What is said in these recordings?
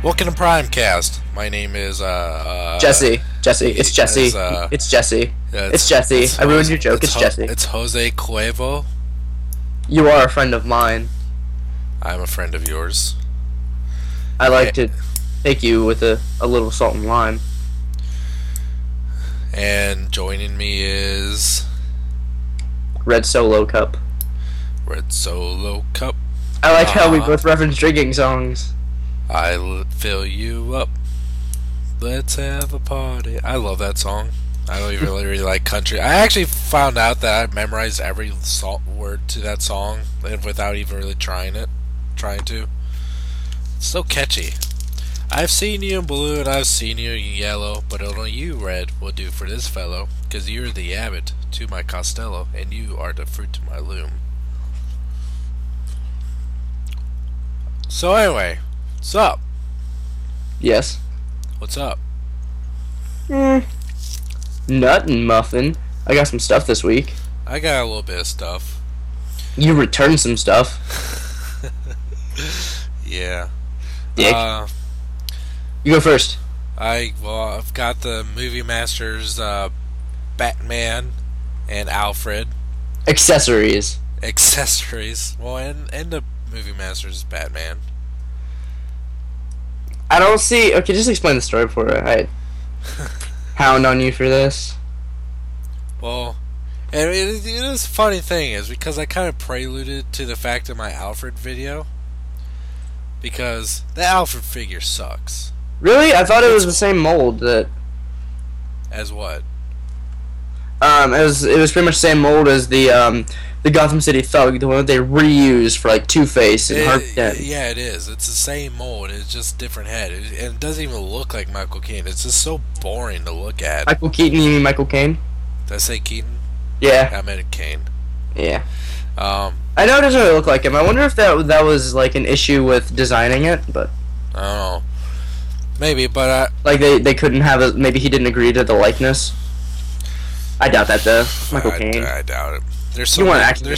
Welcome to Primecast. My name is Jesse. It's Jesse. It's Jesse. It's Jesse. I ruined your joke. It's Jesse. It's Jose Cuevo. You are a friend of mine. I'm a friend of yours. I like to take you with a little salt and lime. And joining me is Red Solo Cup. Red Solo Cup. I like how we both reference drinking songs. I'll fill you up. Let's have a party. I love that song. I don't even really like country. I actually found out that I memorized every word to that song without even really trying to. It's so catchy. I've seen you in blue and I've seen you in yellow, but only you, red, will do for this fellow. 'Cause you're the abbot to my Costello, and you are the fruit to my loom. So anyway, what's up? Yes. What's up? Nut and muffin. I got some stuff this week. I got a little bit of stuff. You returned some stuff. Yeah. Dick. You go first. I've got the Movie Masters Batman and Alfred. Accessories. Well, and the Movie Masters Batman. I don't see... Okay, just explain the story before I hound on you for this. Well, and it is a funny thing is because I kind of preluded to the fact of my Alfred video. Because the Alfred figure sucks. Really? I thought it was the same mold that... As what? It was pretty much the same mold as the Gotham City Thug, the one that they reused for like Two-Face and Harvey Dent. Yeah, it is. It's the same mold. It's just different head, and it doesn't even look like Michael Keaton. It's just so boring to look at. Michael Keaton? You mean Michael Caine? Did I say Keaton? Yeah. I meant Caine. Yeah. I know it doesn't really look like him. I wonder if that was like an issue with designing it, but I don't know. Maybe, but like they couldn't have it. Maybe he didn't agree to the likeness. I doubt that though. Michael Caine. I doubt it. There's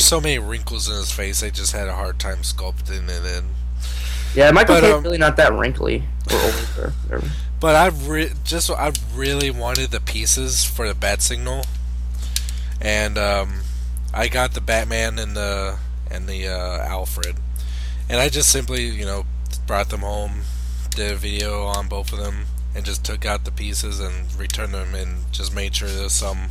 so many wrinkles in his face. They just had a hard time sculpting it in. Yeah, Michael Caine's really not that wrinkly or old or whatever. But I really wanted the pieces for the bat signal, and I got the Batman and the Alfred, and I just simply brought them home, did a video on both of them, and just took out the pieces and returned them, and just made sure there's some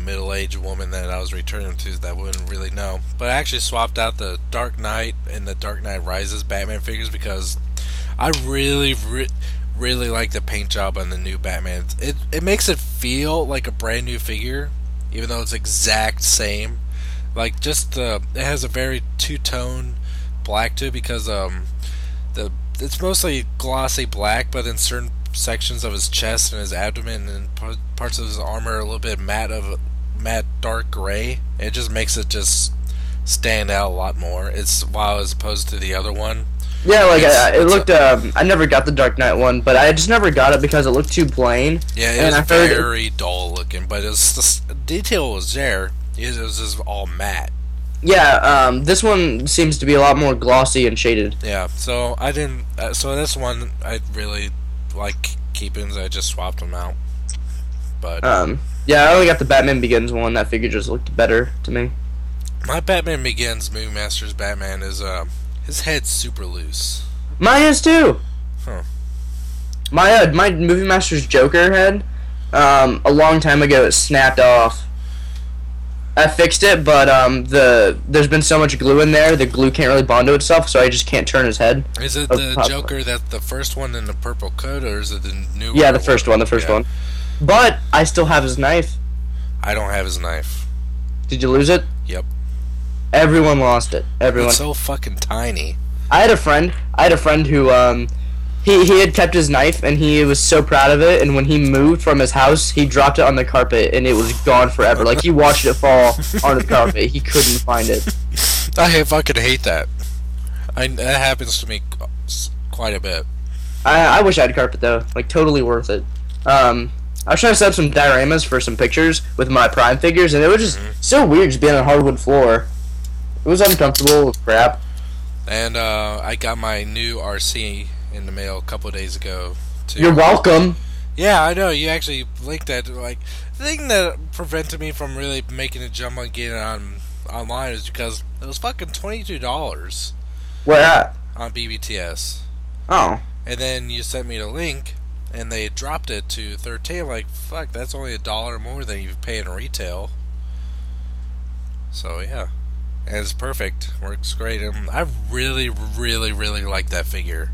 middle-aged woman that I was returning them to that wouldn't really know. But I actually swapped out the Dark Knight and the Dark Knight Rises Batman figures because I really like the paint job on the new Batman. It makes it feel like a brand new figure, even though it's exact same. Like it has a very two-tone black to it because it's mostly glossy black, but in certain sections of his chest and his abdomen and parts of his armor are a little bit matte dark gray. It just makes it just stand out a lot more. As opposed to the other one. Yeah, like it looked. I never got the Dark Knight one, but I just never got it because it looked too plain. Yeah, it was very dull looking, but the detail was there. It was just all matte. Yeah, this one seems to be a lot more glossy and shaded. Yeah, so I didn't. So this one I really like keeping. I just swapped them out. But yeah, I only got the Batman Begins one. That figure just looked better to me. My Batman Begins Movie Masters Batman is his head's super loose. Mine is too. Huh. My Movie Masters Joker head, a long time ago it snapped off. I fixed it, but there's been so much glue in there, the glue can't really bond to itself, so I just can't turn his head. Is it the Joker that's the first one in the purple coat, or is it the new? Yeah, the first one. But I still have his knife. I don't have his knife. Did you lose it? Yep. Everyone lost it. Everyone. It's so fucking tiny. I had a friend who he had kept his knife and he was so proud of it, and when he moved from his house he dropped it on the carpet and it was gone forever. Like he watched it fall on the carpet. He couldn't find it. I fucking hate that. That happens to me quite a bit. I wish I had carpet though. Like totally worth it. I was trying to set up some dioramas for some pictures with my Prime figures, and it was just so weird just being on a hardwood floor. It was uncomfortable with crap. And I got my new RC in the mail a couple of days ago. Too. You're welcome. Yeah, I know. You actually linked that. Like, the thing that prevented me from really making a jump on getting it online is because it was fucking $22 Where at? on BBTS. Oh. And then you sent me the link, and they dropped it to 13. I'm like, fuck, that's only $1 more than you pay in retail. So yeah, and it's perfect. Works great. And I really, really, really like that figure.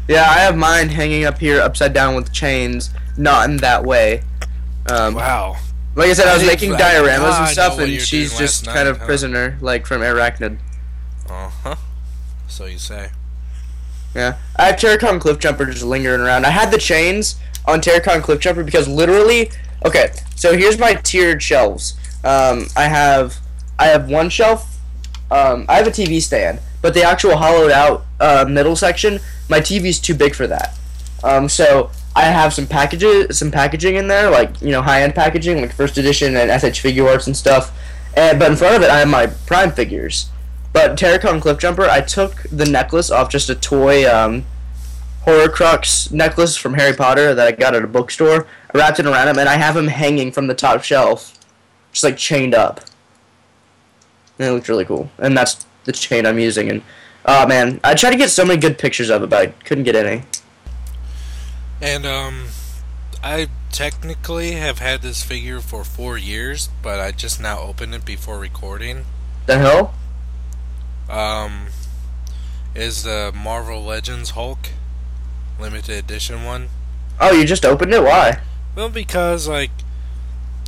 Yeah, I have mine hanging up here upside down with chains, not in that way. Wow. Like I said, I was making dioramas and I stuff, know what and you were she's doing just last kind night, of huh? prisoner, like from Arachnid. Uh-huh. So you say. Yeah. I have Terracon Cliffjumper just lingering around. I had the chains on Terracon Cliffjumper because literally... Okay, so here's my tiered shelves. I have one shelf. I have a TV stand, but the actual hollowed out middle section, my TV's too big for that. So I have some packaging in there, like, you know, high-end packaging, like first edition and SH Figure Arts and stuff. But in front of it, I have my Prime figures. But Terracon Cliffjumper, I took the necklace off just a toy Horcrux necklace from Harry Potter that I got at a bookstore. I wrapped it around him, and I have him hanging from the top shelf, just like chained up. And it looked really cool. And that's the chain I'm using. And man, I tried to get so many good pictures of it, but I couldn't get any. And I technically have had this figure for 4 years, but I just now opened it before recording. The hell? Is the Marvel Legends Hulk limited edition one. Oh, you just opened it? Why? Well, because like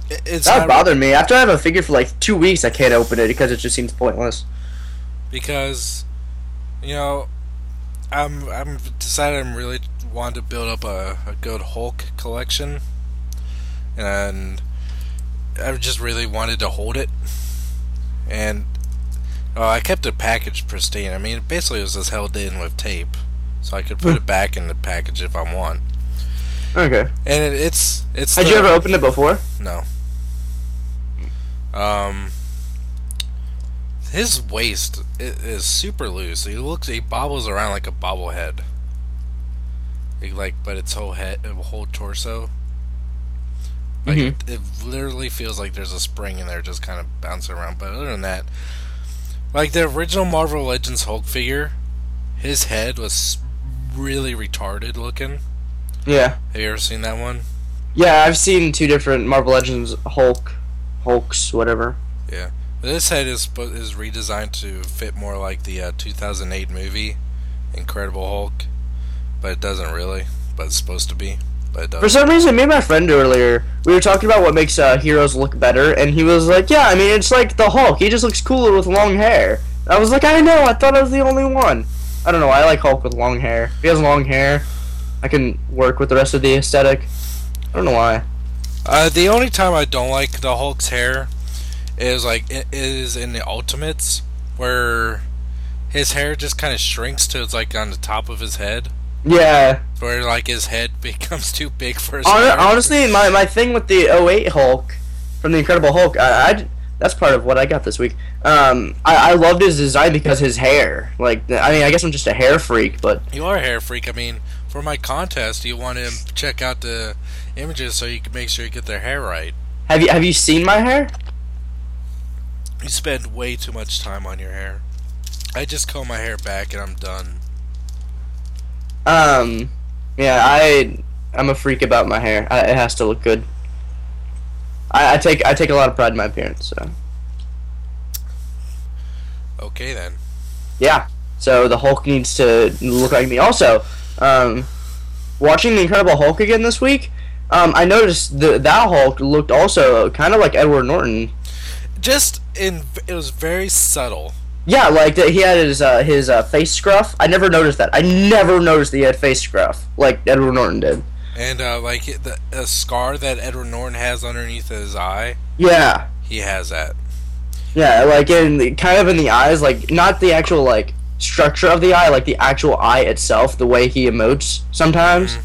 it's that not bothered me. After I have a figure for like 2 weeks, I can't open it because it just seems pointless. Because you know, I'm decided I'm really want to build up a good Hulk collection, and I just really wanted to hold it, and I kept the package pristine. I mean, basically it was just held in with tape, so I could put it back in the package if I want. Okay. And it's. Had you ever opened it before? No. His waist is super loose. He bobbles around like a bobblehead. But its whole torso. Like it literally feels like there's a spring in there, just kind of bouncing around. But other than that, like the original Marvel Legends Hulk figure, his head was really retarded looking. Yeah. Have you ever seen that one? Yeah, I've seen 2 different Marvel Legends Hulks, whatever. Yeah. But this head is redesigned to fit more like the 2008 movie, Incredible Hulk. But it doesn't really. But it's supposed to be. But it doesn't. For some reason, me and my friend earlier, we were talking about what makes heroes look better, and he was like, yeah, I mean, it's like the Hulk. He just looks cooler with long hair. I was like, I know, I thought I was the only one. I don't know, I like Hulk with long hair. If he has long hair, I can work with the rest of the aesthetic. I don't know why. The only time I don't like the Hulk's hair is in the Ultimates, where his hair just kind of shrinks to it's like on the top of his head. Yeah. Where like his head becomes too big for his hair. Honestly, my thing with the '08 Hulk from the Incredible Hulk, that's part of what I got this week. I loved his design because his hair. Like, I mean, I guess I'm just a hair freak, but you are a hair freak. I mean, for my contest, you want to check out the images so you can make sure you get their hair right. Have you seen my hair? You spend way too much time on your hair. I just comb my hair back and I'm done. Yeah, I'm a freak about my hair. It has to look good. I take a lot of pride in my appearance, so. Okay then. Yeah. So the Hulk needs to look like me. Also, watching the Incredible Hulk again this week, I noticed that Hulk looked also kind of like Edward Norton. It was very subtle. Yeah, like he had his face scruff. I never noticed that. I never noticed that he had face scruff like Edward Norton did. And like the scar that Edward Norton has underneath his eye. Yeah. He has that. Yeah, like kind of in the eyes, like not the actual like structure of the eye, like the actual eye itself, the way he emotes sometimes.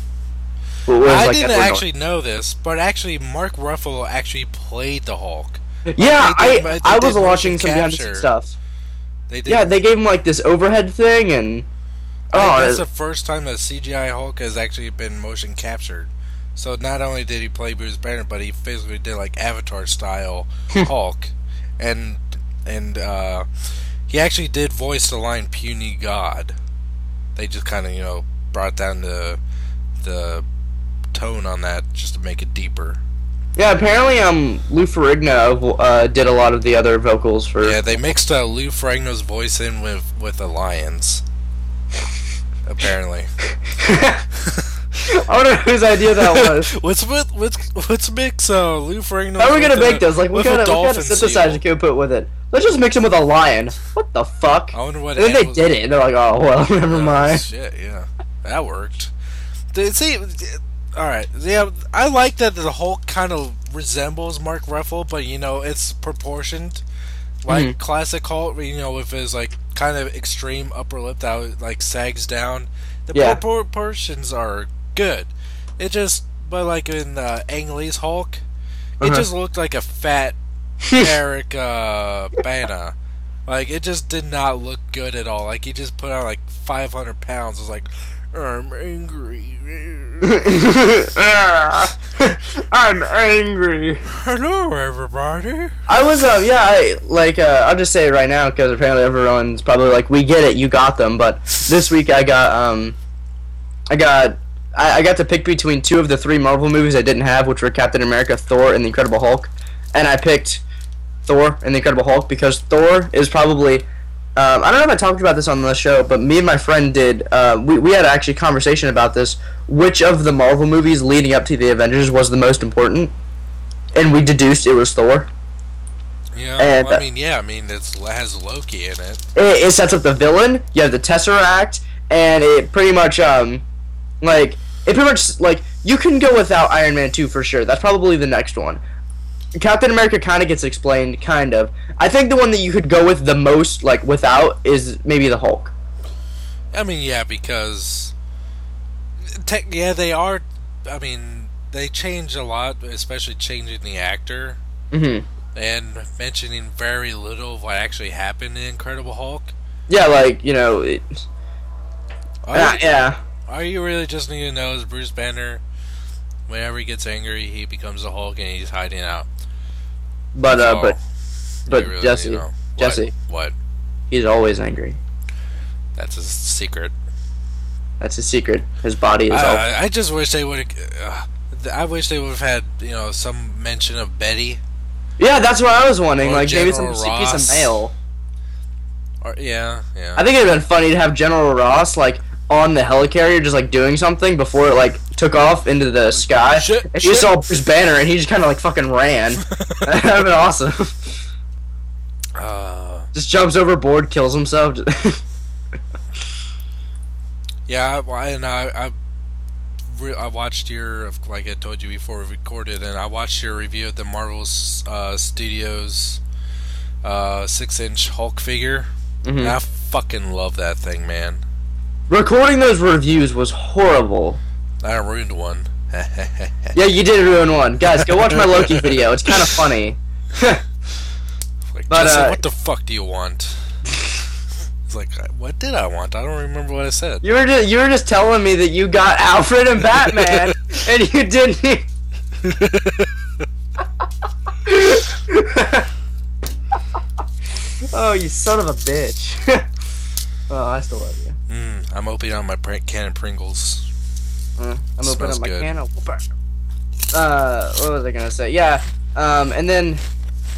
Mm-hmm. I didn't actually know this, but actually Mark Ruffalo actually played the Hulk. Yeah, I was watching some behind the scenes stuff. They gave him like this overhead thing, and I think Oh, that's the first time that CGI Hulk has actually been motion captured. So not only did he play Bruce Banner, but he physically did like Avatar style Hulk, and and he actually did voice the line "puny god." They just kind of brought down the tone on that just to make it deeper. yeah. Apparently, Lou Ferrigno did a lot of the other vocals for. Yeah, they mixed Lou Ferrigno's voice in with the lions. Apparently. I wonder whose idea that was. Let's mix Lou Ferrigno. How are we gonna make those? Like, what kind of synthesizer can we put with it? Let's just mix them with a lion. What the fuck? I wonder what. And then they did it. And they're like, oh well, never mind. Shit, yeah, that worked. See, all right, yeah, I like that the Hulk kind of resembles Mark Ruffalo, but it's proportioned, like classic Hulk. With his like kind of extreme upper lip that like sags down. The proportions are good. It just, but like in Ang Lee's Hulk, it just looked like a fat Eric Bana. Like, it just did not look good at all. Like, he just put on like 500 pounds. It was like, I'm angry. I'm angry. Hello, everybody. I was, I'll just say it right now because apparently everyone's probably like, we get it, you got them. But this week I got to pick between two of the three Marvel movies I didn't have, which were Captain America, Thor, and the Incredible Hulk. And I picked Thor and the Incredible Hulk because Thor is probably... I don't know if I talked about this on the show, but me and my friend did. We had actually a conversation about this. Which of the Marvel movies leading up to the Avengers was the most important? And we deduced it was Thor. Yeah, and, it has Loki in it. It sets up the villain. You have the Tesseract, and it pretty much you can go without Iron Man 2 for sure. That's probably the next one. Captain America kind of gets explained, kind of. I think the one that you could go with the most, like, without, is maybe the Hulk. I mean, yeah, because... they are... I mean, they change a lot, especially changing the actor. Mm-hmm. And mentioning very little of what actually happened in Incredible Hulk. Yeah, like, yeah. All you really just need to know is Bruce Banner, whenever he gets angry, he becomes the Hulk and he's hiding out. But really Jesse. What? He's always angry. That's his secret. That's his secret. His body is all... I just wish they would I wish they would have had, some mention of Betty. Yeah, that's what I was wondering. Or like, General maybe some Ross. piece of mail. Or, yeah. I think it would have been funny to have General Ross, like, on the helicarrier just, like, doing something before it, like, took off into the sky. And you saw Bruce Banner, and he just kind of, like, fucking ran. That would have been awesome. Just jumps overboard, kills himself. Yeah, I watched your, like I told you before we recorded, and I watched your review of the Marvel Studios 6-inch Hulk figure. Mm-hmm. And I fucking love that thing, man. Recording those reviews was horrible. I ruined one. Yeah, you did ruin one. Guys, go watch my Loki video. It's kind of funny. Like, Jesse, what the fuck do you want? It's like, what did I want? I don't remember what I said. You were just telling me that you got Alfred and Batman, and you didn't. Oh, you son of a bitch. Oh, I still love you. I'm opening on my can of Pringles. I'm opening up my can of Whooper. What was I gonna say? Yeah, and then,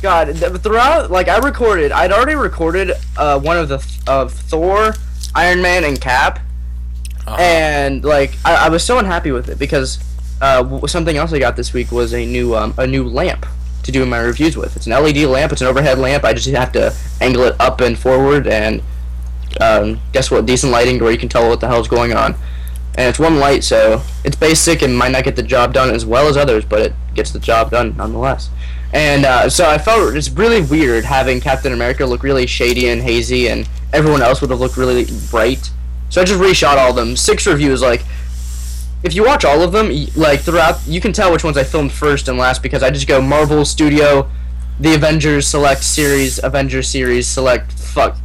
God, throughout, like, I'd already recorded one of Thor, Iron Man, and Cap, and, like, I was so unhappy with it because something else I got this week was a new lamp to do my reviews with. It's an LED lamp. It's an overhead lamp. I just have to angle it up and forward, and guess what? Decent lighting where you can tell what the hell's going on. And it's one light, so it's basic and might not get the job done as well as others, but it gets the job done nonetheless. And so I felt it's really weird having Captain America look really shady and hazy, and everyone else would have looked really bright. So I just reshot all of them. 6 reviews, like, if you watch all of them, like, throughout, you can tell which ones I filmed first and last because I just go Marvel Studio, the Avengers Select Series, Avengers Series Select,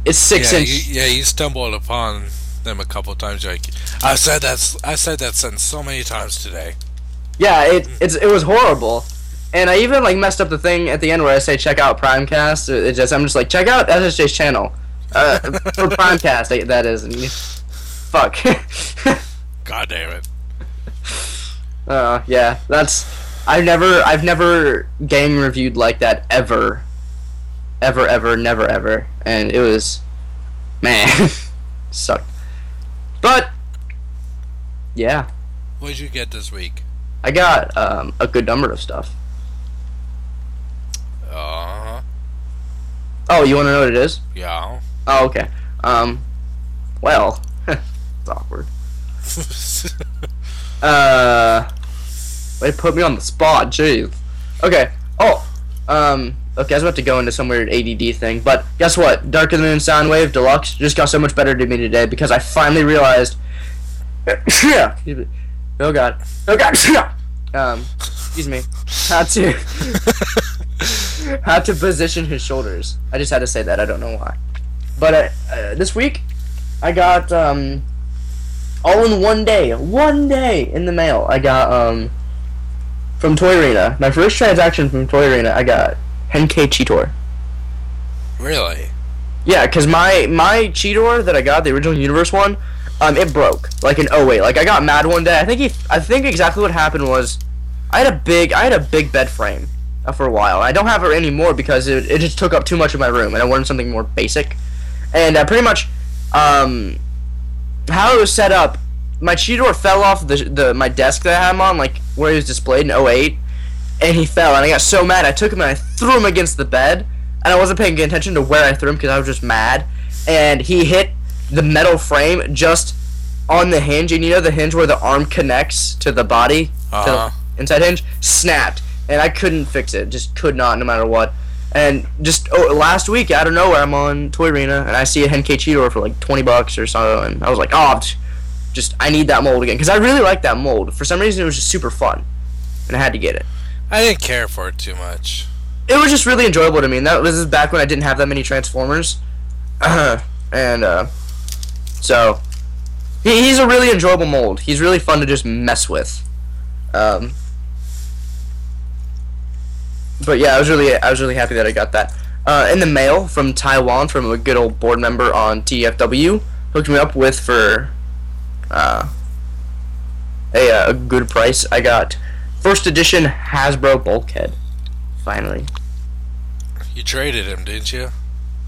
it's 6-inch. Yeah, you stumbled upon them a couple times. You're like, I said that sentence so many times today. Yeah, it was horrible. And I even like messed up the thing at the end where I say check out Primecast. I'm just like check out SSJ's channel for Primecast. That is. And fuck. God damn it. Yeah, I've never game reviewed like that ever, never ever, and it was, man, sucked. But yeah, What did you get this week? I got a good number of stuff. Oh, you want to know what it is? Yeah. Oh, okay. Well, it's awkward. They put me on the spot, jeez. Okay. Oh, okay, I was about to go into some weird ADD thing, but guess what? Darker Than Soundwave Deluxe just got so much better to me today because I finally realized. Oh god. Oh god. Excuse me. Had to position his shoulders. I just had to say that. I don't know why. But this week, I got all in one day in the mail. I got from Toy Arena. My first transaction from Toy Arena, I got Henkei Cheetor. Really? Yeah, because my Cheetor that I got, the original Universe one, it broke like in '08. Like I got mad one day. I think exactly what happened was I had a big bed frame for a while. I don't have it anymore because it just took up too much of my room, and I wanted something more basic. And pretty much how it was set up, my Cheetor fell off my desk that I had him on, like where he was displayed in '08, and he fell, and I got so mad I took him and I threw him against the bed, and I wasn't paying attention to where I threw him because I was just mad, and he hit the metal frame just on the hinge, and you know the hinge where the arm connects to the body, to the inside hinge, snapped, and I couldn't fix it, just could not, no matter what. And just last week, out of nowhere, I'm on Toy Arena, and I see a Henkei Cheetor for like $20 or so, and I was like, oh, I need that mold again, because I really like that mold. For some reason, it was just super fun, and I had to get it. I didn't care for it too much. It was just really enjoyable to me, and this is back when I didn't have that many Transformers, so he's a really enjoyable mold. He's really fun to just mess with. But yeah, I was really happy that I got that in the mail from Taiwan, from a good old board member on TFW. Hooked me up with for a good price. I got first edition Hasbro Bulkhead. Finally. You traded him, didn't you?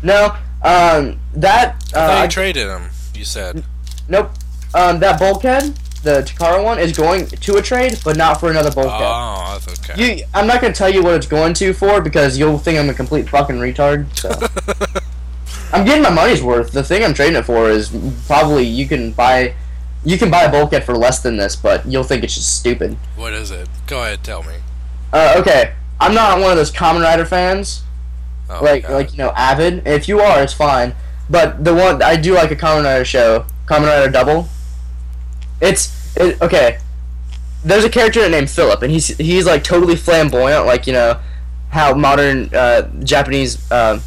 No. I thought you traded him. You said. Nope. That Bulkhead, the Takara one, is going to a trade, but not for another Bulkhead. Oh, that's okay. I'm not gonna tell you what it's going to for because you'll think I'm a complete fucking retard. So I'm getting my money's worth. The thing I'm trading it for is probably you can buy a Bulkhead for less than this, but you'll think it's just stupid. What is it? Go ahead, tell me. Okay. I'm not one of those Kamen Rider fans. Oh, like avid. If you are, it's fine. But the one I do like a Kamen Rider show, Kamen Rider Double. Okay. There's a character named Philip, and he's like totally flamboyant, like how modern Japanese I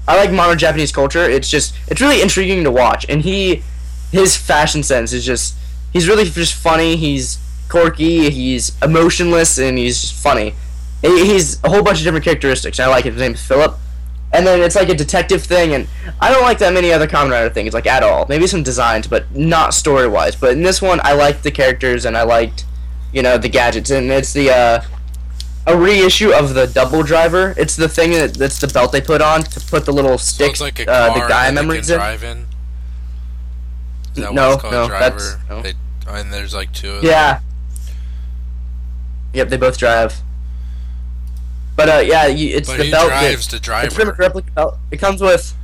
like modern Japanese culture. It's really intriguing to watch, and his fashion sense is he's really just funny. He's quirky, he's emotionless, and he's just funny. He's a whole bunch of different characteristics, and I like it. His name's Philip. And then it's like a detective thing, and I don't like that many other Kamen Rider things, like, at all. Maybe some designs, but not story-wise. But in this one, I liked the characters, and I liked, the gadgets. And it's a reissue of the Double Driver. It's the thing that's the belt they put on to put the little stick, so it's like a car the Gaia memories in. Drive in? Is that No, what it's called, no, driver? no. And there's like two of them. Yeah. Yep, they both drive. But it's But the he belt. drives the driver. It's pretty much a replica belt. It comes with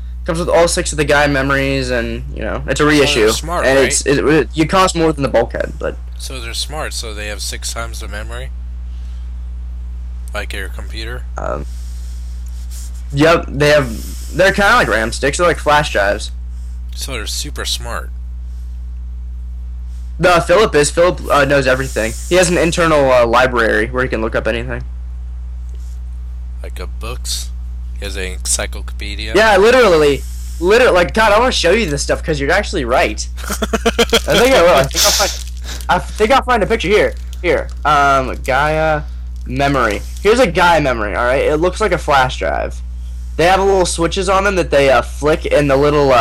all 6 of the Gaia memories, and it's a reissue. they're smart, and right? you cost more than the Bulkhead, but So they're smart. So they have 6 times the memory, like your computer. Yep, they're kind of like RAM sticks. They're like flash drives. So they're super smart. No, Philip knows everything. He has an internal library where he can look up anything. Like books. He has an encyclopedia. Yeah, literally. Literally, like, God, I want to show you this stuff because you're actually right. I think I will. I think I'll find a picture here. Here. Gaia memory. Here's a Gaia memory. All right. It looks like a flash drive. They have little switches on them that they flick, and the little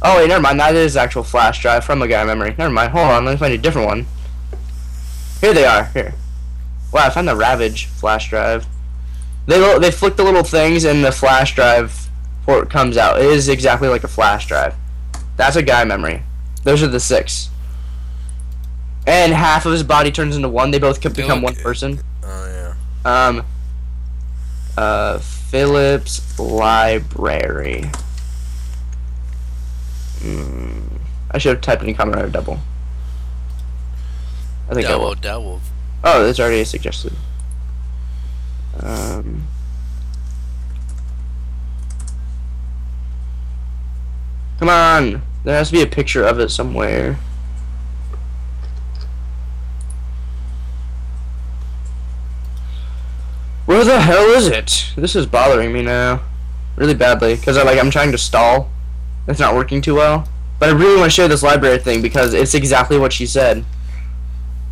Oh wait, never mind. That is actual flash drive from a Gaia memory. Never mind. Hold on. Let me find a different one. Here they are. Here. Wow, I found the Ravage flash drive. They flick the little things, and the flash drive port comes out. It is exactly like a flash drive. That's a Gaia memory. Those are the 6. And half of his body turns into one. They both could become one person. Oh yeah. Phillips Library. I should have typed in Kamen Rider Double. I think I will. Double. Oh, it's already suggested. Come on! There has to be a picture of it somewhere. Where the hell is it? This is bothering me now. Really badly. Because I'm trying to stall. It's not working too well. But I really want to share this library thing because it's exactly what she said.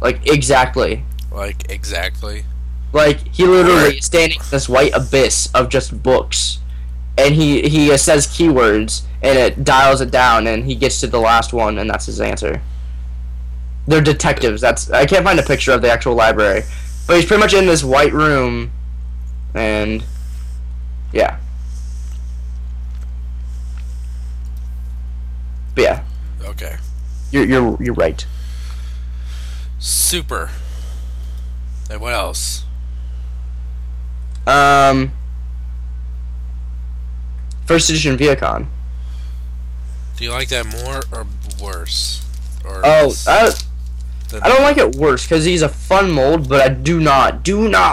Like, exactly. Like, exactly? Like, he literally is standing in this white abyss of just books. And he says keywords, and it dials it down, and he gets to the last one, and that's his answer. They're detectives. I can't find a picture of the actual library. But he's pretty much in this white room, and yeah. But yeah. Okay. You're right. Super. And what else? First edition Viacon. Do you like that more or worse? Or I don't like it worse because he's a fun mold, but I do not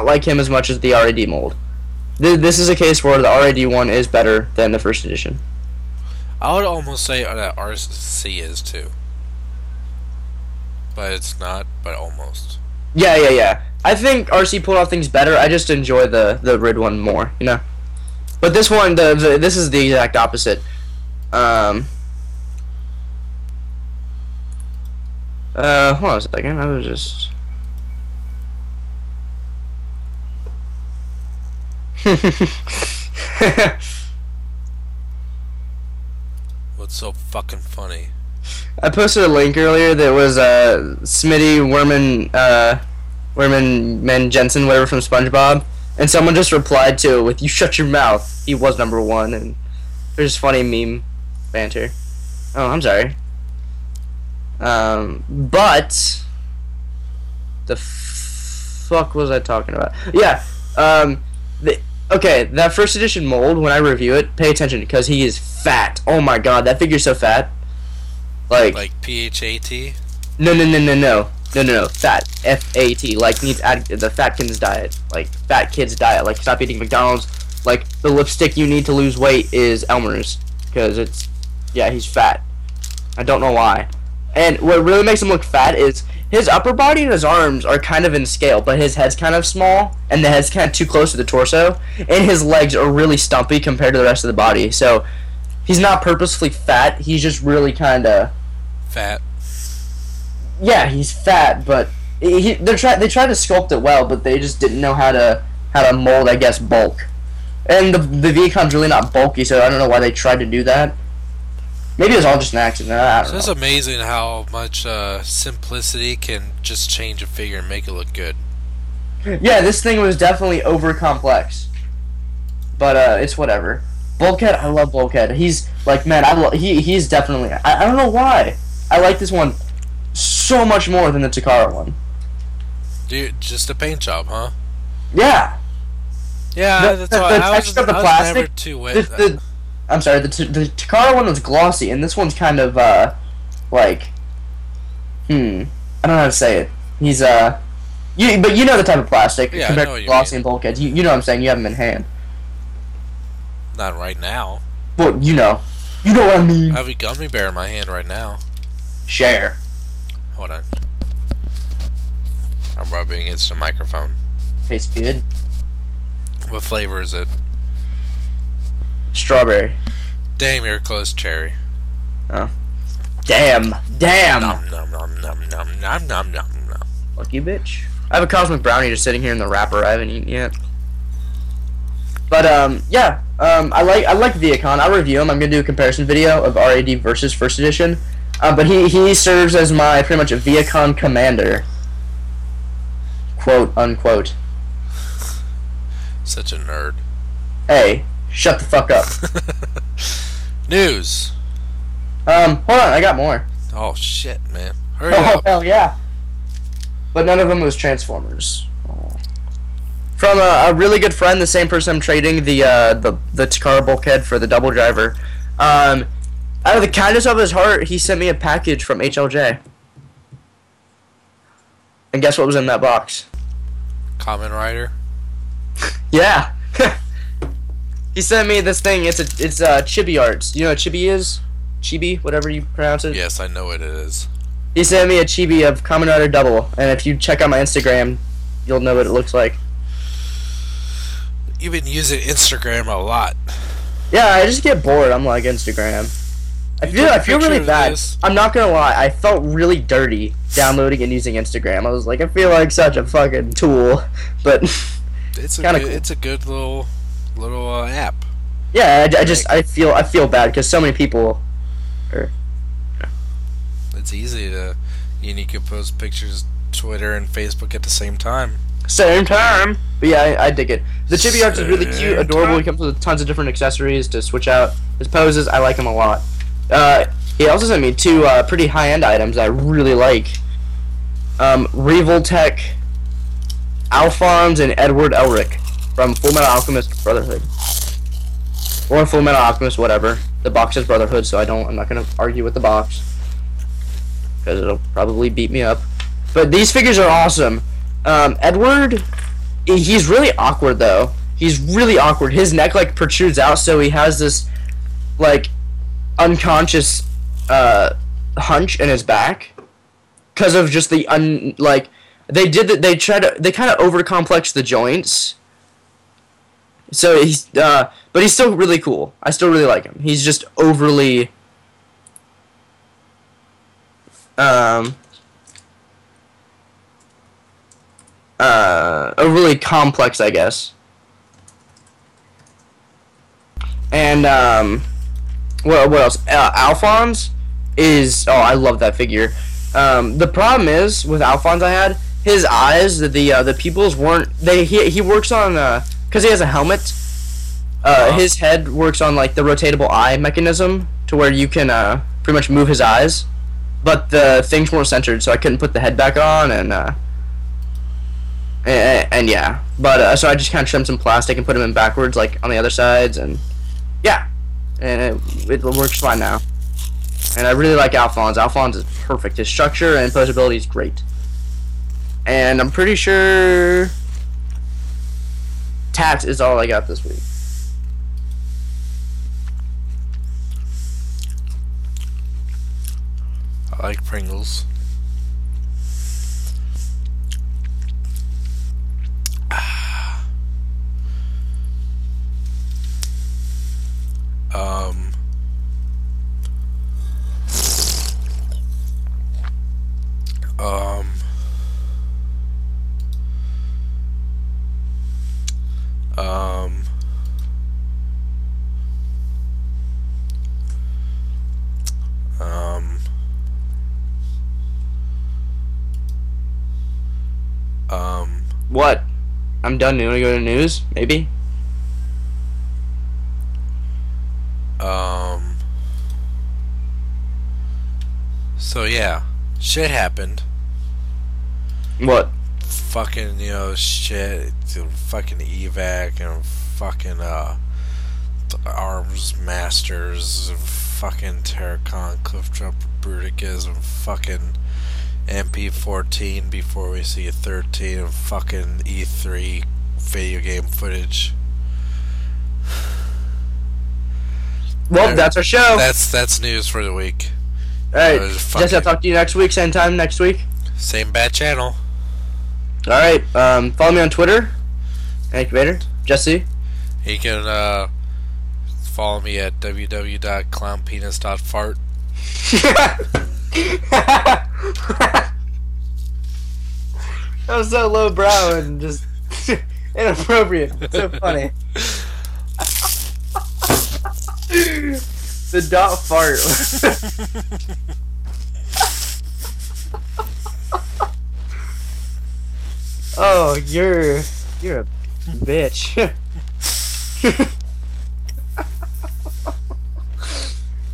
like him as much as the RAD mold. This is a case where the RAD one is better than the first edition. I would almost say that RC is too. But it's not, but almost. Yeah. I think RC pulled off things better. I just enjoy the RID one more, you know. But this one, this is the exact opposite. Hold on a second. I was just. What's so fucking funny? I posted a link earlier that was Smitty Worman Jensen, whatever, from SpongeBob, and someone just replied to it with "You shut your mouth." He was #1, and there's funny meme banter. Oh, I'm sorry. But the fuck was I talking about? Yeah. Okay, that first edition mold, when I review it, pay attention because he is fat. Oh my god, that figure's so fat. Like PHAT? No. Fat. FAT. Like needs the fat kid's diet. Like fat kid's diet. Like stop eating McDonald's. Like the lipstick you need to lose weight is Elmer's because he's fat. I don't know why. And what really makes him look fat is his upper body and his arms are kind of in scale, but his head's kind of small, and the head's kind of too close to the torso, and his legs are really stumpy compared to the rest of the body. So he's not purposefully fat. He's just really kind of fat. Yeah, he's fat, but they tried to sculpt it well, but they just didn't know how to mold, I guess, bulk. And the Viacon's really not bulky, so I don't know why they tried to do that. Maybe it was all just an accident. I don't know. It's amazing how much simplicity can just change a figure and make it look good. Yeah, this thing was definitely over complex, but it's whatever. Bulkhead, I love Bulkhead. He's like, man, he's definitely. I don't know why. I like this one so much more than the Takara one. Dude, just a paint job, huh? Yeah. Yeah, the texture of the plastic. Never too wet. I'm sorry, the Takara one was glossy, and this one's kind of, like, I don't know how to say it. He's, but you know the type of plastic compared to glossy and Bulkhead. You know what I'm saying, you have them in hand. Not right now. But, you know what I mean. I have a gummy bear in my hand right now. Share. Hold on. I'm rubbing against the microphone. Tastes good. What flavor is it? Strawberry. Damn, you're close, cherry. Oh. Damn. Nom nom nom nom nom nom nom nom nom. Lucky bitch. I have a cosmic brownie just sitting here in the wrapper. I haven't eaten yet. But yeah. I like Viacon. I'll review him. I'm gonna do a comparison video of RAD versus First Edition. But he serves as my pretty much a Viacon commander. Quote unquote. Such a nerd. Hey, shut the fuck up. News. Hold on, I got more. Oh shit, man. Hurry Oh up. hell yeah. But none of them was Transformers. Oh. From a really good friend, the same person I'm trading the Takara bulkhead for the double driver. Out of the kindness of his heart, he sent me a package from HLJ. And guess what was in that box? Kamen Rider. Yeah. He sent me this thing. It's Chibi Arts. You know what Chibi is? Chibi, whatever you pronounce it. Yes, I know what it is. He sent me a chibi of Kamen Rider Double, and if you check out my Instagram, you'll know what it looks like. You've been using Instagram a lot. Yeah, I just get bored. I'm like Instagram. I feel really bad. I'm not gonna lie. I felt really dirty downloading and using Instagram. I was like, I feel like such a fucking tool, but It's a kind of good, cool. it's a good little app. Yeah, I feel bad because so many people are. It's easy to, you can post pictures, Twitter and Facebook at the same time. Same time. But yeah, I dig it. The Chibi Arts is really cute, Same adorable. He time. comes with tons of different accessories to switch out his poses. I like him a lot. He also sent me two pretty high-end items I really like. Revoltech, Alphonse, and Edward Elric from Full Metal Alchemist Brotherhood. Or Full Metal Alchemist, whatever. The box says Brotherhood, so I'm not gonna argue with the box. Because it'll probably beat me up. But these figures are awesome. Edward, he's really awkward though. He's really awkward. His neck like protrudes out, so he has this like unconscious hunch in his back because of just the they kind of overcomplex the joints. So he's but he's still really cool. I still really like him. He's just overly overly complex, I guess. And what else? Alphonse is I love that figure. The problem is with Alphonse, I had his eyes. The pupils weren't. He works on because he has a helmet. His head works on like the rotatable eye mechanism to where you can pretty much move his eyes, but the things weren't centered, so I couldn't put the head back on and yeah. But so I just kind of trimmed some plastic and put him in backwards, like on the other sides, and yeah, and it works fine now. And I really like Alphonse. Alphonse is perfect. His structure and posability is great. And I'm pretty sure Tats is all I got this week. I like Pringles. Um, um, um, What? I'm done. You wanna go to news? Maybe? So yeah, shit happened. What? Fucking, shit, fucking Evac and fucking, Arms Masters, fucking Terracon, Cliff Jumper, Bruticus, and fucking MP14 before we see a 13, and fucking E3 video game footage. Well, that's our show. That's news for the week. Alright, Jesse, I'll talk to you next week, same time next week. Same bad channel. Alright, follow me on Twitter, Incubator, Jesse. He can follow me at www.clownpenis.fart. That was so lowbrow and just inappropriate. It's so funny. The dot fart. Oh, you're a bitch.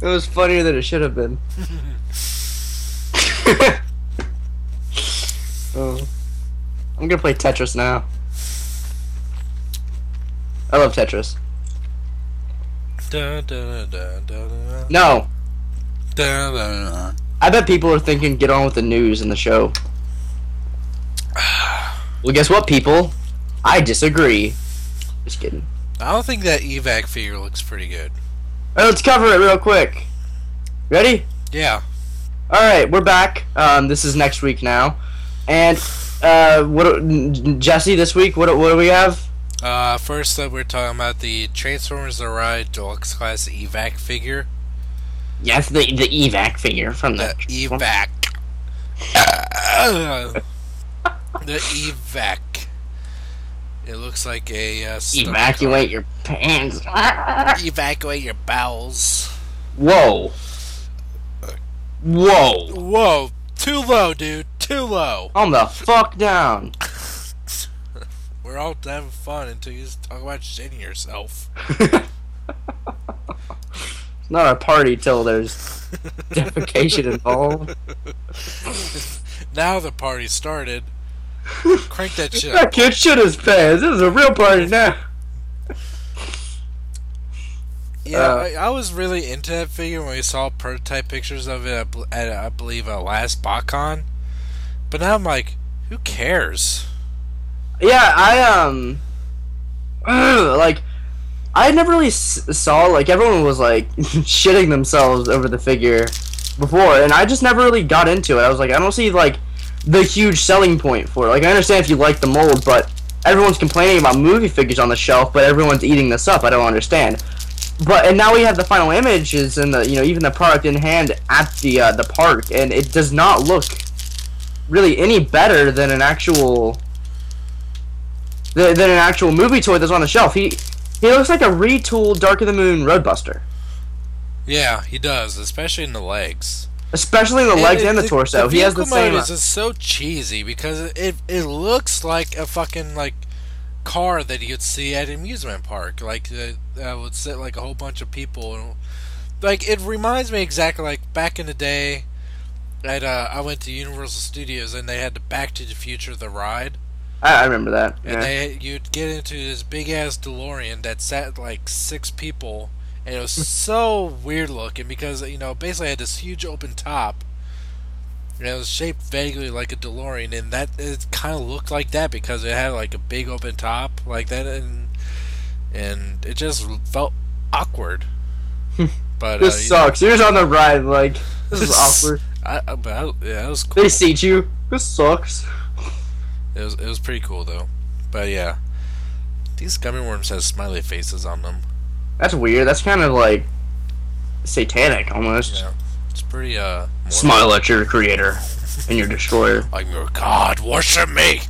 It was funnier than it should have been. Oh. I'm gonna play Tetris now. I love Tetris. Da, da, da, da, da. No. Da, da, da. I bet people are thinking get on with the news in the show. Well, guess what, people? I disagree. Just kidding. I don't think that Evac figure looks pretty good. Alright, let's cover it real quick. Ready? Yeah. Alright, we're back. This is next week now. And, Jesse, this week, what do we have? First up, we're talking about the Transformers The Ride Deluxe Class Evac figure. Yes, the Evac figure from The Evac. The Evac. It looks like a evacuate your pants. Evacuate your bowels. Whoa. Whoa. Whoa. Too low, dude. Too low. Calm the fuck down. We're all having fun until you just talk about shitting yourself. It's not a party till there's defecation involved. Now the party started. Crank that shit That up. kid shit his pants. This is a real party now. Yeah, I was really into that figure when we saw prototype pictures of it at I believe, last BotCon. But now I'm like, who cares? Yeah, like, I never really saw, like, everyone was, like, shitting themselves over the figure before, and I just never really got into it. I was like, I don't see, like, the huge selling point for it. Like, I understand if you like the mold, but everyone's complaining about movie figures on the shelf, but everyone's eating this up. I don't understand. And now we have the final images and the, even the product in hand at the park, and it does not look really any better than an actual movie toy that's on the shelf. He looks like a retooled Dark of the Moon Roadbuster. Yeah, he does, especially in the legs. Especially in the legs and the torso. He has the same. Mode is just so cheesy because it looks like a fucking car that you'd see at an amusement park. Like would sit like a whole bunch of people. And, like, it reminds me exactly like back in the day. I went to Universal Studios and they had the Back to the Future the ride. I remember that. Yeah. And you'd get into this big ass DeLorean that sat like 6 people. And it was so weird looking because, basically had this huge open top. And it was shaped vaguely like a DeLorean, and it kind of looked like that because it had like a big open top like that, and it just felt awkward. But this sucks. You're on the ride, like, this is awkward. Yeah, it was cool. They seat you. This sucks. It was pretty cool though. But yeah, these gummy worms have smiley faces on them. That's weird. That's kind of like satanic almost. Yeah, it's pretty Smile at your creator and your destroyer. I'm your god, worship me.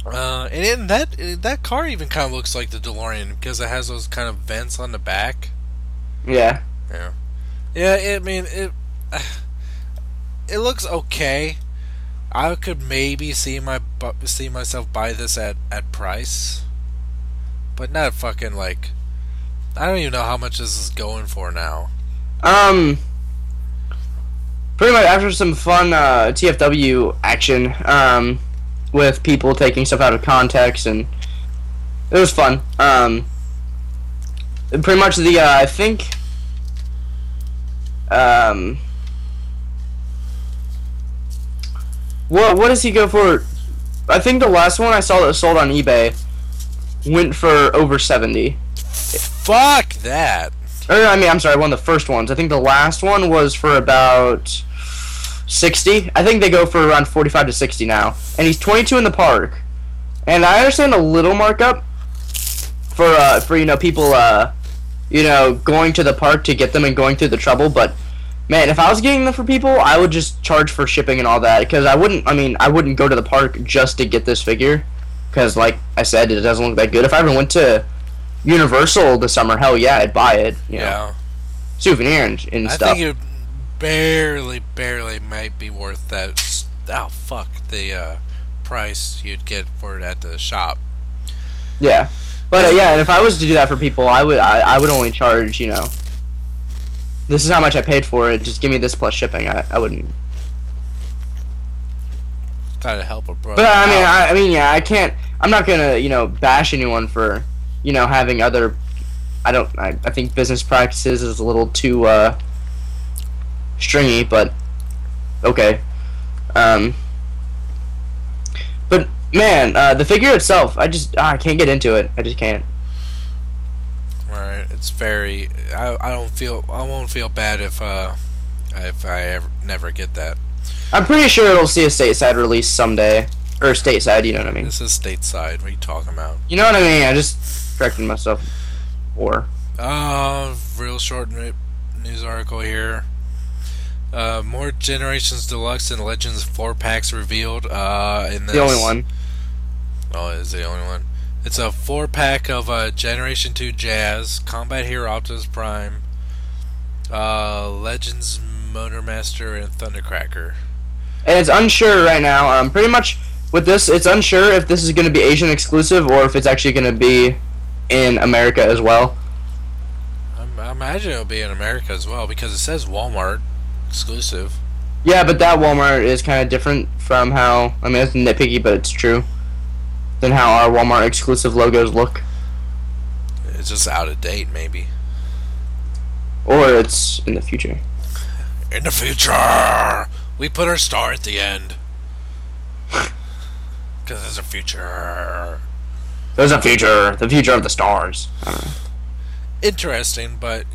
And in that car even kind of looks like the DeLorean because it has those kind of vents on the back. Yeah. Yeah. It looks okay. I could maybe see myself buy this at price. But not fucking like, I don't even know how much this is going for now. Pretty much after some fun TFW action, with people taking stuff out of context, and it was fun. Pretty much I think, what does he go for? I think the last one I saw that was sold on eBay went for over 70. Fuck that. I'm sorry, one of the first ones. I think the last one was for about 60. I think they go for around 45 to 60 now. And he's 22 in the park. And I understand a little markup for people going to the park to get them and going through the trouble. But man, if I was getting them for people, I would just charge for shipping and all that, because I wouldn't go to the park just to get this figure, because like I said, it doesn't look that good. If I ever went to Universal this summer, hell yeah, I'd buy it. Souvenir and stuff. I think it barely might be worth that. Oh fuck, the price you'd get for it at the shop. Yeah, but and if I was to do that for people, I would only charge, this is how much I paid for it, just give me this plus shipping. I wouldn't. Try to help a brother. But I mean, I can't. I'm not gonna, bash anyone for, having other. I think business practices is a little too stringy, but okay. But man, the figure itself, I can't get into it. I just can't. Right, it's very. I won't feel bad if I ever never get that. I'm pretty sure it'll see a stateside release someday, or stateside. You know what I mean? This is stateside. What are you talking about? You know what I mean? I just corrected myself. Real short news article here. More Generations Deluxe and Legends 4-packs revealed. In this, the only one. Oh, is the only one. It's a 4-pack of Generation 2 Jazz, Combat Hero Optimus Prime, Legends Motormaster, and Thundercracker. And it's unsure right now. Pretty much with this, it's unsure if this is going to be Asian exclusive or if it's actually going to be in America as well. I imagine it'll be in America as well, because it says Walmart exclusive. Yeah, but that Walmart is kind of different from how, it's nitpicky, but it's true, than how our Walmart exclusive logos look. It's just out of date, maybe. Or it's in the future. In the future! We put our star at the end. Because there's a future. There's a future. The future of the stars. I don't know. Interesting, but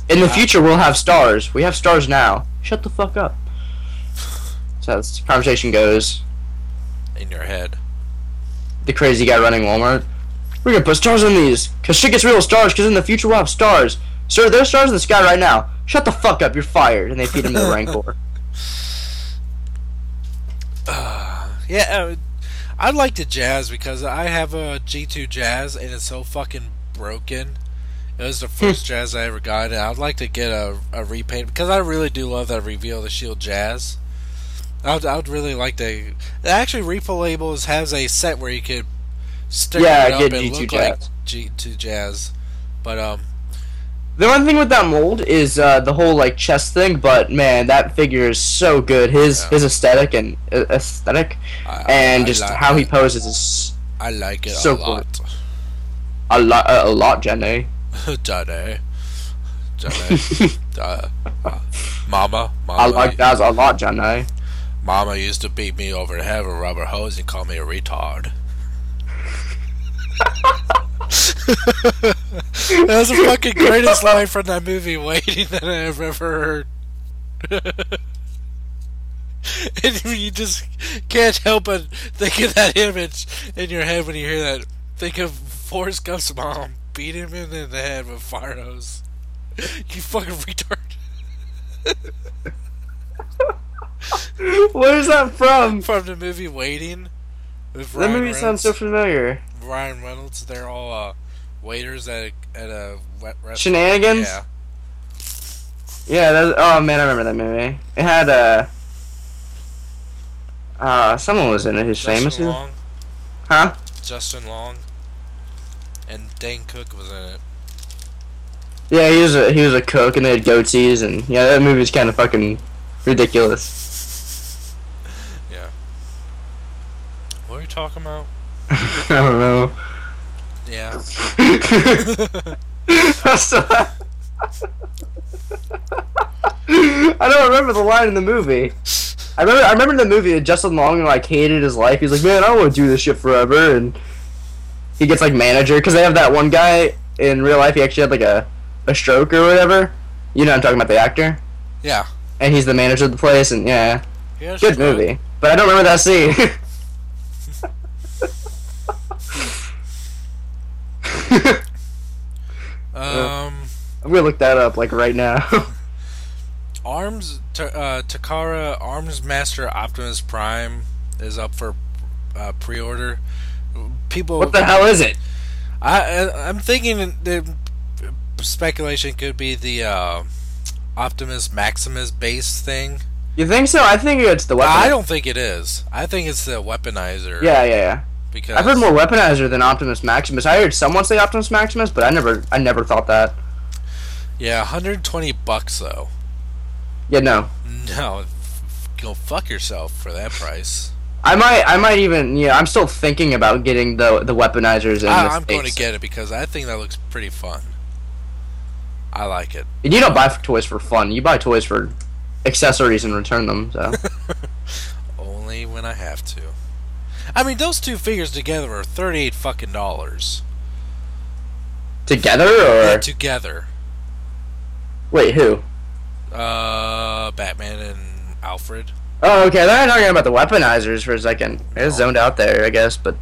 in the future, we'll have stars. We have stars now. Shut the fuck up. So that's the conversation goes. In your head. The crazy guy running Walmart. We're gonna put stars in these, cause shit gets real stars. Cause in the future we'll have stars. Sir, there's stars in the sky right now. Shut the fuck up. You're fired. And they feed him to the Rancor. I'd like the Jazz because I have a G2 Jazz and it's so fucking broken. It was the first Jazz I ever got, and I'd like to get a repaint because I really do love that Reveal the Shield Jazz. I'd really like to. Actually, Repo Labels has a set where you could stick it up and G2 look Jazz. like G2 Jazz, but the one thing with that mold is the whole chest thing. But man, that figure is so good. His aesthetic and how he poses is. I like it so a lot. Cool. A lot, Jenny. Jenny. Mama. I like that a lot, Jenny. Mama used to beat me over the head with a rubber hose and call me a retard. That was the fucking greatest line from that movie, Waiting, that I've ever heard. And you just can't help but think of that image in your head when you hear that. Think of Forrest Gump's mom beat him in the head with a fire hose. You fucking retard. What is that from? From the movie Waiting. With that movie sounds so familiar. Ryan Reynolds. They're all waiters at a restaurant. Shenanigans? Yeah. Yeah, oh man, I remember that movie. It had someone was in it who's famous. Long. Huh? Justin Long. And Dane Cook was in it. Yeah, he was a cook, and they had goatees, and yeah, that movie's kind of fucking ridiculous. Yeah. What are you talking about? I don't know. Yeah. I don't remember the line in the movie. I remember in the movie that Justin Long hated his life. He's like, man, I don't want to do this shit forever, and he gets manager because they have that one guy in real life. He actually had a stroke or whatever. You know what I'm talking about, the actor. Yeah. And he's the manager of the place, and yeah, good movie. But I don't remember that scene. Um, I'm gonna look that up like right now. Takara Arms Master Optimus Prime is up for pre-order. What People, the hell is it? I'm thinking the speculation could be the Optimus Maximus base thing. You think so? I think it's the weapon. I don't think it is. I think it's the weaponizer. Yeah. Because I've heard more weaponizer than Optimus Maximus. I heard someone say Optimus Maximus, but I never thought that. Yeah, $120 though. Yeah, no. No, go fuck yourself for that price. I might even. Yeah, I'm still thinking about getting the weaponizers. I'm going to get it because I think that looks pretty fun. I like it. And you don't buy toys for fun. You buy toys for accessories and return them. So only when I have to. I mean, those two figures together are $38 fucking dollars. Together or yeah, together? Wait, who? Batman and Alfred. Oh, okay. They're talking about the weaponizers for a second. I was zoned out there, I guess, but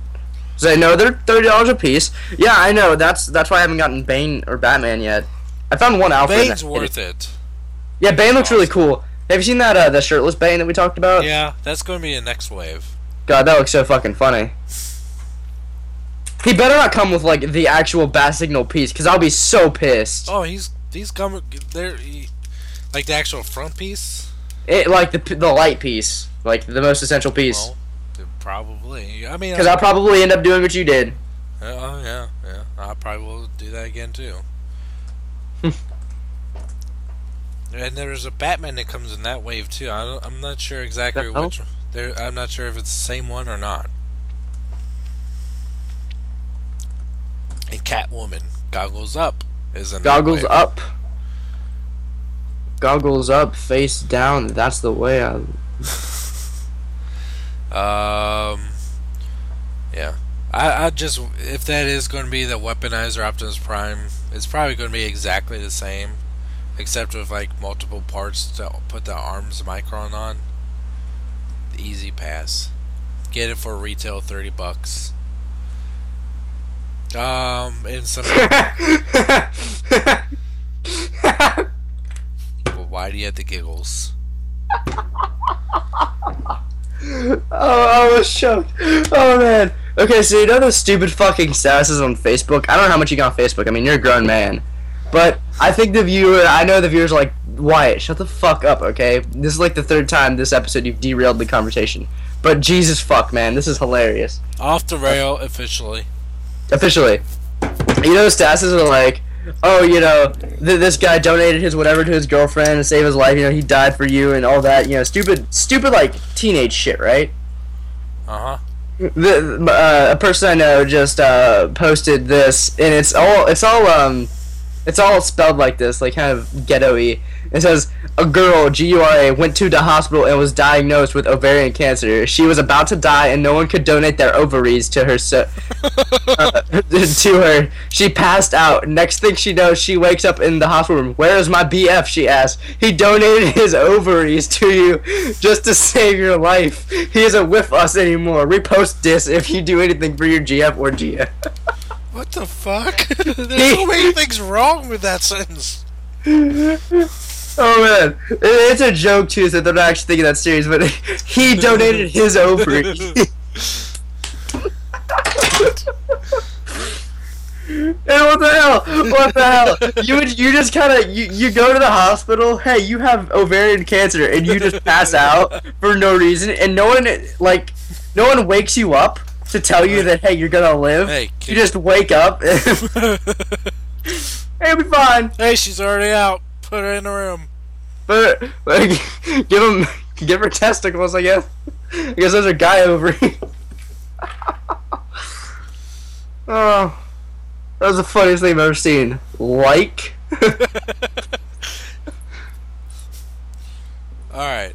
so no, they're $30 a piece. Yeah, I know. That's why I haven't gotten Bane or Batman yet. I found one Alfred. Bane's worth it. Yeah, Bane looks really cool. Have you seen that the shirtless Bane that we talked about? Yeah, that's going to be the next wave. God, that looks so fucking funny. He better not come with like the actual bat signal piece, because I'll be so pissed. Oh, he's coming there, like the actual front piece. It like the light piece, like the most essential piece. Well, probably. I mean, because I'll probably end up doing what you did. Oh yeah. I probably will do that again too. And there's a Batman that comes in that wave too. I'm not sure exactly which. I'm not sure if it's the same one or not. And Catwoman, Goggles Up, is in Goggles that wave. up. Goggles up, face down. That's the way I. Yeah. I just, if that is going to be the weaponizer Optimus Prime, it's probably going to be exactly the same, except with like multiple parts to put the arms micron on. Easy pass. Get it for retail $30. And some. Well, why do you have the giggles? Oh, I was shocked. Oh man. Okay, so you know those stupid fucking statuses on Facebook? I don't know how much you got on Facebook. I mean, you're a grown man. But I think I know the viewers are like, Wyatt, shut the fuck up, okay? This is like the third time this episode you've derailed the conversation. But Jesus fuck, man, this is hilarious. Off the rail, officially. Officially. You know, statuses are like, oh, you know, this guy donated his whatever to his girlfriend to save his life, you know, he died for you and all that, you know, stupid, like, teenage shit, right? Uh-huh. A person I know just posted this, and it's all spelled like this, like kind of ghetto-y. It says, a girl, G-U-R-A, went to the hospital and was diagnosed with ovarian cancer. She was about to die and no one could donate their ovaries to her. To her. She passed out. Next thing she knows, she wakes up in the hospital room. Where is my BF, she asked. He donated his ovaries to you just to save your life. He isn't with us anymore. Repost this if you do anything for your GF or GF. What the fuck? There's so many things wrong with that sentence. Oh man, it's a joke too, so they're not actually thinking that serious, but he donated his ovaries. And what the hell? What the hell? You just kind of you go to the hospital. Hey, you have ovarian cancer, and you just pass out for no reason, and no one wakes you up to tell you that hey, you're gonna live. Hey, you just wake up. Hey, it'll be fine. Hey, she's already out. Put her in the room. But give her testicles. I guess those are guy ovaries. Oh, that was the funniest thing I've ever seen. Like. All right.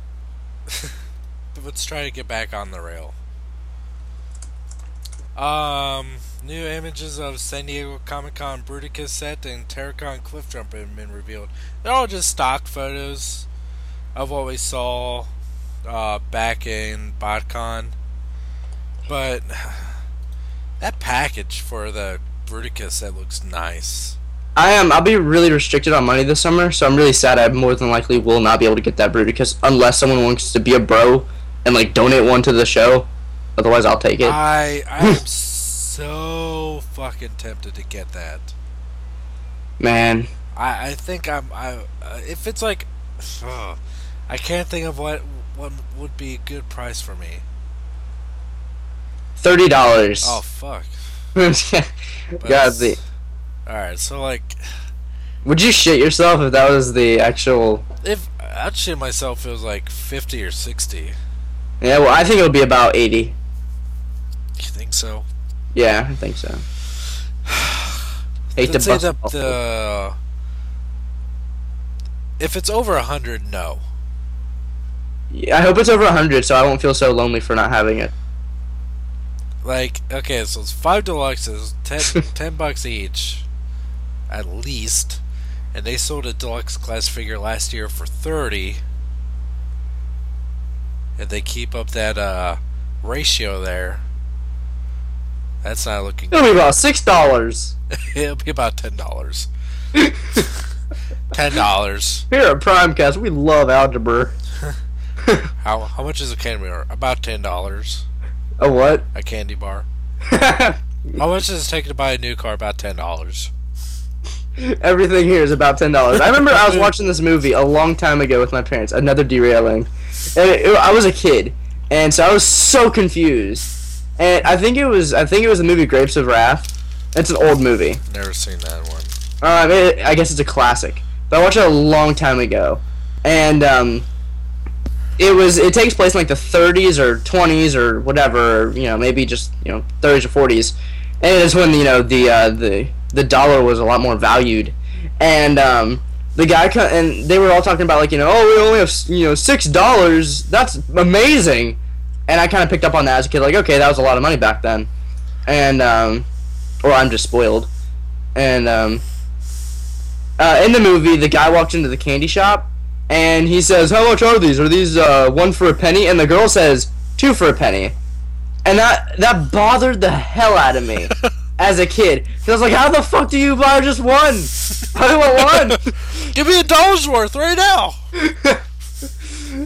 Let's try to get back on the rail. New images of San Diego Comic-Con Bruticus set and Terracon Cliff Jump have been revealed. They're all just stock photos of what we saw back in BotCon. But that package for the Bruticus. That looks nice. I'll be really restricted on money this summer, so I'm really sad I more than likely will not be able to get that Bruticus unless someone wants to be a bro and like donate one to the show. Otherwise, I'll take it. I am so fucking tempted to get that. Man, I think if it's like, I can't think of what would be a good price for me. $30. Oh fuck. God, Alright, so like, would you shit yourself if that was the actual? if I'd shit myself, if it was like 50 or 60. Yeah, well, I think it'll be about 80. You think so? Yeah, I think so. Hate to Let's say bust that off if it's over 100, no. Yeah, I hope it's over 100, so I won't feel so lonely for not having it. Like, okay, so it's 5 deluxes, 10 bucks each, at least, and they sold a deluxe class figure last year for 30. If they keep up that ratio there, that's not looking It'll be about $6. It'll be about $10. $10. Here at Primecast, we love algebra. How much is a candy bar? About $10. A what? A candy bar. How much does it take to buy a new car? About $10. Everything here is about $10. I remember I was watching this movie a long time ago with my parents. Another derailing, and I was a kid, and so I was so confused. And I think it was the movie Grapes of Wrath. It's an old movie. Never seen that one. I guess it's a classic, but I watched it a long time ago, and it takes place in like the 30s or 20s or whatever, maybe just 30s or 40s, and it's when the dollar was a lot more valued, and the guy and they were all talking about like we only have $6. That's amazing, and I kind of picked up on that as a kid, like, okay, that was a lot of money back then, and or I'm just spoiled, and in the movie the guy walked into the candy shop. And he says, "How much are these? Are these 1 for a penny?" And the girl says, 2 for a penny. And that bothered the hell out of me as a kid. Cause I was like, "How the fuck do you buy just one? I want one. Give me $1 worth right now."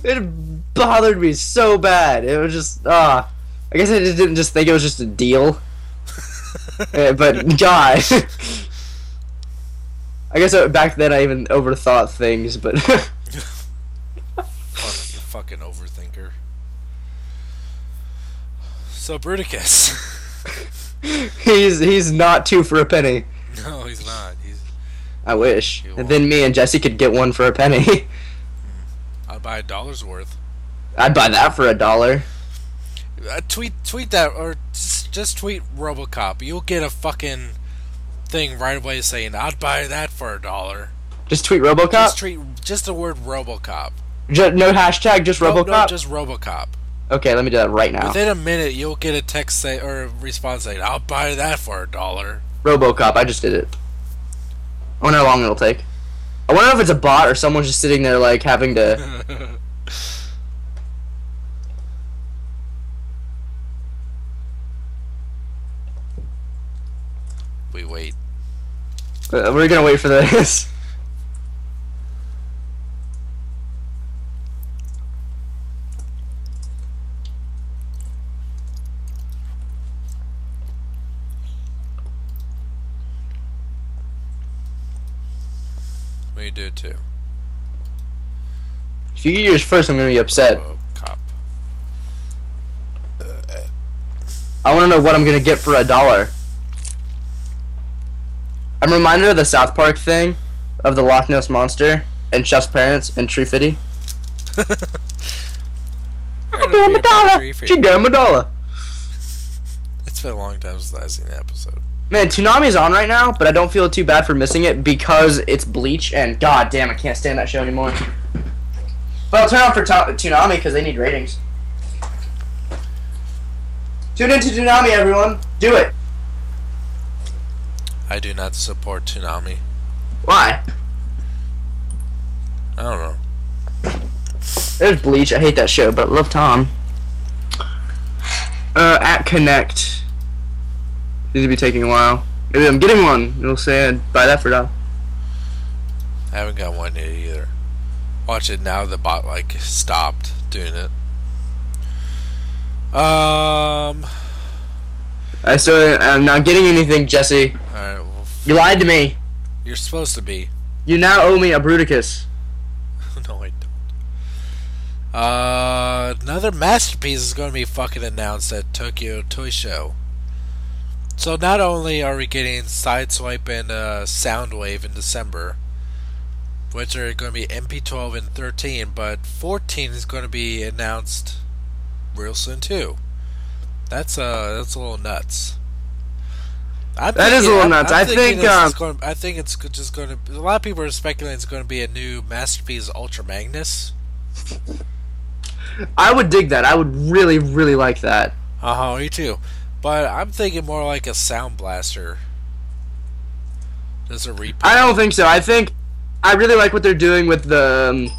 It bothered me so bad. It was just I guess I just didn't just think it was just a deal. But God, I guess back then I even overthought things, but. Fucking overthinker. So Bruticus. he's not 2 for a penny. No, he's not. I wish. And then me and Jesse could get 1 for a penny. I'd buy $1 worth. I'd buy that for $1. Tweet that, or just tweet RoboCop. You'll get a fucking thing right away saying, "I'd buy that for $1." Just tweet RoboCop. Just the word RoboCop. No hashtag, just RoboCop? No, just RoboCop. Okay, let me do that right now. Within a minute, you'll get a text or a response saying, "I'll buy that for $1." RoboCop, I just did it. I wonder how long it'll take. I wonder if it's a bot or someone's just sitting there, like, having to... We wait. We're gonna wait for this. We do it too. If you get yours first, I'm gonna be upset. Cop. I wanna know what I'm gonna get for $1. I'm reminded of the South Park thing of the Loch Ness Monster and Chef's parents and Tree Fitty. She gave him $1. She gave him $1. It's been a long time since I've seen the episode. Man, Toonami's on right now, but I don't feel too bad for missing it because it's Bleach, and god damn, I can't stand that show anymore. But I'll turn on for Toonami because they need ratings. Tune into Toonami, everyone. Do it. I do not support Toonami. Why? I don't know. There's Bleach. I hate that show, but I love Tom. At Connect. Seems to be taking a while. Maybe I'm getting one. You'll say I'd buy that for that. I haven't got one yet either. Watch it now. The bot like stopped doing it. I'm not getting anything, Jesse. Alright, well, You lied to me. you're supposed to be. You now owe me a Bruticus. No, I don't. Another masterpiece is going to be fucking announced at Tokyo Toy Show. So not only are we getting Sideswipe and Soundwave in December, which are going to be MP12 and 13, but 14 is going to be announced real soon too. That's a little nuts. That is a little nuts. I think it's just going to. A lot of people are speculating it's going to be a new Masterpiece Ultra Magnus. I would dig that. I would really, really like that. Me too. But I'm thinking more like a Sound Blaster. Just a repaint. I don't think so. I really like what they're doing with the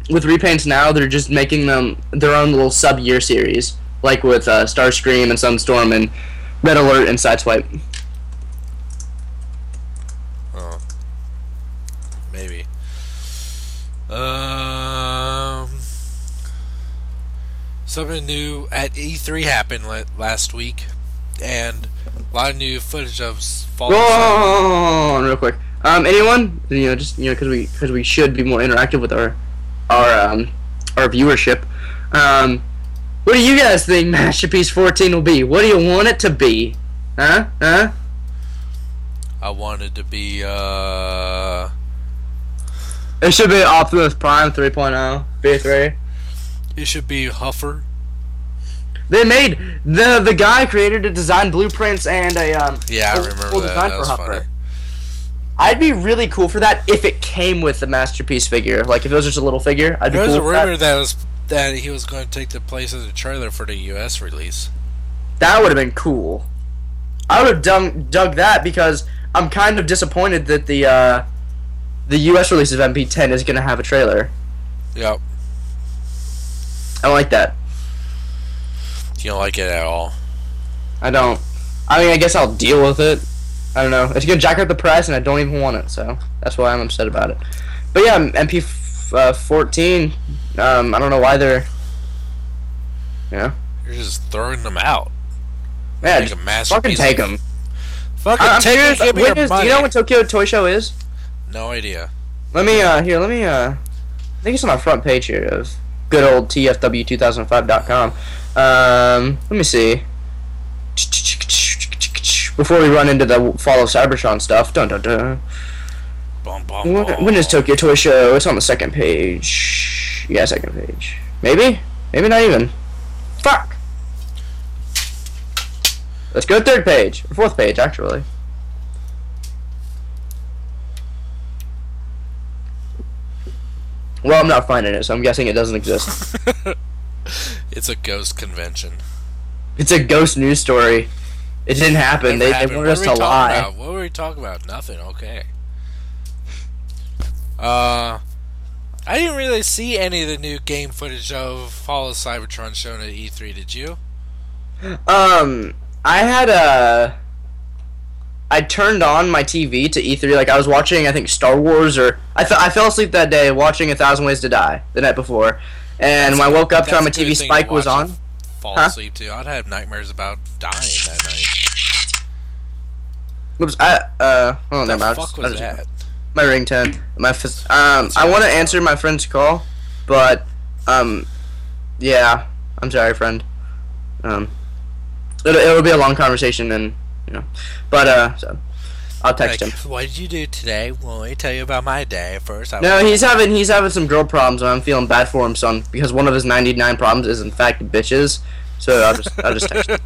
with repaints now. They're just making them their own little sub-year series, like with Starscream and Sunstorm and Red Alert and Sideswipe. Oh, maybe. Something new at E3 happened last week, and a lot of new footage of Fallen. Hold on, real quick. Anyone? Just because we should be more interactive with our viewership. What do you guys think Masterpiece 14 will be? What do you want it to be? Huh? I wanted to be It should be Optimus Prime 3.0 V3. It should be Huffer. They made the guy created a design blueprints and a yeah, I remember full that. design That for was Huffer. funny. I'd be really cool for that if it came with the Masterpiece figure. Like if it was just a little figure, I'd be There was cool a with rumor that he was going to take the place of the trailer for the US release. That would have been cool. I would have dug that because I'm kind of disappointed that the US release of MP10 is going to have a trailer. Yep. I don't like that. You don't like it at all. I don't. I mean, I guess I'll deal with it. I don't know. It's going to jack up the price, and I don't even want it, so that's why I'm upset about it. But yeah, MP14, I don't know why they're... Yeah. You're just throwing them out. Yeah, Like just a masterpiece. fucking take them. Fucking I'm take serious. it, give me your Do money. you know what Tokyo Toy Show is? No idea. I think it's on our front page here of good old TFW2005.com. Let me see. Before we run into the Fall of Cybertron stuff. Dun dun dun. Bum, bum, bum. When is Tokyo Toy Show? It's on the second page. Yeah, second page. Maybe? Maybe not even. Fuck! Let's go third page. Or fourth page, actually. Well, I'm not finding it, so I'm guessing it doesn't exist. It's a ghost convention. It's a ghost news story. It didn't happen. They wanted us to lie. What were we talking about? Nothing. Okay. I didn't really see any of the new game footage of Fall of Cybertron shown at E3. Did you? I turned on my TV to E3, like I was watching, I think, Star Wars, or I fell asleep that day watching 1,000 Ways to Die the night before, and when I woke up, my TV spike was on. Fall asleep too. I'd have nightmares about dying that night. Oops, hold on, What never mind. the fuck was that? My ringtone. I want to answer my friend's call, but yeah, I'm sorry, friend. It'll be a long conversation, and but so I'll text him. What did you do today? Well, let me tell you about my day first. No, he's having some girl problems, and I'm feeling bad for him, son, because one of his 99 problems is in fact bitches. So I'll just text him.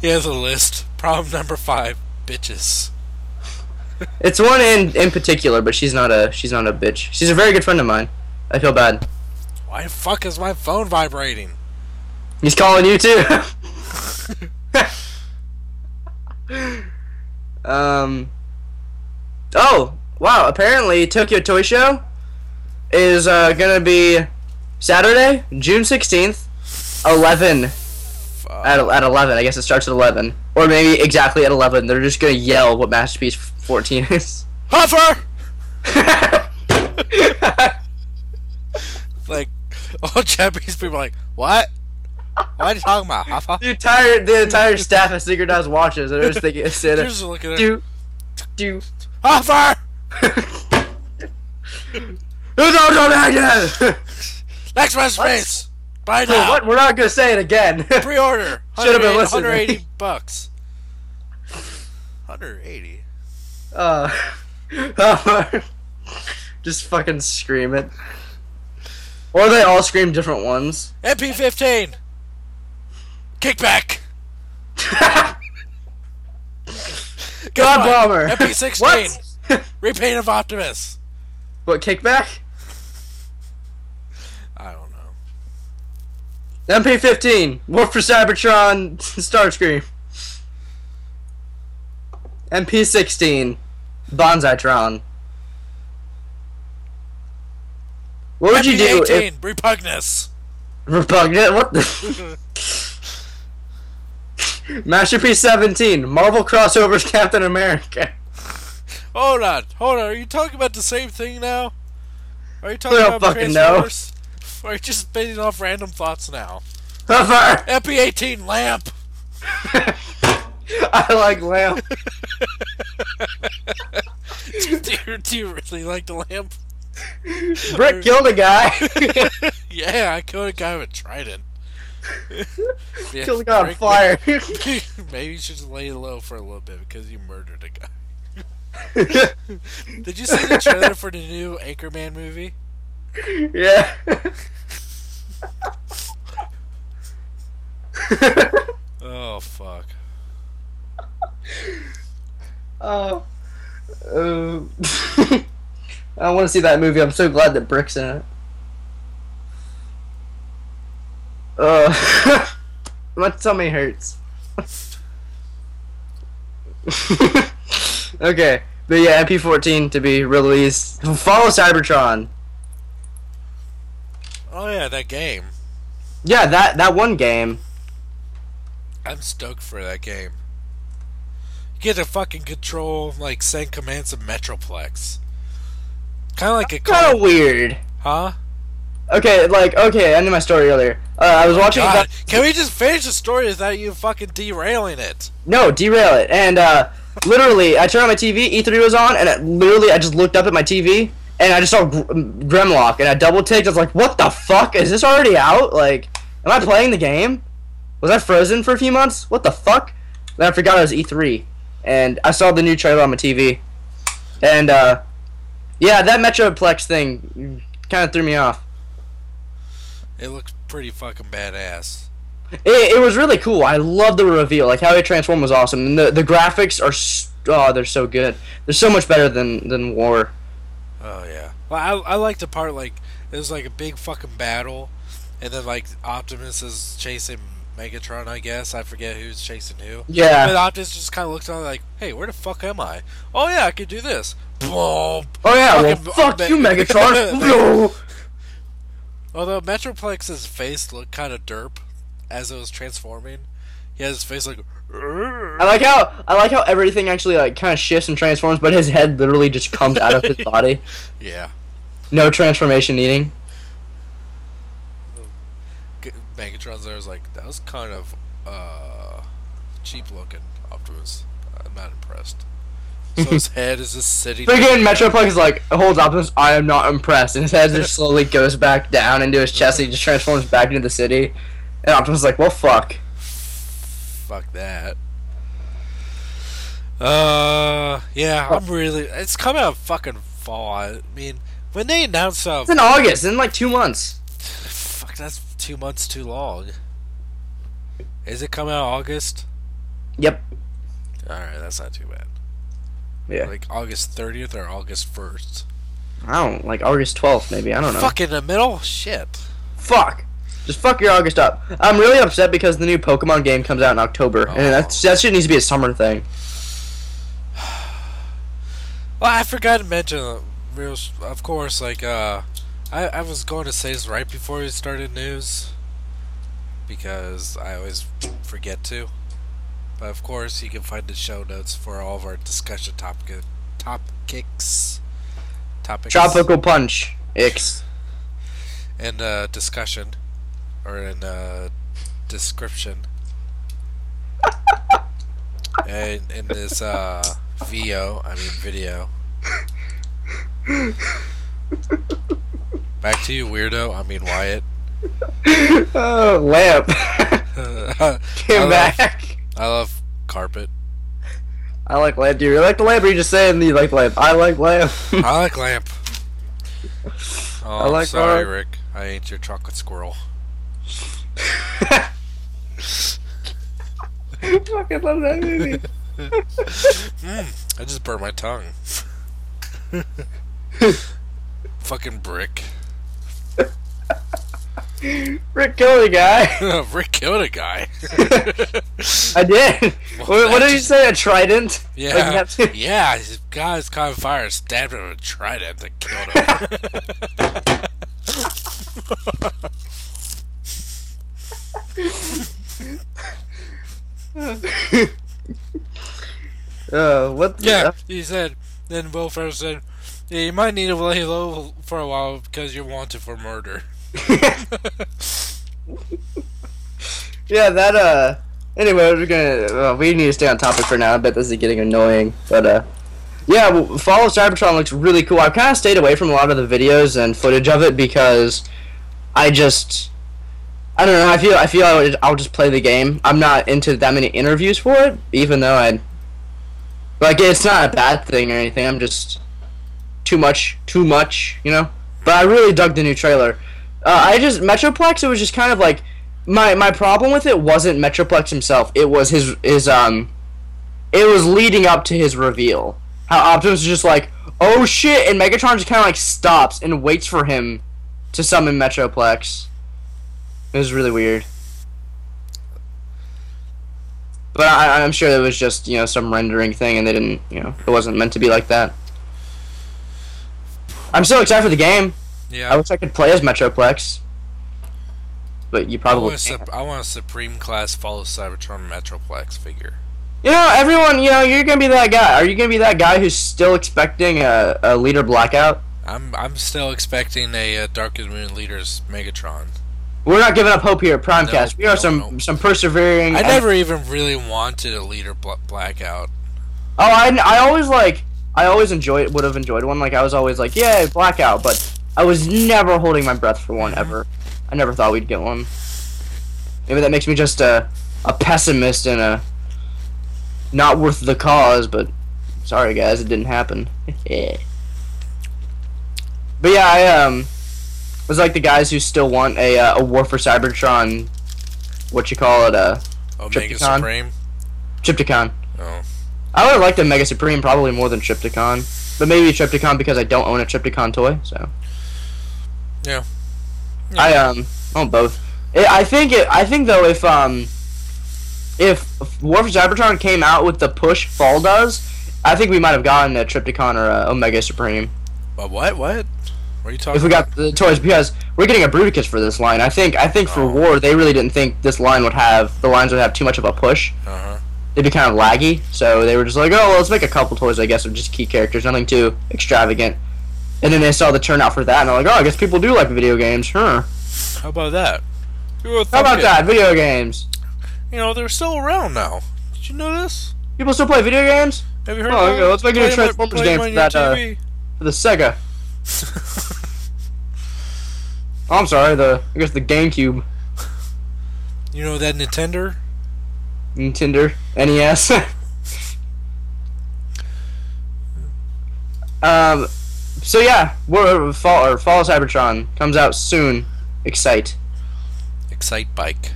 He has a list. Problem number 5: bitches. It's one in particular, but she's not a bitch. She's a very good friend of mine. I feel bad. Why the fuck is my phone vibrating? He's calling you too. Oh, wow, apparently Tokyo Toy Show is gonna be Saturday, June 16th, 11 at 11. I guess it starts at 11, or maybe exactly at 11. They're just gonna yell what Masterpiece 14 is. Huffer! Like, all Japanese people are like, what? What are you talking about, Huffer? The entire staff has synchronized watches. They're just thinking, They're just looking at do. Huffer! Next Masterpiece! Buy now! What? We're not gonna say it again. Pre-order! Should have been listening. $180. 180? Just fucking scream it. Or they all scream different ones. MP15! Kickback! God Bomber! MP16! What? Repaint of Optimus! What, kickback? I don't know. MP15, War for Cybertron, Starscream. MP16, Bonsaitron. What would you do if... Repugnus! Repugnant? What the... Masterpiece 17, Marvel crossovers Captain America. Hold on. Are you talking about the same thing now? Are you talking I don't about fucking know. Or are you just spitting off random thoughts now? Huffer! MP18 lamp! I like lamp. do you really like the lamp? Brick killed a guy. Yeah, I killed a guy with a trident. Yeah, Killed a guy on fire. Maybe you should just lay low for a little bit because you murdered a guy. Did you see the trailer for the new Anchorman movie? Yeah. Oh, fuck. I want to see that movie. I'm so glad that Brick's in it. My tummy hurts. Okay, but yeah, MP14 to be released. Follow Cybertron. Oh yeah, that game. Yeah, that one game. I'm stoked for that game. You get to fucking control, like, send commands to Metroplex. Kind of like a... Kind of weird. Huh? Okay, I ended my story earlier. I was watching... God, can we just finish the story without you fucking derailing it? No, derail it. And, literally, I turned on my TV, E3 was on, and I just looked up at my TV, and I just saw Grimlock, and I double-ticked. I was like, what the fuck? Is this already out? Like, am I playing the game? Was I frozen for a few months? What the fuck? Then I forgot it was E3, and I saw the new trailer on my TV. And, yeah, that Metroplex thing kind of threw me off. It looks pretty fucking badass. It was really cool. I love the reveal. Like, how they transformed was awesome. And the graphics are, they're so good. They're so much better than War. Oh, yeah. Well, I like the part, like, there's, like, a big fucking battle, and then, like, Optimus is chasing Megatron, I guess. I forget who's chasing who. Yeah. But Optimus just kind of looks on like, hey, where the fuck am I? Oh, yeah, I could do this. Boom. Oh, yeah, well, fuck you, Megatron. Although Metroplex's face looked kind of derp as it was transforming. He has his face like... I like how everything actually, like, kind of shifts and transforms, but his head literally just comes out of his body. Yeah. No transformation needing. Megatron's there was like, that was kind of cheap looking, Optimus. I'm not impressed. So his head is just sitting... Again, Metroplex is like, holds Optimus, I am not impressed, and his head just slowly goes back down into his chest, and he just transforms back into the city. And Optimus is like, well, fuck. Fuck that. Yeah, I'm really... It's coming out fucking fall. I mean, when they announced... It's in August, in like 2 months. Fuck, that's 2 months too long. Is it coming out August? Yep. Alright, that's not too bad. Yeah. Like August 30th or August 1st? I don't, like August 12th maybe, I don't know. Fuck in the middle? Shit. Fuck. Just fuck your August up. I'm really upset because the new Pokemon game comes out in October, and that shit needs to be a summer thing. Well, I forgot to mention, of course, like, I was going to say this right before we started news. because I always forget to. But of course, you can find the show notes for all of our discussion topics. Tropical punch. X. And discussion, or in description. And in this video. Back to you, weirdo. I mean, Wyatt. Oh, lamp. Came back. I love carpet. I like lamp. Do you like the lamp, or you just saying you like lamp? I like lamp. I like lamp. Oh, I like sorry, lamp. Rick. I ain't your chocolate squirrel. Fucking love that movie. I just burnt my tongue. Fucking brick. Rick killed a guy. Rick killed a guy. I did. Well, what did you say? A trident? Yeah. Like you have to- Yeah, his guy's caught on fire, stabbed him with a trident and killed him. What? Yeah, he said. Then Will Ferrell said, "Yeah, you might need to lay low for a while because you're wanted for murder." Yeah, that. Anyway, we need to stay on topic for now. I bet this is getting annoying, but yeah, Fall of Cybertron looks really cool. I've kind of stayed away from a lot of the videos and footage of it because I don't know. I feel I'll just play the game. I'm not into that many interviews for it, even though it's not a bad thing or anything. I'm just too much, you know. But I really dug the new trailer. Metroplex. It was just kind of like my problem with it wasn't Metroplex himself. It was his it was leading up to his reveal. How Optimus is just like, oh shit, and Megatron just kind of like stops and waits for him to summon Metroplex. It was really weird. But I'm sure it was just, some rendering thing, and they didn't, it wasn't meant to be like that. I'm so excited for the game. Yeah. I wish I could play as Metroplex. But you probably can't. I want a Supreme Class Follow Cybertron Metroplex figure. Everyone, you're gonna be that guy. Are you gonna be that guy who's still expecting a Leader Blackout? I'm still expecting a Dark of the Moon Leader's Megatron. We're not giving up hope here at Primecast. We are some persevering. I never even really wanted a Leader Blackout. Oh, I always would have enjoyed one. Like I was always like, yeah, Blackout, but I was never holding my breath for one ever. I never thought we'd get one. Maybe that makes me just a pessimist and a not worth the cause, but sorry guys, it didn't happen. But yeah, I was like the guys who still want a War for Cybertron, Omega Triptychon. Supreme? Triptychon. Oh. I would have liked a Mega Supreme probably more than Triptychon. But maybe Triptychon because I don't own a Triptychon toy, so. Yeah. I own both. I think though if War for Cybertron came out with the push Fall does, I think we might have gotten a Triptychon or a Omega Supreme. What? What are you talking about? If we got the toys, because we're getting a Bruticus for this line. I think for War, they really didn't think the lines would have too much of a push. Uh-huh. They'd be kind of laggy, so they were just like, oh, well, let's make a couple toys, I guess, of just key characters, nothing too extravagant. And then they saw the turnout for that, and they're like, oh, I guess people do like video games, huh? How about that? How about that? Video games. They're still around now. Did you know this? People still play video games? Have you heard about it? Let's make a Transformers game for that, for the Sega. Oh, I'm sorry, I guess the GameCube. You know that Nintendo? Nintendo. NES. So yeah, Fall of Cybertron comes out soon. Excite Bike.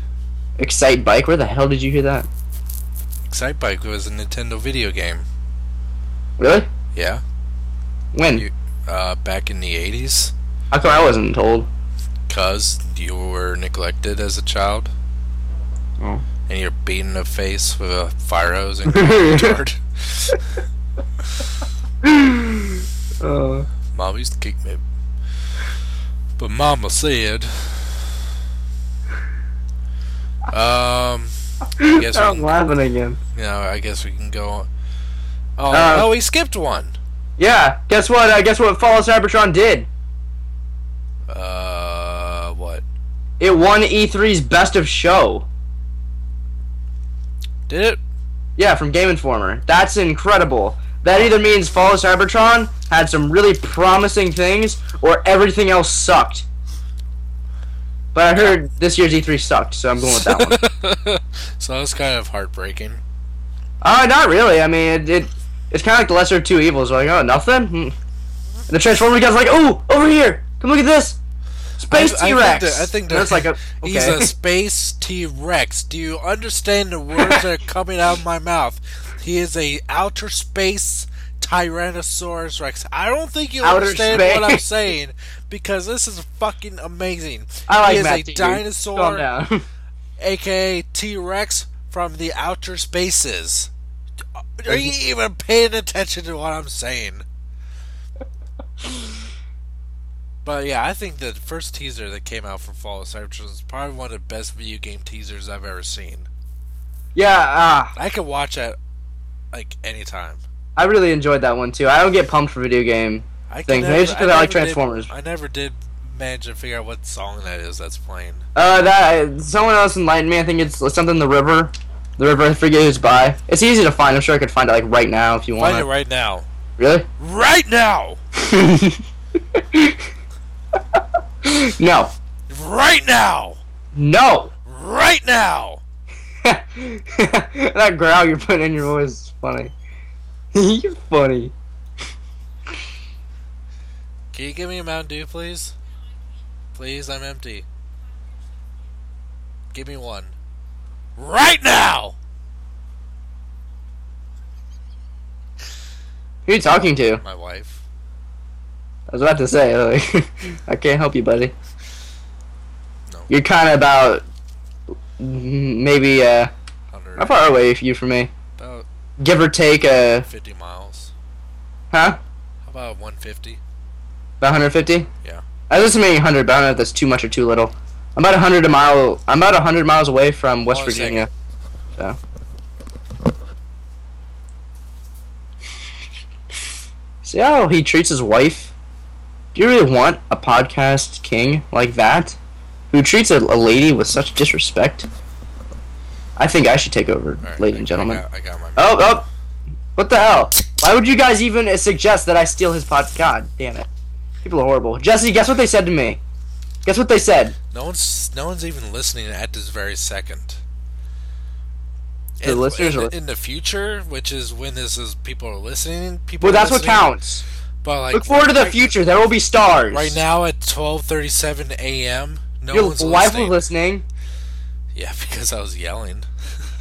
Excite Bike? Where the hell did you hear that? Excite Bike was a Nintendo video game. Really? Yeah. When? Back in the 80s. How come I wasn't told? 'Cause you were neglected as a child. Oh. And you're beaten in the face with a fire hose and retard. Mom used to kick me. But Mama said, I guess I'm laughing again. I guess we can go on. Oh, we skipped one. Yeah, guess what? Guess what Fall of Cybertron did? What? It won E3's Best of Show. Did it? Yeah, from Game Informer. That's incredible. That either means Fall of Cybertron had some really promising things, or everything else sucked. But I heard this year's E3 sucked, so I'm going with that one. So that was kind of heartbreaking. Not really. I mean, it's kind of like the lesser of two evils. Like, oh, nothing? And the Transformers guy's like, oh, over here! Come look at this! Space T-Rex! I think that's like a... Okay. He's a Space T-Rex. Do you understand the words that are coming out of my mouth? He is a outer space Tyrannosaurus Rex. I don't think you understand what I'm saying, because this is fucking amazing. I like he is a dinosaur, aka T-Rex from the outer spaces. Are you even paying attention to what I'm saying? But yeah, I think the first teaser that came out for Fall of Cybertron is probably one of the best video game teasers I've ever seen. Yeah, I could watch that like anytime. I really enjoyed that one too. I don't get pumped for video game things. Maybe just because I like Transformers. I never did manage to figure out what song that is that's playing. Someone else enlightened me. I think it's something in the river. The river, I forget who's by. It's easy to find. I'm sure I could find it like right now if you want. Find it right now. Really? Right now. No. Right now. No. Right now. That growl you're putting in your voice is funny. You're funny. Can you give me a Mountain Dew, please? Please, I'm empty. Give me one. Right now! Who are you talking to? My wife. I was about to say, like, I can't help you, buddy. No. You're kind of about, maybe, how far away are you from me? About... Give or take, 50 miles. Huh? How about 150? About 150? Yeah. I was estimating 100, but I don't know if that's too much or too little. I'm about 100 miles away from West Virginia. So. See how he treats his wife? Do you really want a podcast king like that? Who treats a lady with such disrespect? I think I should take over, right, ladies and gentlemen. I got my... Oh! What the hell? Why would you guys even suggest that I steal his podcast? God damn it. People are horrible. Jesse, guess what they said to me? Guess what they said? No one's even listening at this very second. The listeners are in the future, which is when people are listening. Well, that's what counts. But like, look forward to the future. There will be stars. Right now at 12:37 a.m., your wife was listening. Yeah, because I was yelling.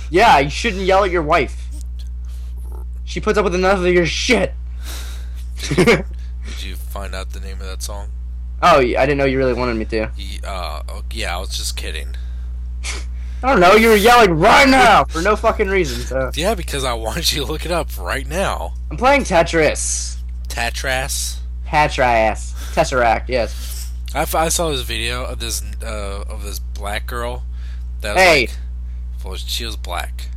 Yeah, you shouldn't yell at your wife. She puts up with enough of your shit. Did you find out the name of that song? Oh, I didn't know you really wanted me to. Yeah, I was just kidding. I don't know, you were yelling right now for no fucking reason. So. Yeah, because I wanted you to look it up right now. I'm playing Tetris. Tetris? Tesseract, yes. I saw this video of this black girl. That was hey! Well, she was black.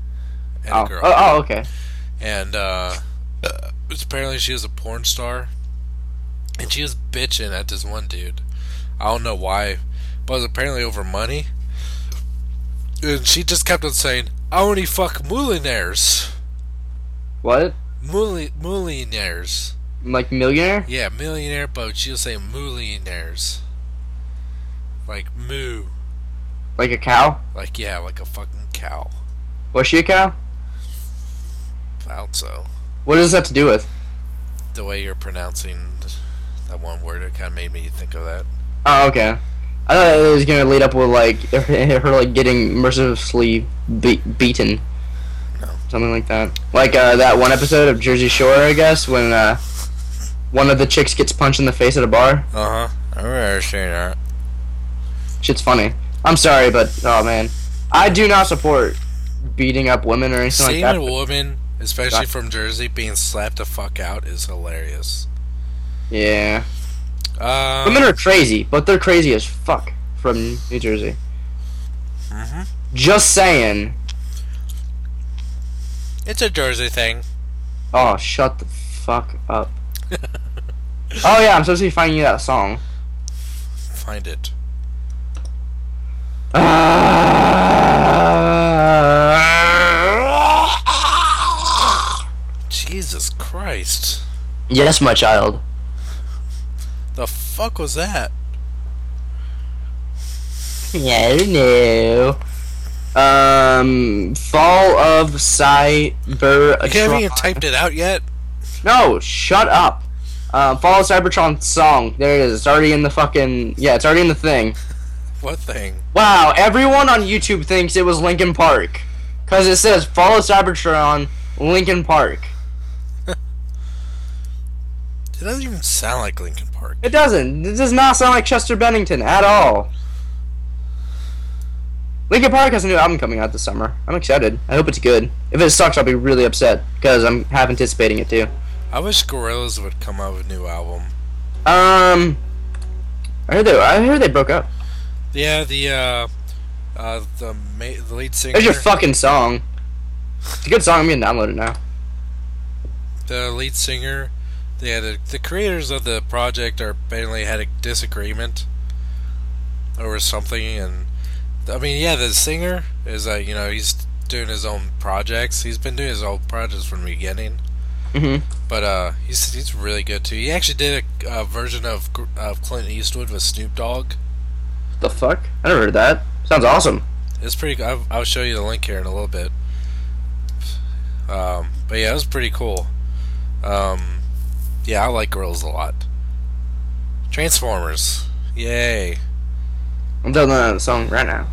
And a girl. Oh, okay. And, apparently she was a porn star. And she was bitching at this one dude. I don't know why, but it was apparently over money. And she just kept on saying, I only fuck millionaires. What? Millionaires. Like millionaire? Yeah, millionaire, but she'll say millionaires. Like moo. Like a cow? Like, yeah, like a fucking cow. Was she a cow? I doubt so. What does that have to do with? The way you're pronouncing that one word, it kind of made me think of that. Oh, okay. I thought it was gonna lead up with like her like getting mercilessly beaten. No. Something like that. Like that one episode of Jersey Shore, I guess, when one of the chicks gets punched in the face at a bar. I remember seeing that. Shit's funny. I'm sorry, but oh man, I do not support beating up women or anything like that. Seeing a woman, especially from Jersey, being slapped the fuck out is hilarious. Yeah. Women are crazy, but they're crazy as fuck from New Jersey. Just saying. It's a Jersey thing. Oh, shut the fuck up. Oh yeah, I'm supposed to be finding you that song. Find it. Jesus Christ. Yes, my child. The fuck was that? Yeah, I don't know. Fall of Cybertron. You haven't even typed it out yet? No, shut up. Fall of Cybertron song. There it is. It's already in the fucking... Yeah, it's already in the thing. What thing? Wow, everyone on YouTube thinks it was Linkin Park. Because it says Fall of Cybertron, Linkin Park. It doesn't even sound like Linkin Park. It doesn't. It does not sound like Chester Bennington at all. Linkin Park has a new album coming out this summer. I'm excited. I hope it's good. If it sucks, I'll be really upset because I'm half anticipating it too. I wish Gorillaz would come out with a new album. I heard they broke up. Yeah, the lead singer. There's your fucking song. It's a good song. I'm gonna download it now. The lead singer, the creators of the project apparently had a disagreement over something, and I mean, yeah, the singer is he's doing his own projects. He's been doing his own projects from the beginning. Mhm. But he's really good too. He actually did a version of Clint Eastwood with Snoop Dogg. The fuck? I never heard that. Sounds awesome. It's pretty. I'll show you the link here in a little bit. But yeah, it was pretty cool. Yeah, I like Gorillaz a lot. Transformers, yay! I'm downloading the song right now.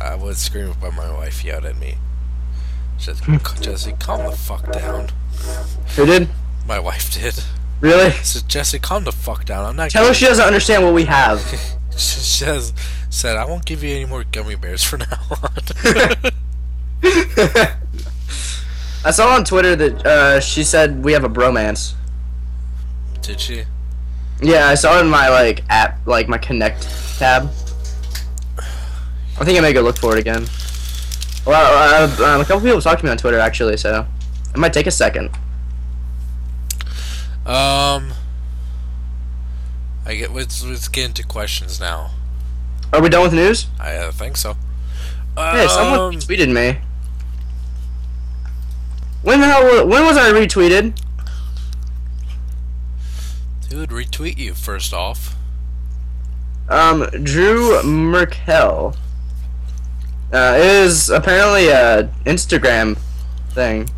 I would scream if my wife yelled at me. She said, "Jesse, calm the fuck down." Who did? My wife did. Really? I said, "Jesse, calm the fuck down. I'm not." Tell her she doesn't understand what we have. She said, "I won't give you any more gummy bears from now on." I saw on Twitter that she said we have a bromance. Did she? Yeah, I saw it in my app, my Connect tab. I think I may go look for it again. Well, a couple people talked to me on Twitter actually, so it might take a second. Let's get into questions now. Are we done with the news? I think so. Hey, someone retweeted me. When was I retweeted? Who would retweet you first off? Drew Merkel. Is apparently a Instagram thing.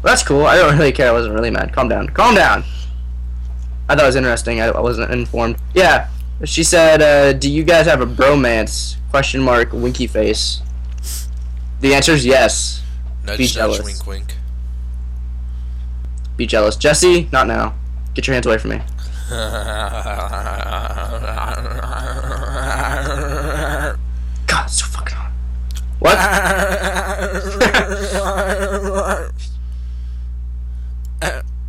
That's cool. I don't really care. I wasn't really mad. Calm down. Calm down. I thought it was interesting. I wasn't informed. Yeah. She said, do you guys have a bromance? Question mark, winky face. The answer is yes. Nudge, Be jealous. nudge, wink, wink. Be jealous. Jesse, not now. Get your hands away from me. God, it's so fucking hot. What?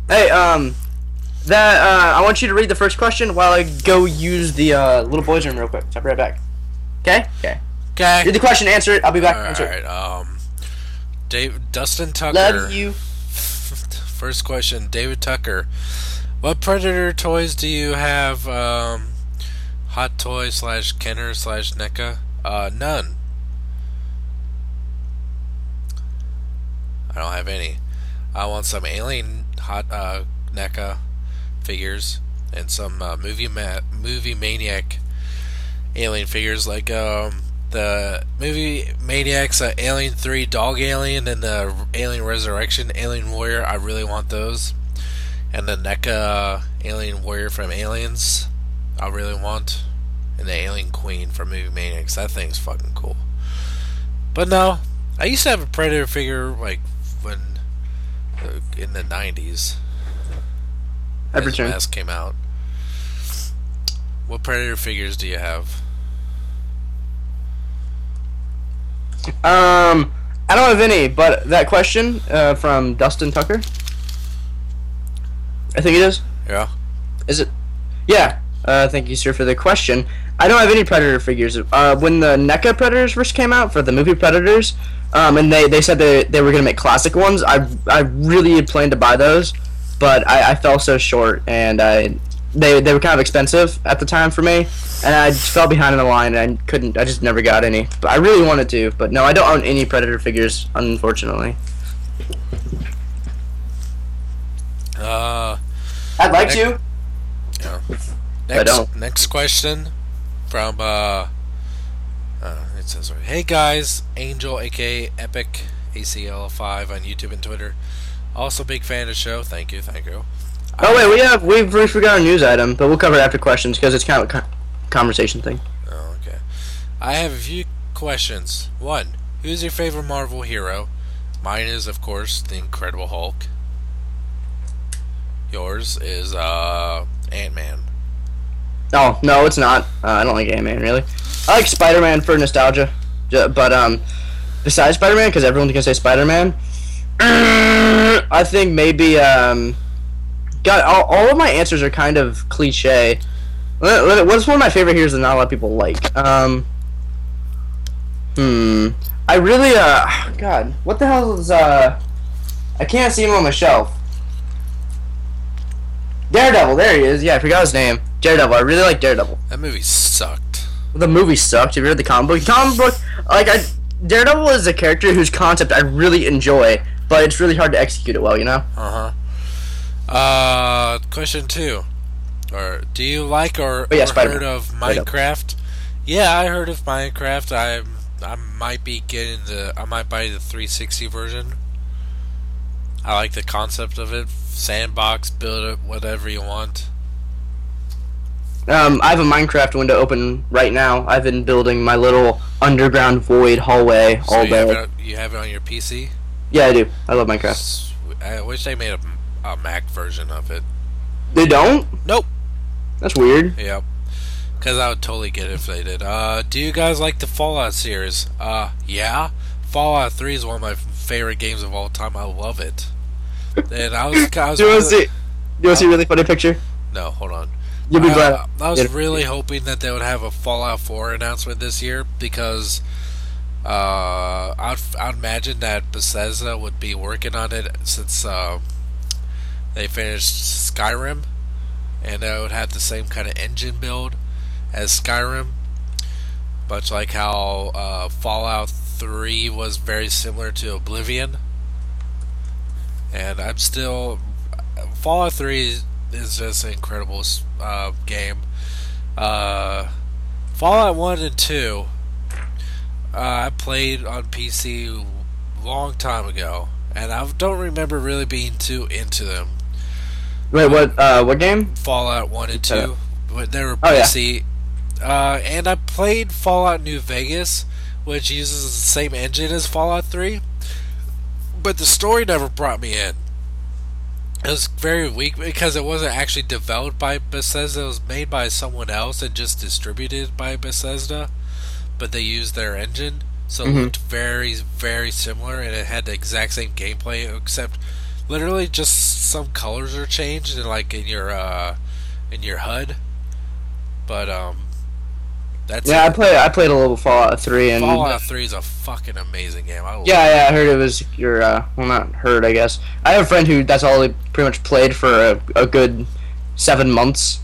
Hey, I want you to read the first question while I go use the little boys' room real quick. So I'll be right back. Okay? Okay. Okay. Read the question, answer it. I'll be back. Answer it. Alright, Dustin Tucker. Love you. First question, David Tucker. What Predator toys do you have? Hot Toy / Kenner / NECA? None. I don't have any. I want some Alien Hot NECA figures and some movie Maniac Alien figures, like the movie Maniac's Alien 3 Dog Alien and the Alien Resurrection Alien Warrior. I really want those. And the NECA Alien Warrior from Aliens, I really want. And the Alien Queen from movie Maniacs. That thing's fucking cool. But no, I used to have a Predator figure when in the 90s. As Mask came out. What Predator figures do you have? I don't have any, but that question from Dustin Tucker, I think it is. Yeah. Is it? Yeah. Thank you, sir, for the question. I don't have any Predator figures. When the NECA Predators first came out for the movie Predators, and they said they were gonna make classic ones. I really had planned to buy those, but I fell so short, and they were kind of expensive at the time for me, and I just fell behind in the line, and I just never got any. But I really wanted to, but no, I don't own any Predator figures, unfortunately. I'd like to. Yeah. I don't. Next question from it says right. Hey guys, Angel aka Epic ACL5 on YouTube and Twitter. Also big fan of the show. Thank you. Oh wait, we've forgot a news item, but we'll cover it after questions because it's kind of a conversation thing. Oh, okay. I have a few questions. 1. Who's your favorite Marvel hero? Mine is, of course, the Incredible Hulk. Yours is Ant-Man. Oh no, it's not. I don't like Ant-Man really. I like Spider-Man for nostalgia, but besides Spider-Man, because everyone's gonna say Spider-Man, I think maybe God, all of my answers are kind of cliche. What's one of my favorite heroes that not a lot of people like? I really God, what the hell is I can't see him on the shelf. Daredevil, there he is. Yeah, I forgot his name. Daredevil. I really like Daredevil. That movie sucked. The movie sucked. Have you read the comic book? Daredevil is a character whose concept I really enjoy, but it's really hard to execute it well, you know? Question 2. Or do you like or Spider-Man. heard of Minecraft? Yeah, I heard of Minecraft. I might be getting I might buy the 360 version. I like the concept of it. Sandbox, build it, whatever you want. I have a Minecraft window open right now. I've been building my little underground void hallway all day. You have it on your PC? Yeah, I do. I love Minecraft. I wish they made a Mac version of it. They don't? Nope. That's weird. Yep. Because I would totally get it if they did. Do you guys like the Fallout series? Yeah. Fallout 3 is one of my favorite games of all time. I love it. And I was Do you want to see a really funny picture? No, hold on. You'll be glad. I was really hoping that they would have a Fallout 4 announcement this year because I'd imagine that Bethesda would be working on it since they finished Skyrim, and it would have the same kind of engine build as Skyrim, much like how Fallout 3 was very similar to Oblivion. And I'm still... Fallout 3 is just an incredible game. Fallout 1 and 2 I played on PC a long time ago, and I don't remember really being too into them. Wait, what game? Fallout 1 and 2. But they were PC. And I played Fallout New Vegas, which uses the same engine as Fallout 3. But the story never brought me in. It was very weak because it wasn't actually developed by Bethesda. It was made by someone else and just distributed by Bethesda. But they used their engine, so it looked very, very similar, and it had the exact same gameplay, except literally just some colors are changed, in your HUD. But that's I played a little Fallout 3, and Fallout 3 is a fucking amazing game. I I heard it was your well, not heard, I guess. I have a friend who that's all he pretty much played for a good 7 months,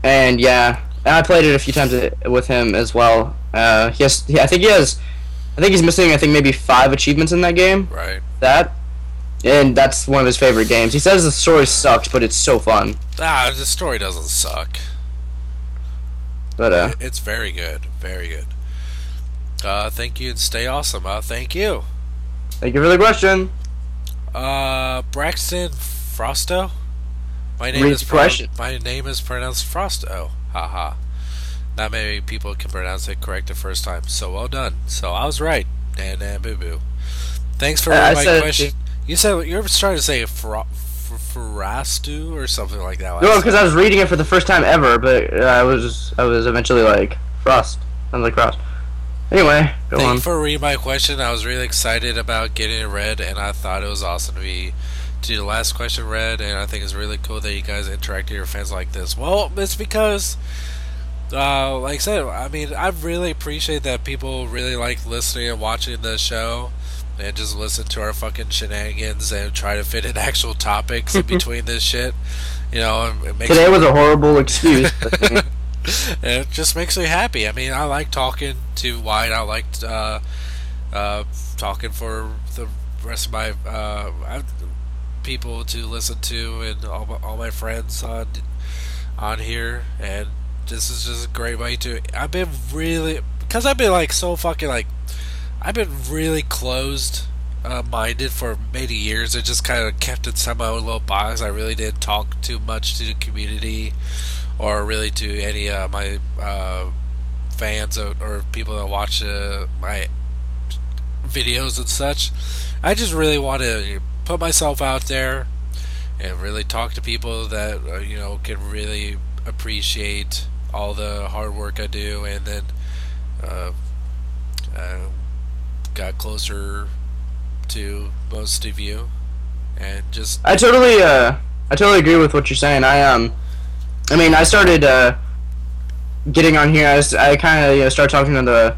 and I played it a few times with him as well. I think he's missing maybe 5 achievements in that game. Right. And that's one of his favorite games. He says the story sucks, but it's so fun. The story doesn't suck. But it's very good, very good. Thank you and stay awesome. Thank you. Thank you for the question. Braxton Frosto. My name is pronounced Frosto. Haha. Not many people can pronounce it correct the first time. So well done. So I was right. And boo boo. Thanks for my question. You said you were trying to say Frostu or something like that. No, because I was reading it for the first time ever, but I was eventually like Frost. Sounds like Frost. Anyway, go on. Thank you for reading my question. I was really excited about getting it read, and I thought it was awesome to do the last question read, and I think it's really cool that you guys interact with your fans like this. Well, it's because Like I said, I mean, I really appreciate that people really like listening and watching the show and just listen to our fucking shenanigans and try to fit in actual topics in between this shit. You know, it makes Today me, was a horrible excuse. But, it just makes me happy. I mean, I like talking to White. I like talking for the rest of my people to listen to and all my friends on here, and this is just a great way to. I've been really because I've been like so fucking like I've been really closed minded for many years. I just kind of kept inside my own little box. I really didn't talk too much to the community or really to any my fans or people that watch my videos and such. I just really want to put myself out there and really talk to people that can really appreciate all the hard work I do, and then uh, got closer to most of you, and just I totally agree with what you're saying. I mean, I started getting on here. I kind of started talking to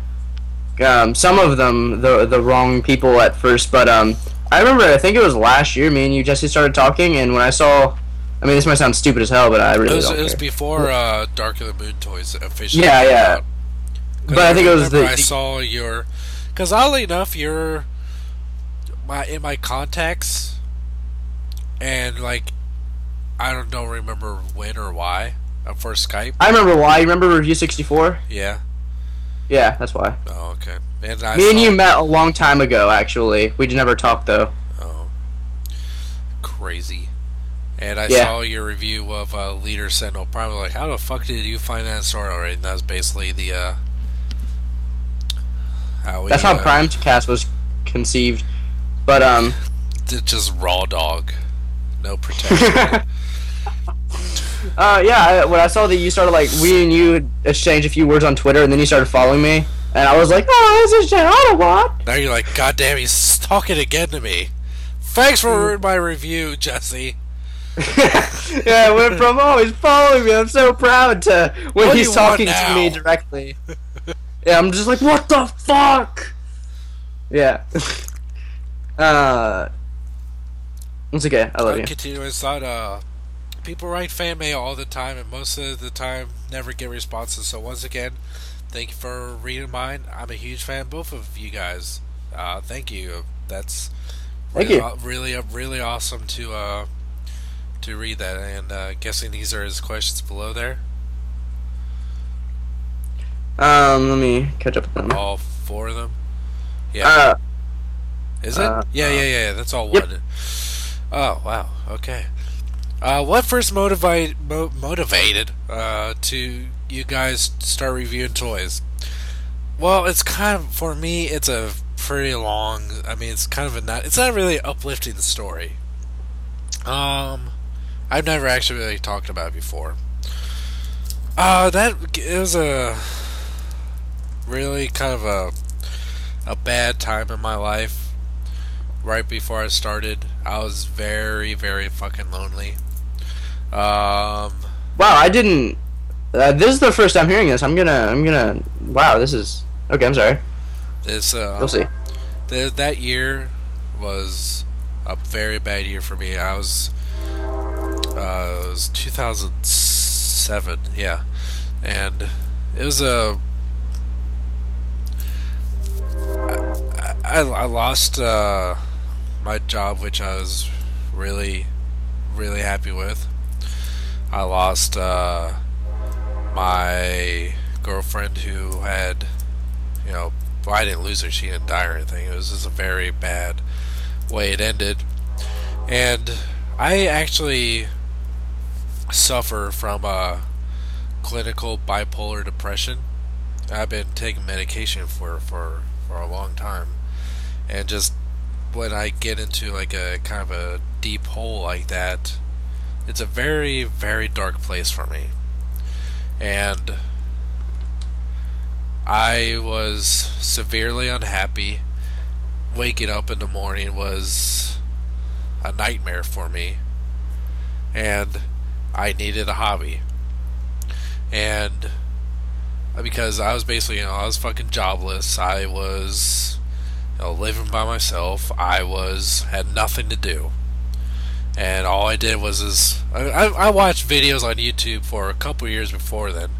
some of them the wrong people at first, but I remember I think it was last year. Me and you, Jesse, started talking, and when I saw, I mean, this might sound stupid as hell, but I really don't it was care. before Dark of the Moon toys officially Yeah, came yeah. out. 'Cause But I think it was remember I saw your, because oddly enough, you're in my contacts, and like don't remember when or why for Skype. I remember why. You remember Review 64? Yeah. Yeah, that's why. Oh, okay. And Me and you met a long time ago, actually. We never talked, though. Oh, crazy. And I Yeah. saw your review of Leader Sentinel. Probably like, how the fuck did you find that story already? And that was basically the how we. That's how Primecast was conceived. But, just raw dog, no protection. yeah, when I saw that you started, like, we and you exchanged a few words on Twitter, and then you started following me, and I was like, oh, this is what? Now you're like, God damn, he's talking again to me. Thanks for reading my review, Jesse. Yeah, it went from, oh, he's following me, I'm so proud, to when What do he's you want talking to now? me directly. Yeah, I'm just like, what the fuck? Yeah. It's okay, I love you. Continuous thought, people write fan mail all the time, and most of the time never get responses. So once again, thank you for reading mine. I'm a huge fan of both of you guys. Thank you. That's Thank really, you. really awesome to read that. And guessing these are his questions below there. Let me catch up with them. All four of them. Yeah. Uh, Is it? Yeah. That's all Yep. one. Oh wow. Okay. What first motivated to you guys start reviewing toys? Well, it's kind of, for me, it's a pretty long. I mean, it's kind of it's not really an uplifting story. I've never actually really talked about it before. It was a really kind of a bad time in my life. Right before I started, I was very, very fucking lonely. wow, I didn't. This is the first time hearing this. I'm gonna. Wow, this is okay. I'm sorry. This You'll see. that year was a very bad year for me. It was 2007, yeah, and it was I lost my job, which I was really, really happy with. I lost my girlfriend who had, well, I didn't lose her, she didn't die or anything. It was just a very bad way it ended. And I actually suffer from clinical bipolar depression. I've been taking medication for a long time. And just when I get into like a kind of a deep hole like that, it's a very, very dark place for me. And I was severely unhappy. Waking up in the morning was a nightmare for me. And I needed a hobby. And because I was basically, I was fucking jobless. I was, living by myself. I had nothing to do, and all I did was I watched videos on YouTube for a couple years before then.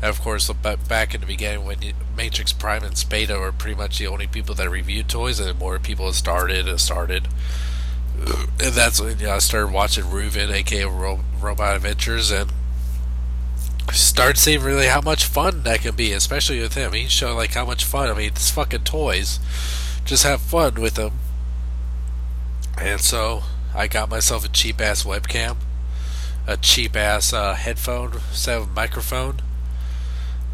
And of course, back in the beginning when Matrix Prime and Spada were pretty much the only people that reviewed toys, and more people had started. And that's when I started watching Reuven, aka Robot Adventures, and started seeing really how much fun that can be, especially with him. He showed like how much fun. I mean, it's fucking toys. Just have fun with them. And so I got myself a cheap ass webcam, a cheap ass headphone set with microphone.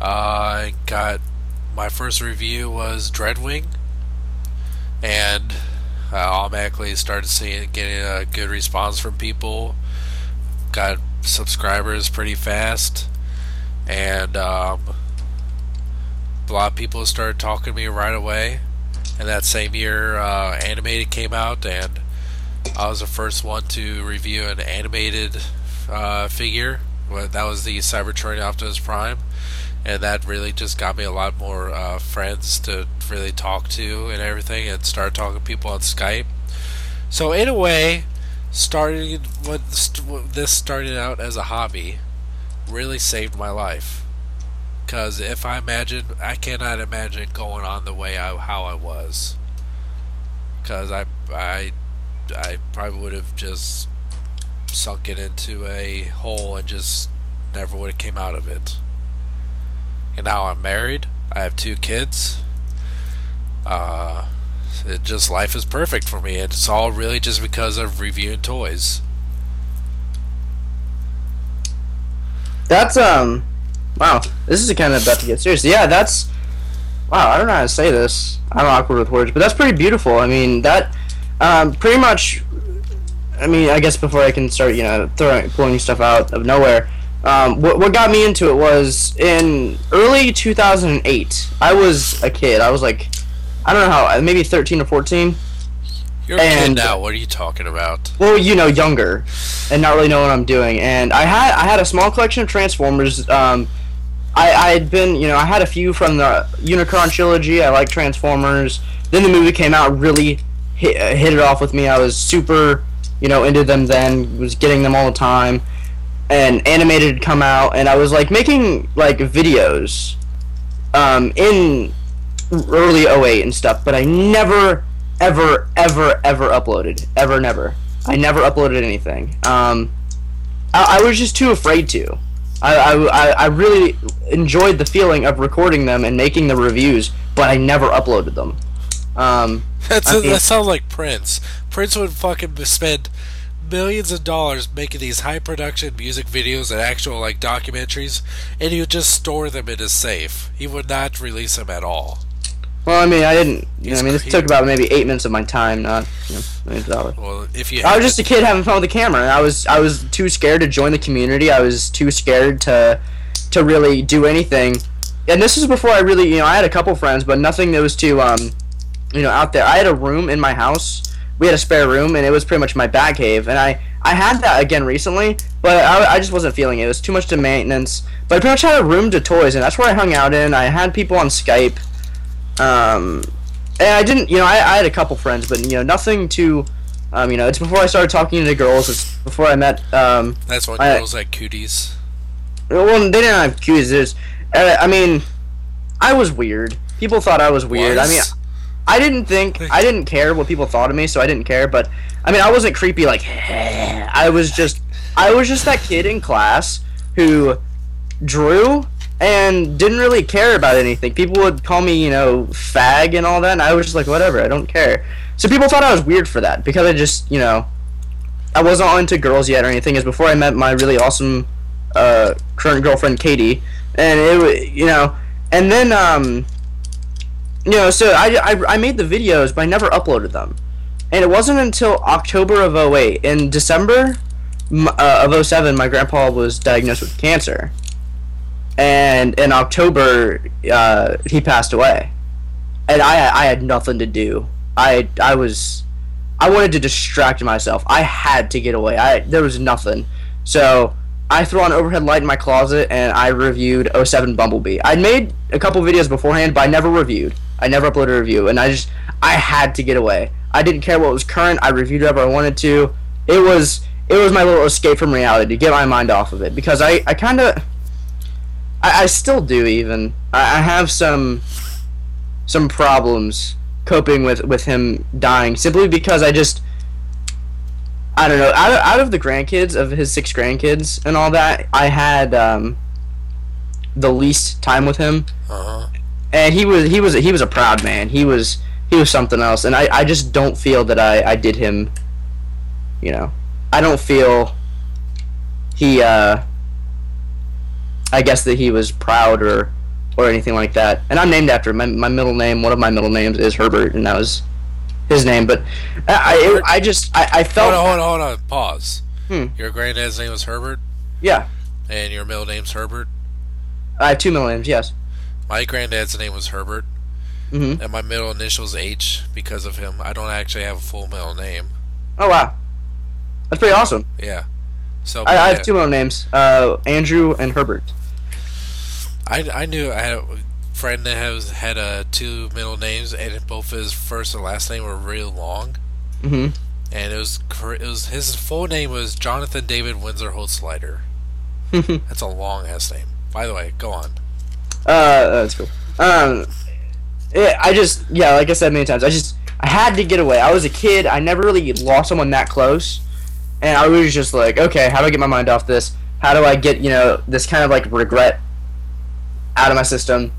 I got my first review was Dreadwing, and I automatically started getting a good response from people. Got subscribers pretty fast, and a lot of people started talking to me right away. And that same year, Animated came out, and I was the first one to review an animated figure. That was the Cybertron Optimus Prime, and that really just got me a lot more friends to really talk to and everything, and start talking to people on Skype. So in a way, this started out as a hobby really saved my life. Because I cannot imagine going on the way how I was. Because I probably would have just sunk it into a hole and just never would have came out of it. And now I'm married. I have 2 kids. Life is perfect for me. It's all really just because of reviewing toys. That's wow. This is kind of about to get serious. Yeah, that's wow. I don't know how to say this. I'm awkward with words, but that's pretty beautiful. I mean, that pretty much. I mean, I guess before I can start, pulling stuff out of nowhere. What got me into it was in early 2008. I was a kid. I was like, I don't know how, maybe 13 or 14. You're a kid now. What are you talking about? Well, younger, and not really know what I'm doing. And I had a small collection of Transformers. I had been, I had a few from the Unicron trilogy. I like Transformers. Then the movie came out, really hit it off with me. I was super, into them then. Was getting them all the time. And Animated had come out, and I was like making like videos, in early '08 and stuff. But I never, ever uploaded. Never. I never uploaded anything. I was just too afraid to. I really enjoyed the feeling of recording them and making the reviews, but I never uploaded them. That sounds like Prince. Prince would fucking spend millions of dollars making these high production music videos and actual like documentaries, and he would just store them in his safe. He would not release them at all. Well, I mean, I didn't. This took about maybe 8 minutes of my time, not millions of dollars. Well, I was just a kid having fun with the camera. I was too scared to join the community. I was too scared to really do anything. And this is before I really, I had a couple friends, but nothing that was too, out there. I had a room in my house. We had a spare room, and it was pretty much my bat cave. And I had that again recently, but I just wasn't feeling it. It was too much to maintenance. But I pretty much had a room to toys, and that's where I hung out in. I had people on Skype. And I didn't, I had a couple friends, but, nothing too, it's before I started talking to girls. It's before I met, That's when girls like cooties. Well, they didn't have cuties. I was weird. People thought I was weird. I didn't care what people thought of me, so I didn't care. But I wasn't creepy like. I was just that kid in class who drew and didn't really care about anything. People would call me, fag and all that, and I was just like, whatever, I don't care. So people thought I was weird for that because I just, I wasn't into girls yet or anything. It was before I met my really awesome current girlfriend Katie, and and then so I made the videos, but I never uploaded them. And it wasn't until October of '08. In December of '07, my grandpa was diagnosed with cancer. And in October, he passed away. And I had nothing to do. I wanted to distract myself. I had to get away. There was nothing. So I threw on overhead light in my closet and I reviewed '07 Bumblebee. I'd made a couple videos beforehand, but I never reviewed. I never uploaded a review, and I had to get away. I didn't care what was current. I reviewed whatever I wanted to. It was my little escape from reality to get my mind off of it, because I still do even. I have some problems coping with him dying, simply because I don't know. Out of the grandkids, of his 6 grandkids and all that, I had the least time with him. And he was a proud man. He was something else, and I just don't feel that I did him. You know, I don't feel he. I guess that he was proud or anything like that. And I'm named after him. My middle name. One of my middle names is Herbert, and that was his name. But I felt. Hold on. Pause. Your granddad's name was Herbert? Yeah. And your middle name's Herbert? I have 2 middle names. Yes. My granddad's name was Herbert. Mm-hmm. And my middle initial's H because of him. I don't actually have a full middle name. Oh wow, that's pretty awesome. Yeah. So I have 2 middle names, Andrew and Herbert. I knew I had a friend that had 2 middle names, and both his first and last name were really long. Mm-hmm. And it was his full name was Jonathan David Windsor Holtzleiter. That's a long ass name. By the way, go on. That's cool. Like I said many times, I had to get away. I was a kid. I never really lost someone that close, and I was just like, okay, how do I get my mind off this? How do I get this kind of like regret out of my system?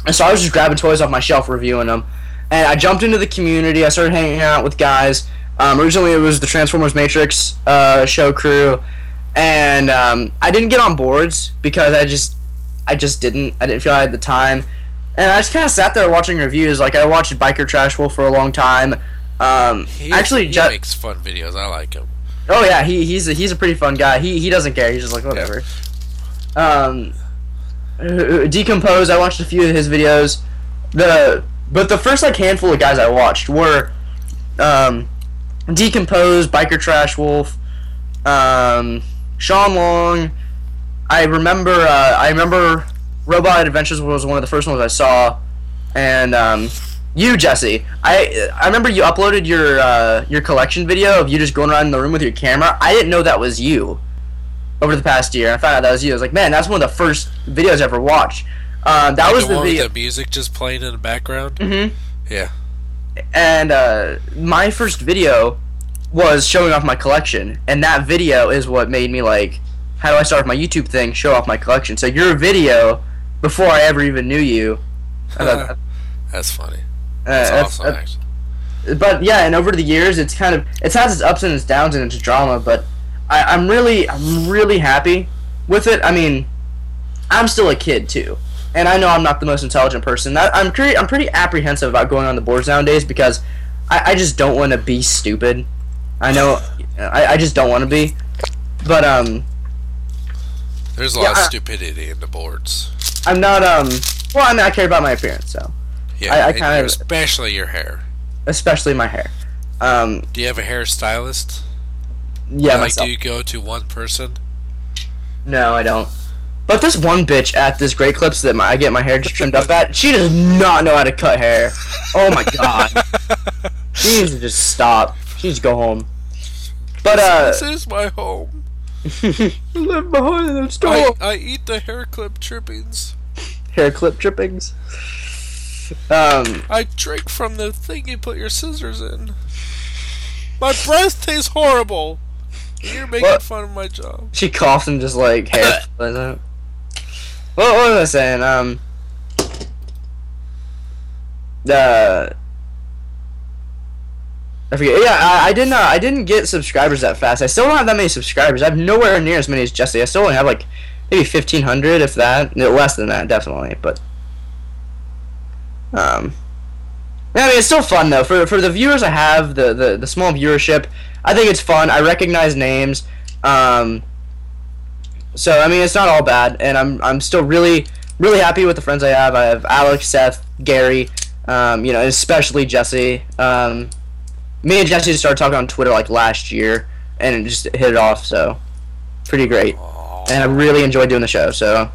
And so I was just grabbing toys off my shelf, reviewing them, and I jumped into the community. I started hanging out with guys. Originally, it was the Transformers Matrix show crew, and I didn't get on boards because I didn't feel I had the time. And I just kind of sat there watching reviews. Like, I watched Biker Trash Wolf for a long time. He makes fun videos. I like him. Oh yeah, he's a pretty fun guy. He doesn't care. He's just like, whatever. Yeah. Decompose. I watched a few of his videos. But the first like handful of guys I watched were Decompose, Biker Trash Wolf, Sean Long. I remember Robot Adventures was one of the first ones I saw, and you, Jesse. I remember you uploaded your collection video of you just going around in the room with your camera. I didn't know that was you over the past year. I found out that was you. I was like, man, that's one of the first videos I ever watched. That was the one video with the music just playing in the background. Mm-hmm. Yeah. And my first video was showing off my collection, and that video is what made me like, how do I start my YouTube thing? Show off my collection. So your video, before I ever even knew you. That's funny. That's awesome, actually. But yeah, and over the years, it has its ups and its downs and its drama. But I'm really happy with it. I mean, I'm still a kid too, and I know I'm not the most intelligent person. I'm pretty apprehensive about going on the boards nowadays because I just don't want to be stupid. I know I just don't want to be. But there's a lot of stupidity in the boards. I'm not well, I mean, I care about my appearance, so yeah, I kind of, especially your hair, especially my hair. Do you have a hairstylist? Yeah, myself. Do you go to one person? No, I don't. But this one bitch at this Great Clips that I get my hair just trimmed up at, she does not know how to cut hair. Oh my god. She needs to just stop. She needs to go home. But this is my home. I live behind the store. I eat the hair clip trippings. Hair clip trippings. I drink from the thing you put your scissors in. My breath tastes horrible. You're making fun of my job. She coughs and just like hair. What was I saying? I forget. Yeah, I didn't get subscribers that fast. I still don't have that many subscribers. I have nowhere near as many as Jesse. I still only have like maybe 1,500, if that. No, less than that, definitely. But I mean, it's still fun though. For the viewers I have, the small viewership, I think it's fun. I recognize names. So I mean, it's not all bad, and I'm still really happy with the friends I have. I have Alex, Seth, Gary, especially Jesse. Me and Jesse started talking on Twitter like last year, and it just hit it off. So pretty great. Aww. and I really enjoyed doing the show. So,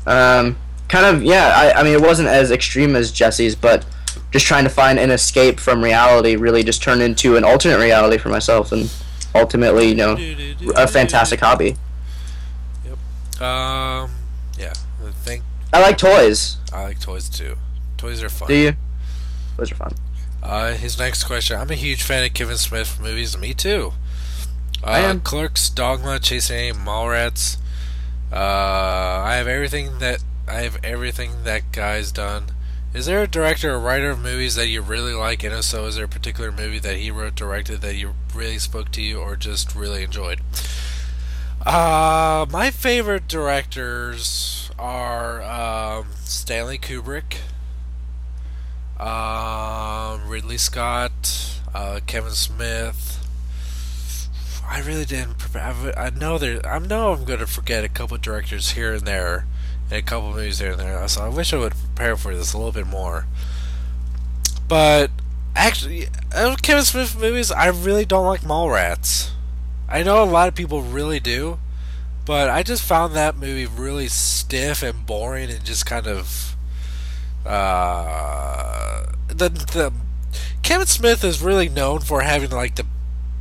kind of, yeah. I mean, it wasn't as extreme as Jesse's, but just trying to find an escape from reality really just turned into an alternate reality for myself, and ultimately, a fantastic hobby. Yep. Yeah. I think I like toys. I like toys too. Toys are fun. Do you? Toys are fun. His next question. I'm a huge fan of Kevin Smith movies. Me too. I am. Clerks, Dogma, Chasing Amy, Mallrats. I have everything that guy's done. Is there a director or writer of movies that you really like? And if so, is there a particular movie that he wrote, directed that you really spoke to you or just really enjoyed? My favorite directors are Stanley Kubrick, Ridley Scott, Kevin Smith. I really didn't prepare. I know I'm going to forget a couple of directors here and there, and a couple of movies here and there. So I wish I would prepare for this a little bit more. But actually, Kevin Smith movies, I really don't like Mallrats. I know a lot of people really do, but I just found that movie really stiff and boring and just kind of the Kevin Smith is really known for having like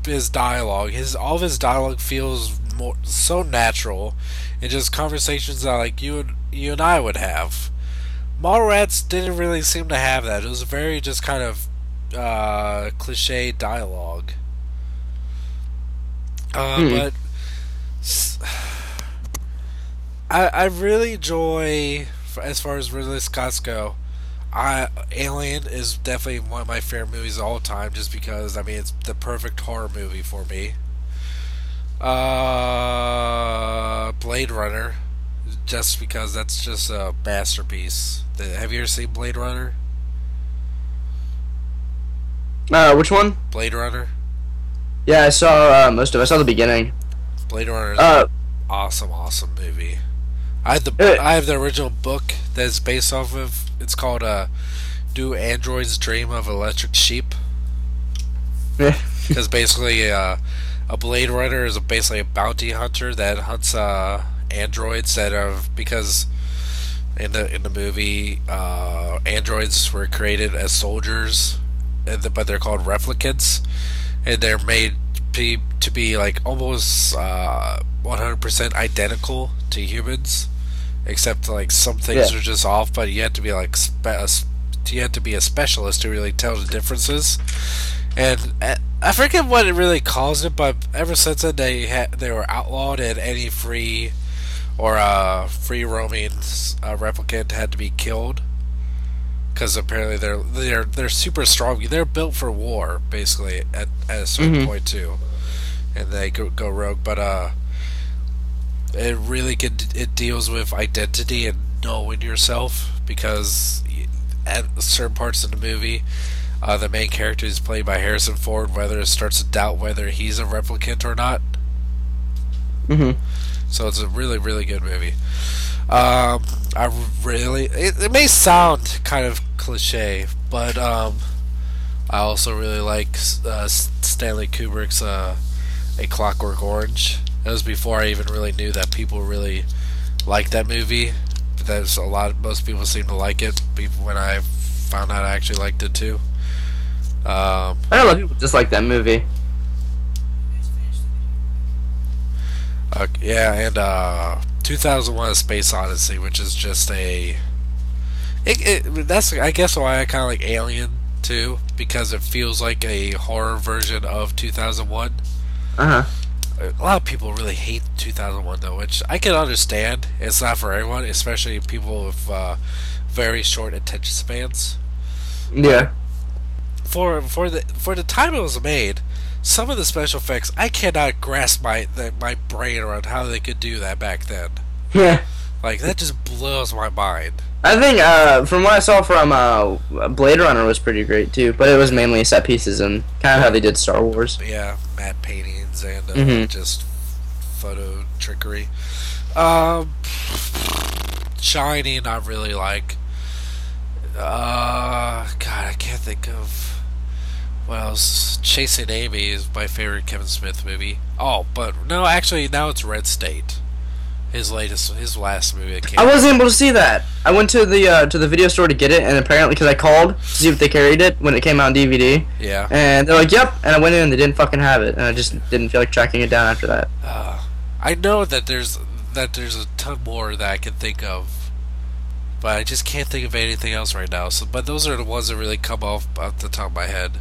his dialogue. All of his dialogue feels so natural, and just conversations that like you and I would have. Mallrats didn't really seem to have that. It was very just kind of cliche dialogue. But I really enjoy, as far as Ridley Scott's go, Alien is definitely one of my favorite movies of all time, just because, I mean, it's the perfect horror movie for me. Blade Runner, just because that's just a masterpiece. Have you ever seen Blade Runner? Which one? Blade Runner? Yeah, I saw most of it. I saw the beginning. Blade Runner is an awesome movie. I have the original book that it's based off of. It's called Do Androids Dream of Electric Sheep? Because basically a Blade Runner is basically a bounty hunter that hunts androids because in the movie androids were created as soldiers, but they're called replicants, and they're made to be like almost 100% identical to humans, except like some things are just off. But you have to be like you have to be a specialist to really tell the differences. And I forget what it really calls it, but ever since then they were outlawed, and any free or free roaming replicant had to be killed, because apparently they're super strong. They're built for war, basically, at a certain point too, and they go rogue. But it really it deals with identity and knowing yourself, because at certain parts of the movie, the main character is played by Harrison Ford, whether it starts to doubt whether he's a replicant or not. So it's a really, really good movie. It may sound kind of cliche, but I also really like Stanley Kubrick's A Clockwork Orange. That was before I even really knew that people really liked that movie. But most people seem to like it. When I found out, I actually liked it too. I know a lot of people just like that movie. Yeah, and 2001: A Space Odyssey, which is just that's I guess why I kind of like Alien too, because it feels like a horror version of 2001. A lot of people really hate 2001 though, which I can understand. It's not for everyone, especially people with very short attention spans. Yeah. For the time it was made, some of the special effects, I cannot grasp my brain around how they could do that back then. Yeah. Like, that just blows my mind. I think from what I saw from Blade Runner was pretty great too, but it was mainly set pieces and kind of how they did Star Wars. Yeah, matte paintings and just photo trickery. Shining, I really like. God, I can't think of what else. Chasing Amy is my favorite Kevin Smith movie. Oh, but no, actually, now it's Red State. His last movie that came I out. wasn't able to see that. I went to the video store to get it, and apparently, because I called to see if they carried it when it came out on DVD, Yeah. and they're like, "Yep," and I went in and they didn't fucking have it, and I just didn't feel like tracking it down after that. I know that there's a ton more that I can think of, but I just can't think of anything else right now. So, but those are the ones that really come off the top of my head.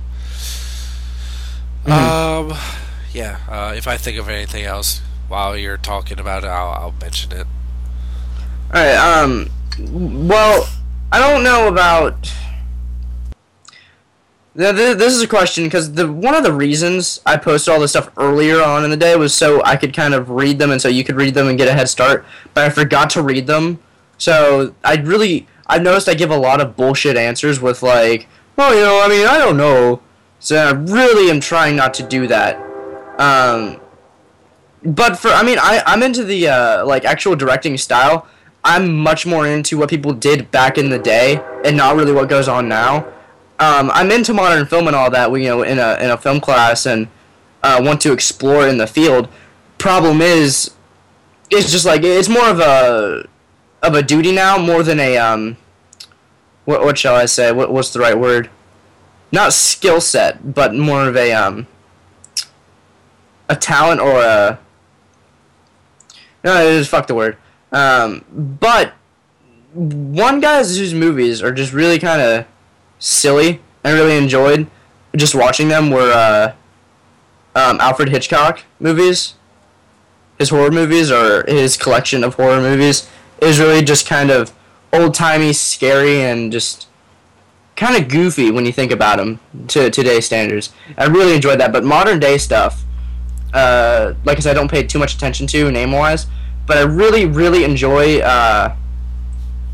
Yeah. If I think of anything else while you're talking about it, I'll mention it. All right. Well, I don't know about. This is a question because one of the reasons I posted all this stuff earlier on in the day was so I could kind of read them and so you could read them and get a head start. But I forgot to read them, so I've noticed I give a lot of bullshit answers with like, oh, I mean, I don't know. So I really am trying not to do that. But I'm into the like actual directing style. I'm much more into what people did back in the day and not really what goes on now. I'm into modern film and all that, in a film class and want to explore in the field. Problem is, it's just like it's more of a duty now, more than a what shall I say? What's the right word? Not skill set, but more of a talent or a no, it is fuck the word. But one guy whose movies are just really kind of silly and really enjoyed just watching them were Alfred Hitchcock movies. His horror movies, or his collection of horror movies, is really just kind of old-timey, scary, and just kind of goofy when you think about them to today's standards. I really enjoyed that, but modern-day stuff, like I said, I don't pay too much attention to name-wise, but I really, really enjoy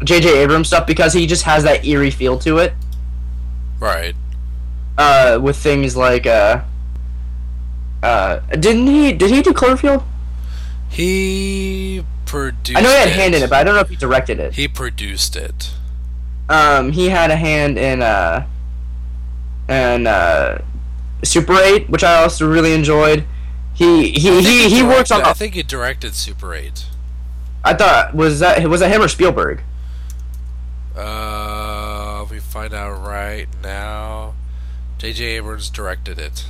J.J. Abrams stuff because he just has that eerie feel to it. Right. With things like, did he do Cloverfield? He produced. I know he had a hand in it, but I don't know if he directed it. He produced it. He had a hand in Super 8, which I also really enjoyed. He works on. I think he directed Super 8. I thought was that him or Spielberg? We find out right now. J.J. Abrams directed it.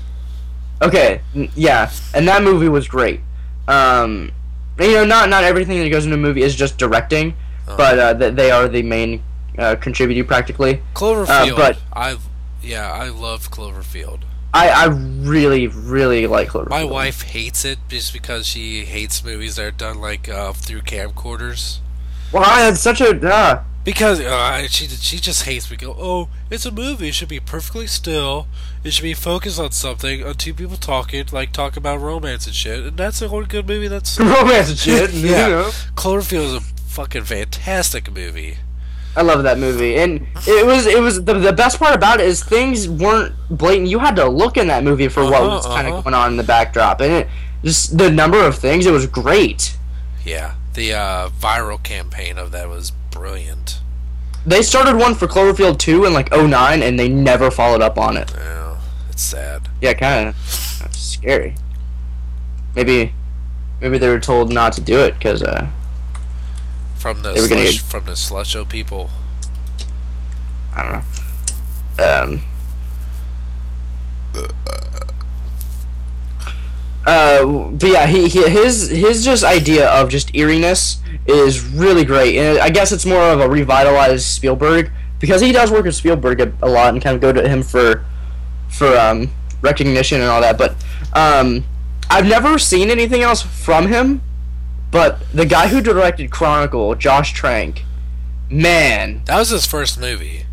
Okay, yeah, and that movie was great. Not everything that goes into a movie is just directing, but they are the main contributor practically. Cloverfield. But I loved Cloverfield. I really, really like Cloverfield. My wife hates it just because she hates movies that are done like through camcorders. Well, I had such a because she just hates me. Go, oh, it's a movie. It should be perfectly still. It should be focused on something, on two people talking, like talk about romance and shit. And that's the only good movie that's romance and shit. Yeah, Cloverfield is a fucking fantastic movie. I love that movie, and it was the best part about it is things weren't blatant. You had to look in that movie for what was kind of going on in the backdrop, and it just the number of things. It was great. Yeah, the viral campaign of that was brilliant. They started one for Cloverfield 2 in like 2009, and they never followed up on it. Yeah, it's sad. Yeah, kind of scary. Maybe they were told not to do it because from the Slush Show people. I don't know. But yeah, his just idea of just eeriness is really great, and I guess it's more of a revitalized Spielberg because he does work with Spielberg a lot and kind of go to him for recognition and all that. But I've never seen anything else from him. But the guy who directed Chronicle, Josh Trank, man, that was his first movie.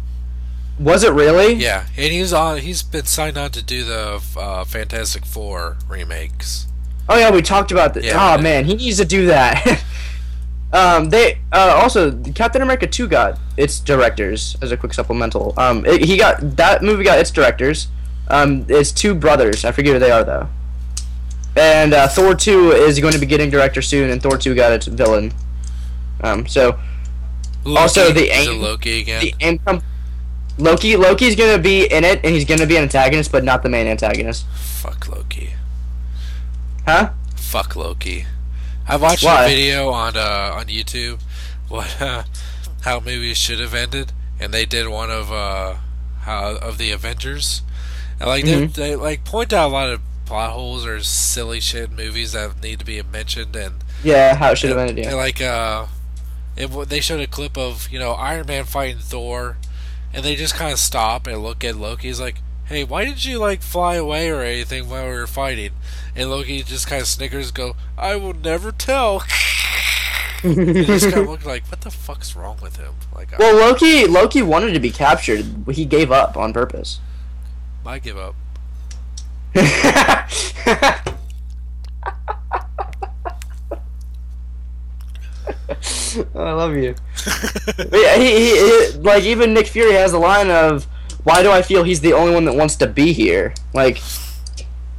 Was it really? Yeah, and he's been signed on to do the Fantastic Four remakes. Oh yeah, we talked about this. Yeah, man, he needs to do that. They also Captain America 2 got its directors as a quick supplemental. That movie got its directors. It's two brothers. I forget who they are though. And Thor 2 is going to be getting director soon, and Thor 2 got its villain. So Loki, also the aim, Loki again. The aim Loki's going to be in it, and he's going to be an antagonist, but not the main antagonist. Fuck Loki. Huh? Fuck Loki. I watched Why? a video on YouTube what how movies should have ended, and they did one of how of the Avengers, and like Hmm. they like point out a lot of plot holes or silly shit in movies that need to be mentioned, Yeah, how it should have ended. and Yeah. like they showed a clip of Iron Man fighting Thor, and they just kind of stop and look at Loki. He's like, "Hey, why did you like fly away or anything while we were fighting?" And Loki just kind of snickers, go, "I will never tell." He just kind of looked like, "What the fuck's wrong with him?" Like, Well, Loki wanted to be captured. He gave up on purpose. I give up. I love you. But yeah, like even Nick Fury has a line of, "Why do I feel he's the only one that wants to be here?" Like,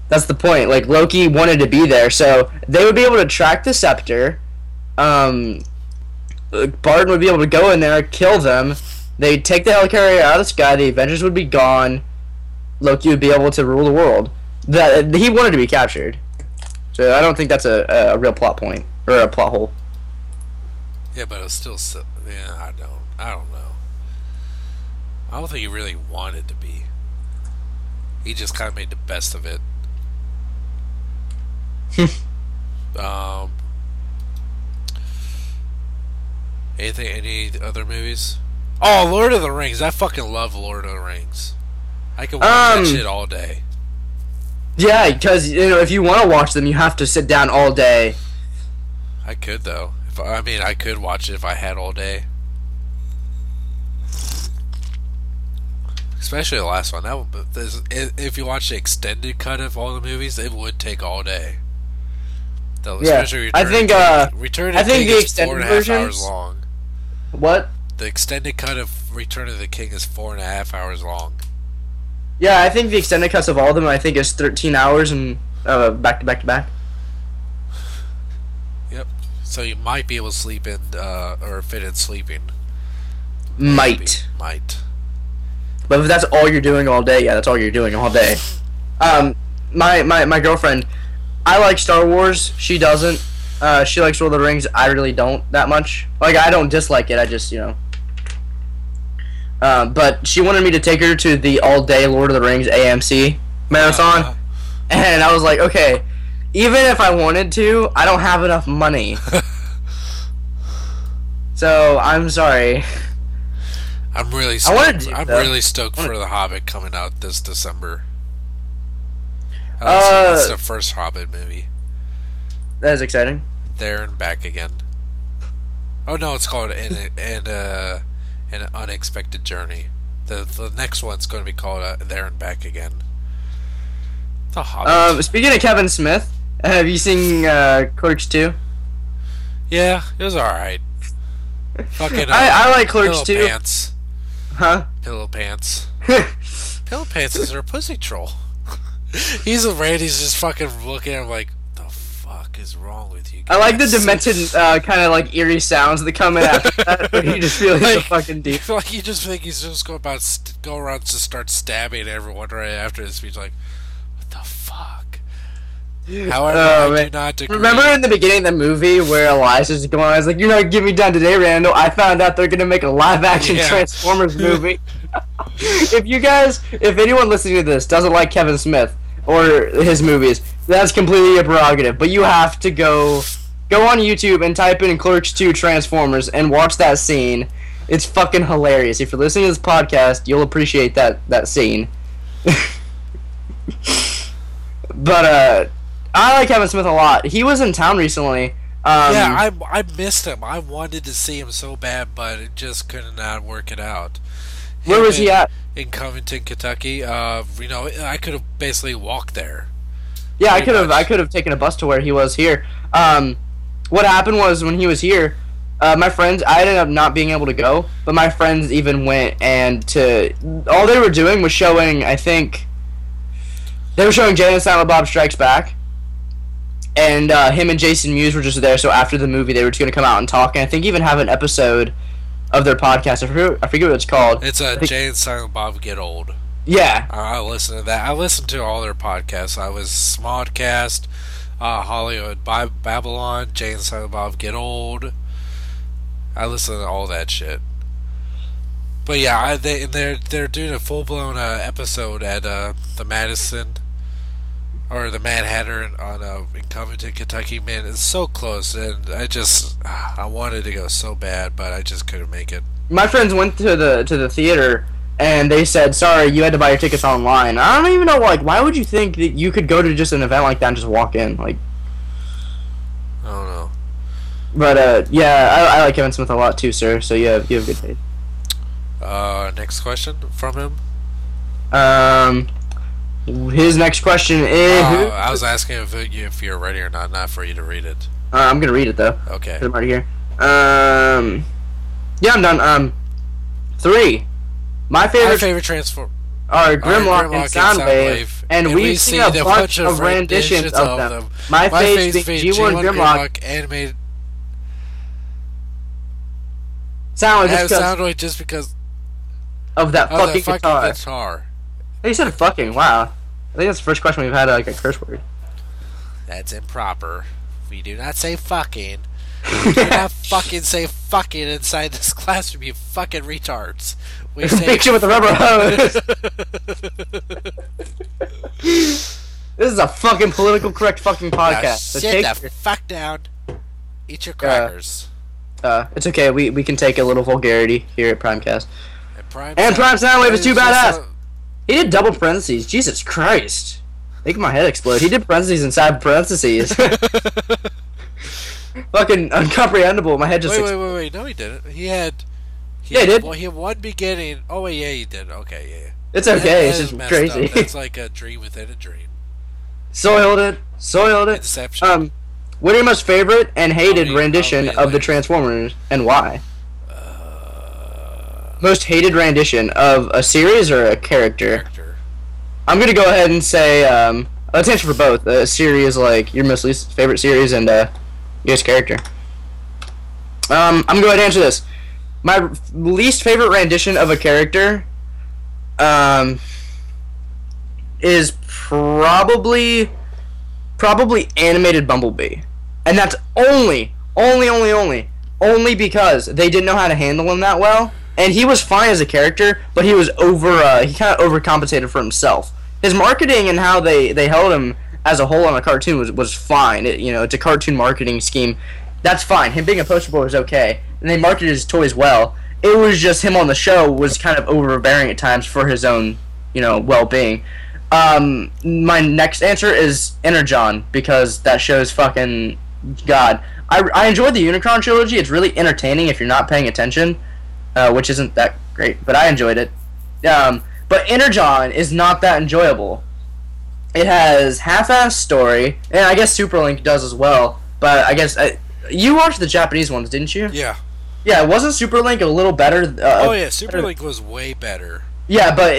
that's the point. Like Loki wanted to be there, so they would be able to track the scepter. Um, Barton would be able to go in there, kill them. They'd take the helicarrier out of the sky. The Avengers would be gone. Loki would be able to rule the world. That he wanted to be captured. So I don't think that's a real plot point or a plot hole. Yeah, but it's still, yeah, I don't know. I don't think he really wanted to be. He just kind of made the best of it. um, any other movies? Oh, Lord of the Rings. I fucking love Lord of the Rings. I could watch that shit all day. Yeah, because if you want to watch them, you have to sit down all day. I could though. I could watch it if I had all day. Especially the last one. If you watch the extended cut of all the movies, it would take all day. Yeah, I think Return I of the think King the is 4.5 extended hours versions. long. What? The extended cut of Return of the King is 4.5 hours long. Yeah, I think the extended cuts of all of them, I think, is 13 hours and back to back to back. Yep. So you might be able to sleep in, or fit in sleeping. Might. Might. But if that's all you're doing all day, yeah, that's all you're doing all day. My girlfriend, I like Star Wars. She doesn't. She likes Lord of the Rings. I really don't that much. Like, I don't dislike it. I just, but she wanted me to take her to the all-day Lord of the Rings AMC marathon, and I was like, okay, even if I wanted to, I don't have enough money. So I'm sorry. I'm really stoked for The Hobbit coming out this December. It's the first Hobbit movie. That is exciting. There and Back Again. Oh no, it's called An Unexpected Journey. The next one's going to be called There and Back Again. The Hobbit. Speaking of Kevin Smith, have you seen Clerks 2? Yeah, it was alright. Fucking I like Clerks 2. Pants. Huh? Pillow Pants. Pillow Pants is a pussy troll. Randy's just fucking looking at him like, the fuck is wrong with you guys? I like the demented kind of like eerie sounds that come in after that, where you just feel like, so fucking deep. Like you just think he's just go around to start stabbing everyone right after this speech. Like, what the fuck? However, I do not agree. Remember in the beginning of the movie where Eliza's going on, I was like, "You're not giving me down today, Randall." I found out they're gonna make a live-action Transformers movie. If anyone listening to this doesn't like Kevin Smith or his movies, that's completely your prerogative. But you have to go on YouTube and type in Clerks 2 Transformers and watch that scene. It's fucking hilarious. If you're listening to this podcast, you'll appreciate that scene. But I like Kevin Smith a lot. He was in town recently. Yeah, I missed him. I wanted to see him so bad, but it just could not work it out. Where was he at? In Covington, Kentucky. I could have basically walked there. Yeah, I could have taken a bus to where he was here. What happened was when he was here, my friends, I ended up not being able to go, but my friends even went all they were doing was showing, I think, they were showing Jay and Silent Bob Strikes Back. And him and Jason Mewes were just there, so after the movie they were just going to come out and talk, and I think even have an episode of their podcast. I forget what it's called. It's Jay and Silent Bob Get Old. Yeah. I listened to that. I listened to all their podcasts. I was Smodcast, Hollywood Babylon, Jay and Silent Bob Get Old. I listen to all that shit. But yeah, they're doing a full blown episode at the Madison or the Mad Hatter in Covington, Kentucky. Man, it's so close, and I wanted to go so bad, but I just couldn't make it. My friends went to the theater, and they said, "Sorry, you had to buy your tickets online." I don't even know, like, why would you think that you could go to just an event like that and just walk in? Like, I don't know. But yeah, I like Kevin Smith a lot too, sir. So you have good taste. Next question from him. His next question is. I was asking if you're ready or not for you to read it. I'm gonna read it though. Okay. I'm already here. Yeah, I'm done. 3. My favorite transform are Grimlock and Soundwave, and we've seen a bunch of renditions of them. My favorite being G1 Grimlock animated. Soundwave just because of that fucking guitar. Hey, you said fucking. Wow. I think that's the first question we've had like a curse word. That's improper. We do not say fucking. We do not fucking say fucking inside this classroom, you fucking retards. We say picture with the rubber hose. This is a fucking political correct fucking podcast. Now so sit the fuck down. Eat your crackers. It's okay. We can take a little vulgarity here at Primecast. Prime Soundwave is too badass. He did double parentheses. Jesus Christ. Make my head explode. He did parentheses inside parentheses. Fucking uncomprehendable. My head just wait. No, he didn't. He did. Well, he had one beginning. Oh, wait, yeah, he did. Okay, yeah. It's okay. It's just crazy. That's like a dream within a dream. Soiled it. Inception. What are your most favorite and hated rendition of the Transformers, and why? Most hated rendition of a series or a character? I'm gonna go ahead and say let's answer for both. A series, like your most least favorite series, and your character. I'm gonna go ahead and answer this. My least favorite rendition of a character is probably animated Bumblebee, and that's only because they didn't know how to handle him that well. And he was fine as a character, but he was he kind of overcompensated for himself. His marketing and how they held him as a whole on a cartoon was fine. It's a cartoon marketing scheme. That's fine. Him being a poster boy was okay. And they marketed his toys well. It was just him on the show was kind of overbearing at times for his own, well-being. My next answer is Energon, because that show's fucking God. I enjoyed the Unicron trilogy. It's really entertaining if you're not paying attention. Which isn't that great, but I enjoyed it. But Energon is not that enjoyable. It has half-assed story, and I guess Superlink does as well. But I guess you watched the Japanese ones, didn't you? Yeah. Yeah, wasn't Superlink a little better? Superlink was way better. Yeah, but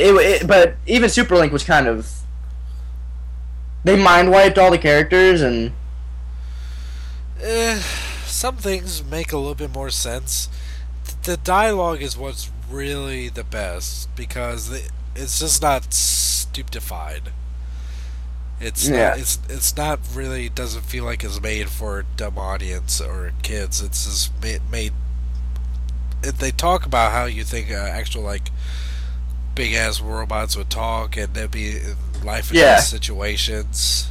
even Superlink was kind of. They mind wiped all the characters and. Some things make a little bit more sense. The dialogue is what's really the best because it's just not stupefied. It's not really doesn't feel like it's made for a dumb audience or kids. It's just made. They talk about how you think actual like big ass robots would talk, and there'd be life and death situations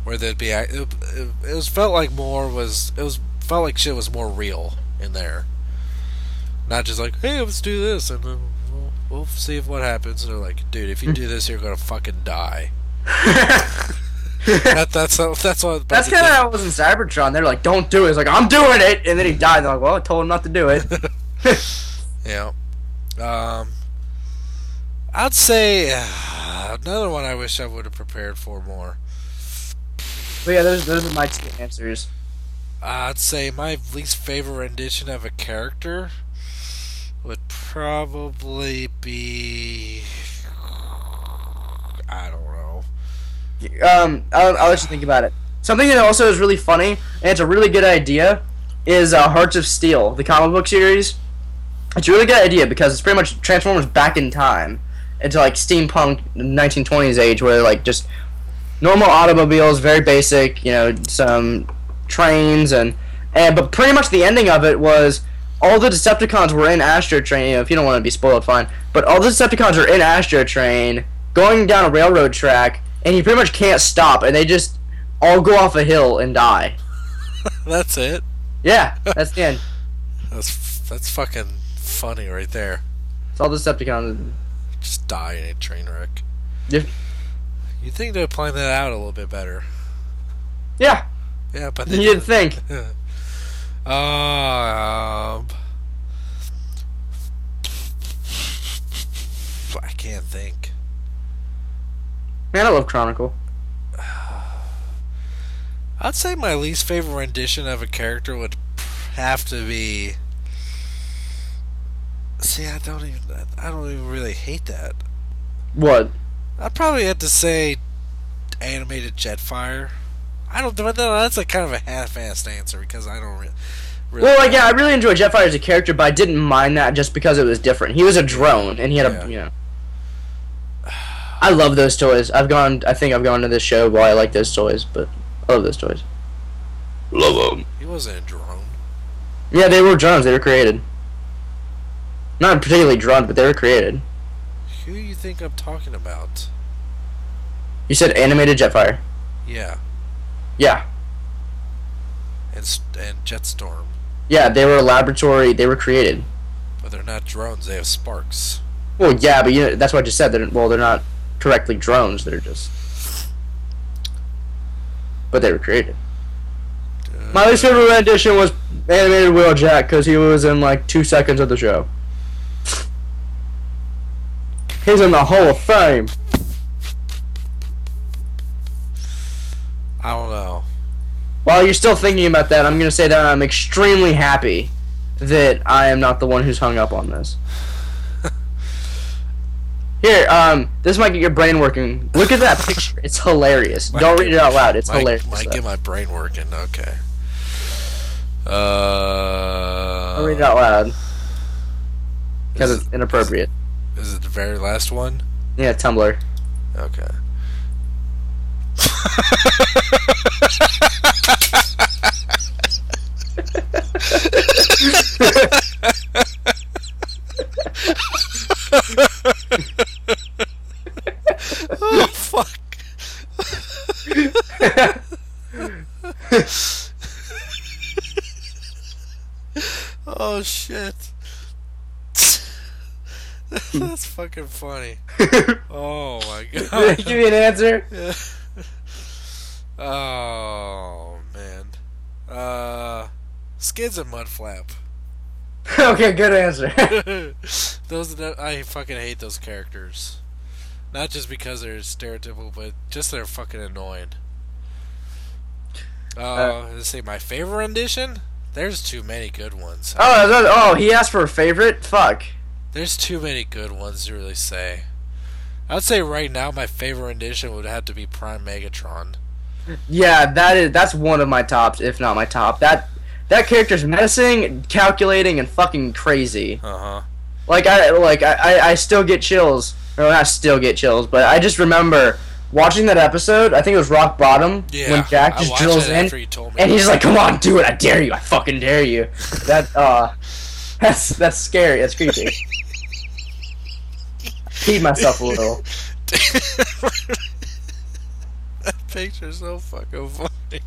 where there'd be. It felt like felt like shit was more real in there. Not just like, hey, let's do this, and then we'll see what happens. And they're like, dude, if you do this, you're gonna fucking die. That's kind of how it was in Cybertron. They're like, don't do it. It's like, I'm doing it, and then he died. And they're like, well, I told him not to do it. Yeah. I'd say another one I wish I would have prepared for more. But yeah, those are my two answers. I'd say my least favorite rendition of a character would probably be, I don't know. I'll let you think about it. Something that also is really funny, and it's a really good idea, is Hearts of Steel, the comic book series. It's a really good idea because it's pretty much Transformers back in time into like steampunk 1920s age, where like just Normal automobiles, very basic. Some trains and but pretty much the ending of it was all the Decepticons were in Astro Train. If you don't want to be spoiled, fine. But all the Decepticons are in Astro Train, going down a railroad track, and you pretty much can't stop, and they just all go off a hill and die. That's it. Yeah, that's the end. That's fucking funny right there. It's all the Decepticons. Just die in a train wreck. Yeah. You'd think they'd plan that out a little bit better. Yeah. Yeah, but You'd think. I can't think. Man, I love Chronicle. I'd say my least favorite rendition of a character would have to be. See, I don't even really hate that. What? I'd probably have to say animated Jetfire. I don't. But no, that's a kind of a half-assed answer because I don't really. Well, like, yeah, I really enjoy Jetfire as a character, but I didn't mind that just because it was different. He was a drone, and he had a. I love those toys. I think I've gone to this show while I like those toys, but I love those toys. Love them. He wasn't a drone. Yeah, they were drones. They were created. Not particularly drones, but they were created. Who do you think I'm talking about? You said animated Jetfire. Yeah. Yeah. And Jetstorm. Yeah, they were a laboratory. They were created. But they're not drones. They have sparks. Well, yeah, but that's what I just said. They're not correctly drones. They're just. But they were created. My least favorite rendition was animated Wheeljack because he was in like 2 seconds of the show. He's in the Hall of Fame. I don't know. While you're still thinking about that, I'm going to say that I'm extremely happy that I am not the one who's hung up on this. Here, this might get your brain working. Look at that picture. It's hilarious. Don't read it out loud. It's hilarious. Might get my brain working. Okay. I'll read it out loud. Because it's inappropriate. Is it the very last one? Yeah, Tumblr. Okay. Oh, fuck. Oh, shit. That's fucking funny. Oh, my God. Give me an answer. Yeah. Oh, man. Skids and Mudflap. Okay, good answer. I fucking hate those characters. Not just because they're stereotypical, but just they're fucking annoying. Let's see, my favorite rendition? There's too many good ones. He asked for a favorite? Fuck. There's too many good ones to really say. I would say right now my favorite rendition would have to be Prime Megatron. Yeah, that's one of my tops, if not my top. That character's menacing, calculating, and fucking crazy. Uh-huh. I still get chills. Or not still get chills, but I just remember watching that episode. I think it was Rock Bottom when Jack just drills in, and he's like, "Come on, do it! I dare you! I fucking dare you!" That's scary. That's creepy. Feed myself a little. That picture's so fucking funny.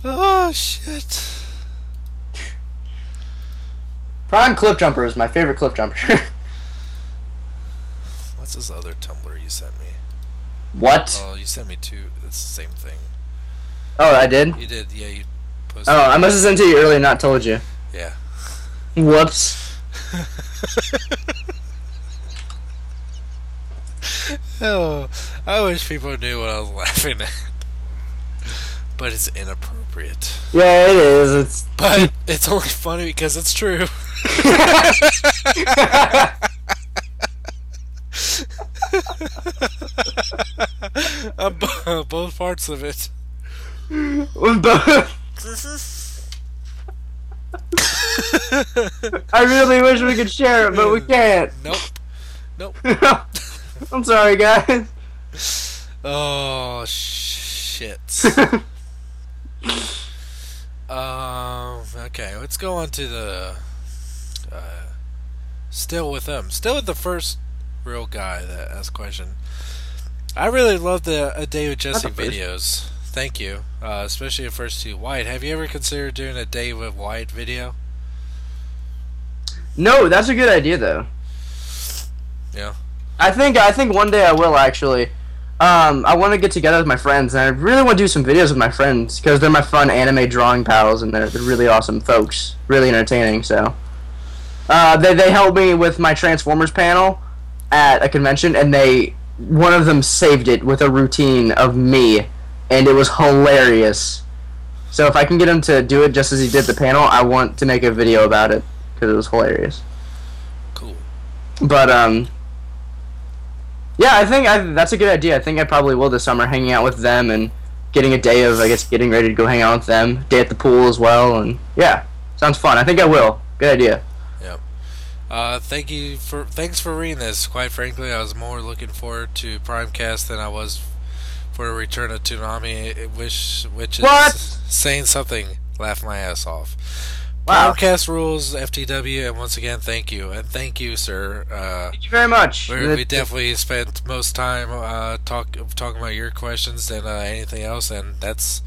Oh shit. Prime Cliff Jumper is my favorite Cliff Jumper. What's this other Tumblr you sent me? What? Oh, you sent me two. It's the same thing. Oh, I did? You did, yeah, you posted. Oh, I must have sent it to you earlier and not told you. Yeah. Whoops. Oh, I wish people knew what I was laughing at. But it's inappropriate. Yeah, it is. But it's only funny because it's true. Both parts of it. I really wish we could share it, but we can't. Nope. I'm sorry, guys. Oh shit. Okay, let's go on to the still with them. Still with the first real guy that asked a question. I really love the A Day with Jesse videos. Thank you. Especially the first two. White, have you ever considered doing a Day with White video? No, that's a good idea though. Yeah. I think one day I will actually. I want to get together with my friends, and I really want to do some videos with my friends because they're my fun anime drawing pals, and they're really awesome folks, really entertaining. So, they helped me with my Transformers panel at a convention, and one of them saved it with a routine of me, and it was hilarious. So if I can get him to do it just as he did the panel, I want to make a video about it because it was hilarious. Cool. But yeah, I think that's a good idea. I think I probably will this summer, hanging out with them and getting a day of, I guess, getting ready to go hang out with them. Day at the pool as well, and yeah, sounds fun. I think I will. Good idea. Yep. Thanks for reading this. Quite frankly, I was more looking forward to Primecast than I was for the return of Toonami, which is saying something. Laugh my ass off. Wow. Primecast rules, FTW, and once again, thank you. And thank you, sir. Thank you very much. We definitely spent most time talking about your questions than anything else, and that's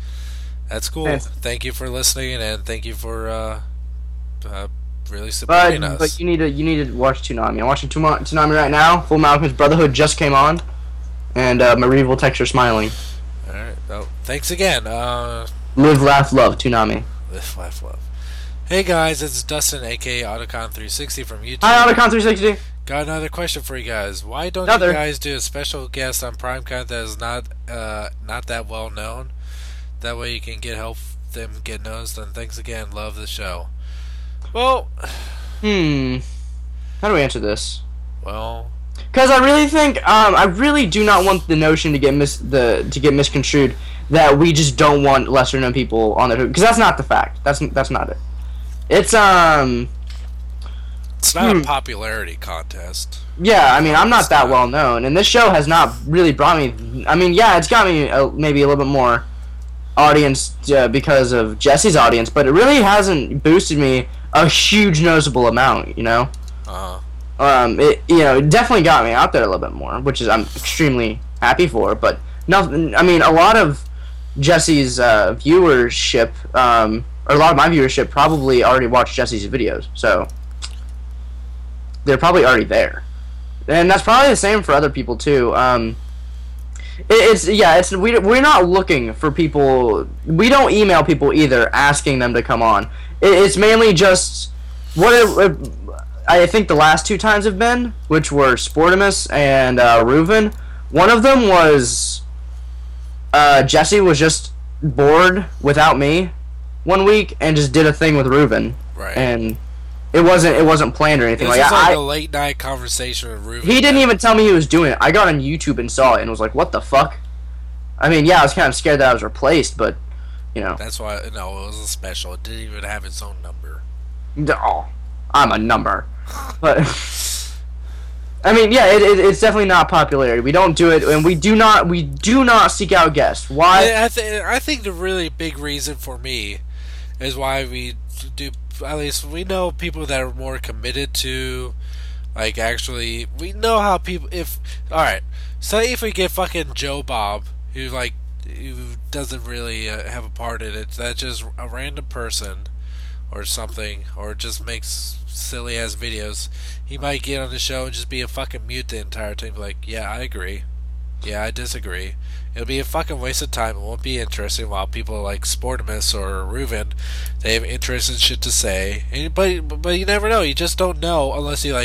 cool. Thanks. Thank you for listening, and thank you for really supporting us. But you need to watch Toonami. I'm watching Toonami right now. Full Metal Alchemist Brotherhood just came on, and Marie will text her smiling. All right. Well, thanks again. Live, laugh, love. Toonami. Live, laugh, love. Hey guys, it's Dustin, aka Autocon360 from YouTube. Hi, Autocon360. Got another question for you guys. Why don't you guys do a special guest on Primecast that is not that well known? That way you can help them get noticed. And thanks again. Love the show. Well, how do we answer this? Well, because I really think I really do not want the notion to get misconstrued that we just don't want lesser known people on there, because that's not the fact. That's not it. It's not a popularity contest. Yeah, I mean, I'm not that well known, and this show has not really brought me. I mean, yeah, it's got me maybe a little bit more audience because of Jesse's audience, but it really hasn't boosted me a huge noticeable amount. You know. It definitely got me out there a little bit more, which is I'm extremely happy for. But nothing. I mean, a lot of Jesse's viewership. Or a lot of my viewership probably already watched Jesse's videos, so they're probably already there, and that's probably the same for other people too. We're not looking for people. We don't email people either, asking them to come on. It's mainly just I think the last two times have been, which were Sportimus and Reuven. One of them was Jesse was just bored without me one week and just did a thing with Reuven, right? And it wasn't planned or anything. This is like a late night conversation with Reuven. He didn't even tell me he was doing it. I got on YouTube and saw it and was like, "What the fuck?" I mean, yeah, I was kind of scared that I was replaced, but that's why. No, it was a special. It didn't even have its own number. Oh, I'm a number, but I mean, yeah, it's definitely not popularity. We don't do it, and we do not seek out guests. Why? I think the really big reason for me is why we do. At least we know people that are more committed to, like, actually, we know how people. Alright, say if we get fucking Joe Bob, who doesn't really have a part in it, that's just a random person or something, or just makes silly ass videos, he might get on the show and just be a fucking mute the entire time, like, yeah, I agree, yeah, I disagree. It'll be a fucking waste of time. It won't be interesting. While people like Sportimus or Reuven, they have interesting shit to say. But you never know. You just don't know unless you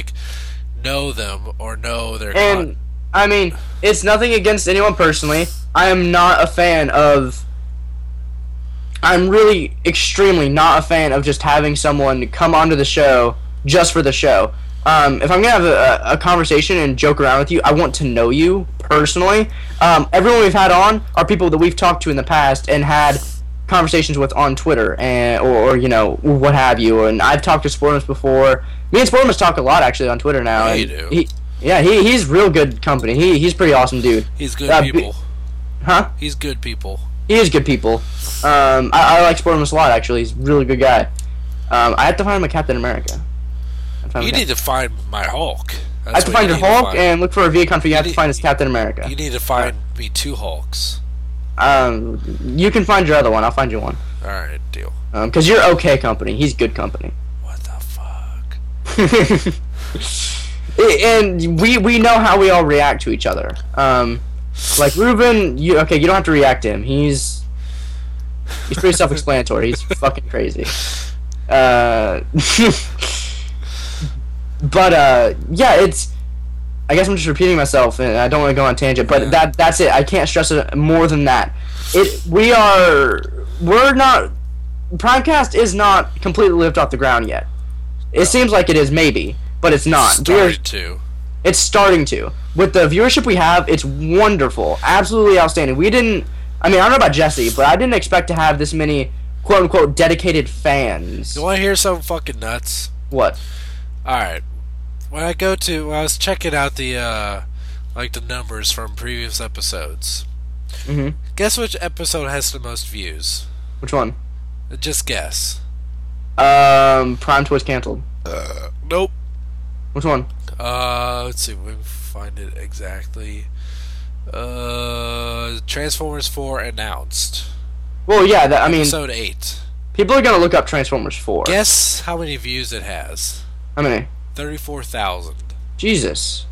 know them or know their. And I mean, it's nothing against anyone personally. I am not a fan of. I'm really extremely not a fan of just having someone come onto the show just for the show. If I'm gonna have a conversation and joke around with you, I want to know you personally. Everyone we've had on are people that we've talked to in the past and had conversations with on Twitter or what have you. And I've talked to Sportimus before. Me and Sportimus talk a lot actually on Twitter now. Yeah, you do. He's real good company. He's pretty awesome dude. He's good people. Huh? He's good people. He is good people. I like Sportimus a lot, actually. He's a really good guy. I have to find him a Captain America. You need to find my Hulk. I have to find your Hulk and look for a Viacon. You have to find his Captain America. You need to find me 2 Hulks. You can find your other one. I'll find you one. Alright, deal. Because you're okay company. He's good company. What the fuck? And we know how we all react to each other. Like Ruben, you don't have to react to him. He's pretty self-explanatory. He's fucking crazy. But yeah, it's. I guess I'm just repeating myself, and I don't want to go on tangent. But that's it. I can't stress it more than that. We're not. Primecast is not completely lifted off the ground yet. It seems like it is, maybe, but it's not. It's starting to. With the viewership we have, it's wonderful, absolutely outstanding. I mean, I don't know about Jesse, but I didn't expect to have this many quote unquote dedicated fans. You want to hear something fucking nuts? What? All right. When I was checking out the the numbers from previous episodes. Mm-hmm. Guess which episode has the most views? Which one? Just guess. Prime Toys canceled. Nope. Which one? Let's see if we can find it exactly. Transformers 4 announced. Well, yeah, Episode 8. People are gonna look up Transformers 4. Guess how many views it has? How many? 34,000. Jesus.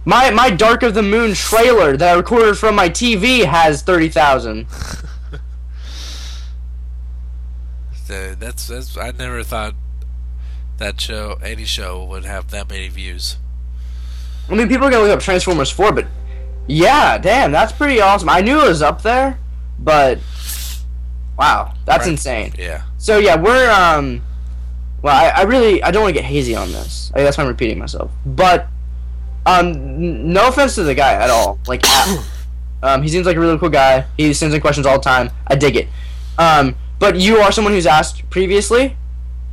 My Dark of the Moon trailer that I recorded from my TV has 30,000. That's I never thought that any show would have that many views. I mean, people are gonna look up Transformers 4, but yeah, damn, that's pretty awesome. I knew it was up there, but wow, that's insane. Yeah. So yeah, we're well, I don't want to get hazy on this. That's why I'm repeating myself. But no offense to the guy at all. Like, he seems like a really cool guy. He sends in questions all the time. I dig it. But you are someone who's asked previously,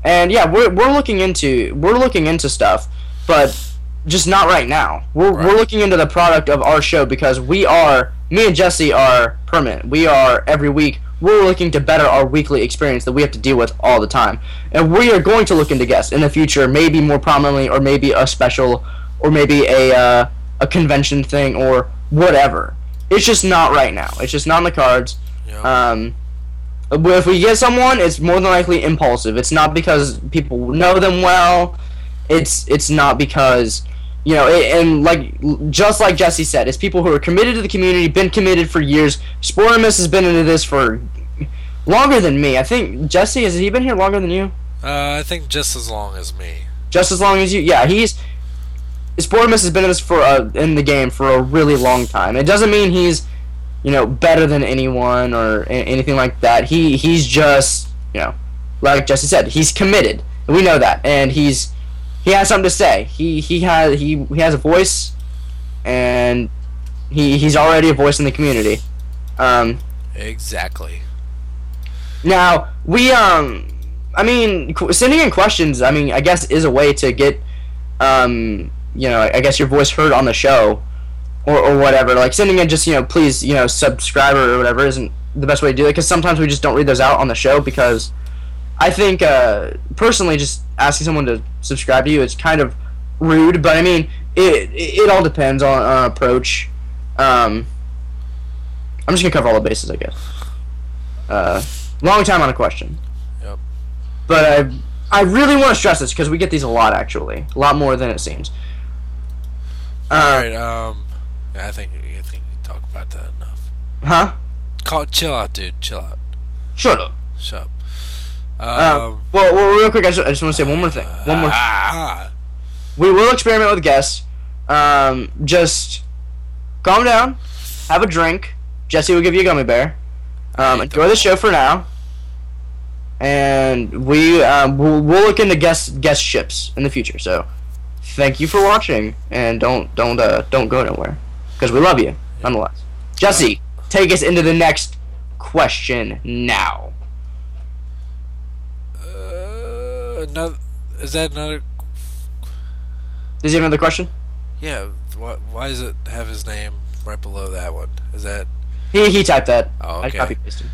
and yeah, we're looking into stuff, but just not right now. We're looking into the product of our show because me and Jesse are permanent. We are every week. We're looking to better our weekly experience that we have to deal with all the time, and we are going to look into guests in the future, maybe more prominently, or maybe a special, or maybe a convention thing, or whatever. It's just not right now. It's just not on the cards. Yep. If we get someone, it's more than likely impulsive. It's not because people know them well. It's not because, just like Jesse said, it's people who are committed to the community, been committed for years. Sportimus has been into this for longer than me. I think Jesse, has he been here longer than you? I think just as long as me. Just as long as you? Yeah, Sportimus has been in this in the game for a really long time. It doesn't mean he's better than anyone or anything like that. He's just, like Jesse said, he's committed. We know that, and he has something to say. He has a voice, and he's already a voice in the community. Exactly. Now sending in questions, I guess is a way to get, I guess your voice heard on the show. Or whatever, like sending in just, please, subscribe or whatever isn't the best way to do it, because sometimes we just don't read those out on the show, because I think, personally, just asking someone to subscribe to you is kind of rude, but it all depends on approach. I'm just gonna cover all the bases, I guess. Long time on a question. Yep. But I really want to stress this, because we get these a lot, actually. A lot more than it seems. Alright, I think you talk about that enough. Huh? Chill out, dude. Chill out. Shut up. Shut up. Well, real quick, I just want to say one more thing. We will experiment with guests. Just calm down, have a drink. Jesse will give you a gummy bear. Enjoy the show for now, and we'll look into guest ships in the future. So, thank you for watching, and don't go nowhere, because we love you nonetheless. Jesse, take us into the next question now. Is that another? Does he have another question? Yeah. Why does it have his name? right below that one. Is that? He typed that. Oh, I okay. copy pasted.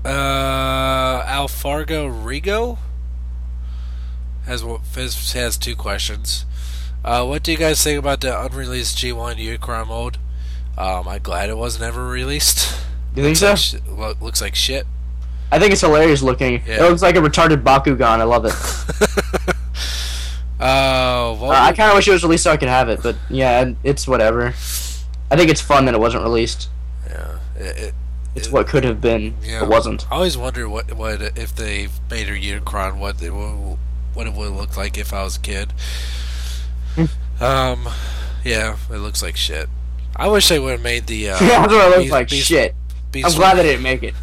Alfargo Rigo has two questions. What do you guys think about the unreleased G1 Unicron mode? I'm glad it wasn't ever released. You think so? Looks like shit. I think it's hilarious looking. Yeah. It looks like a retarded Bakugan. I love it. I kind of wish it was released so I could have it, but yeah, it's whatever. I think it's fun that it wasn't released. Yeah, It's what could have been. Yeah, it wasn't. I always wonder what if they made a Unicron, what it would look like if I was a kid. Yeah, it looks like shit. I wish they would have made the. Yeah, that's what it looks like. Shit. I'm glad they didn't make it.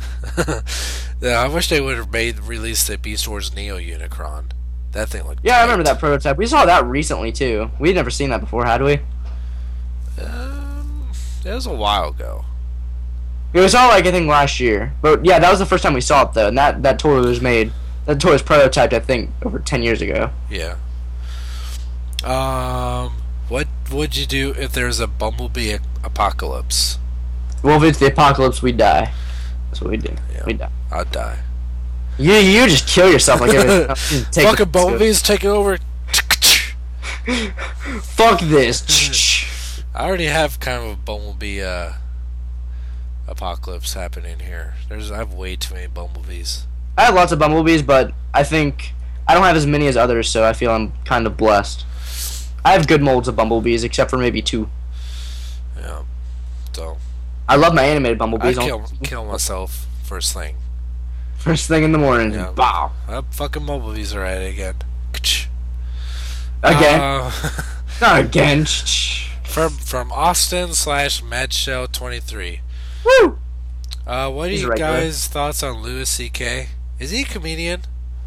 Yeah, I wish they would have released the Beast Wars Neo Unicron. That thing looked. Yeah, I remember that prototype. We saw that recently too. We'd never seen that before, had we? It was a while ago. We saw like I think last year, but yeah, that was the first time we saw it though, and that toy was made. That toy was prototyped, I think, over 10 years ago. Yeah. What would you do if there's a Bumblebee apocalypse? Well, if it's the apocalypse, we die. That's what we do. Yeah. We die. I'd die. You just kill yourself like every Fucking Bumblebee's taking over. Fuck this. I already have kind of a Bumblebee apocalypse happening here. I have way too many Bumblebees. I have lots of Bumblebees, but I think I don't have as many as others, so I feel I'm kind of blessed. I have good molds of Bumblebees, except for maybe 2. Yeah. So. I love my animated Bumblebees. I'd kill myself first thing. First thing in the morning. Yeah. Bow. Fucking Bumblebees are at it again. Again? Not again. From Austin /MadShell23. Woo! What are you guys' thoughts on Louis C.K.? Is he a comedian?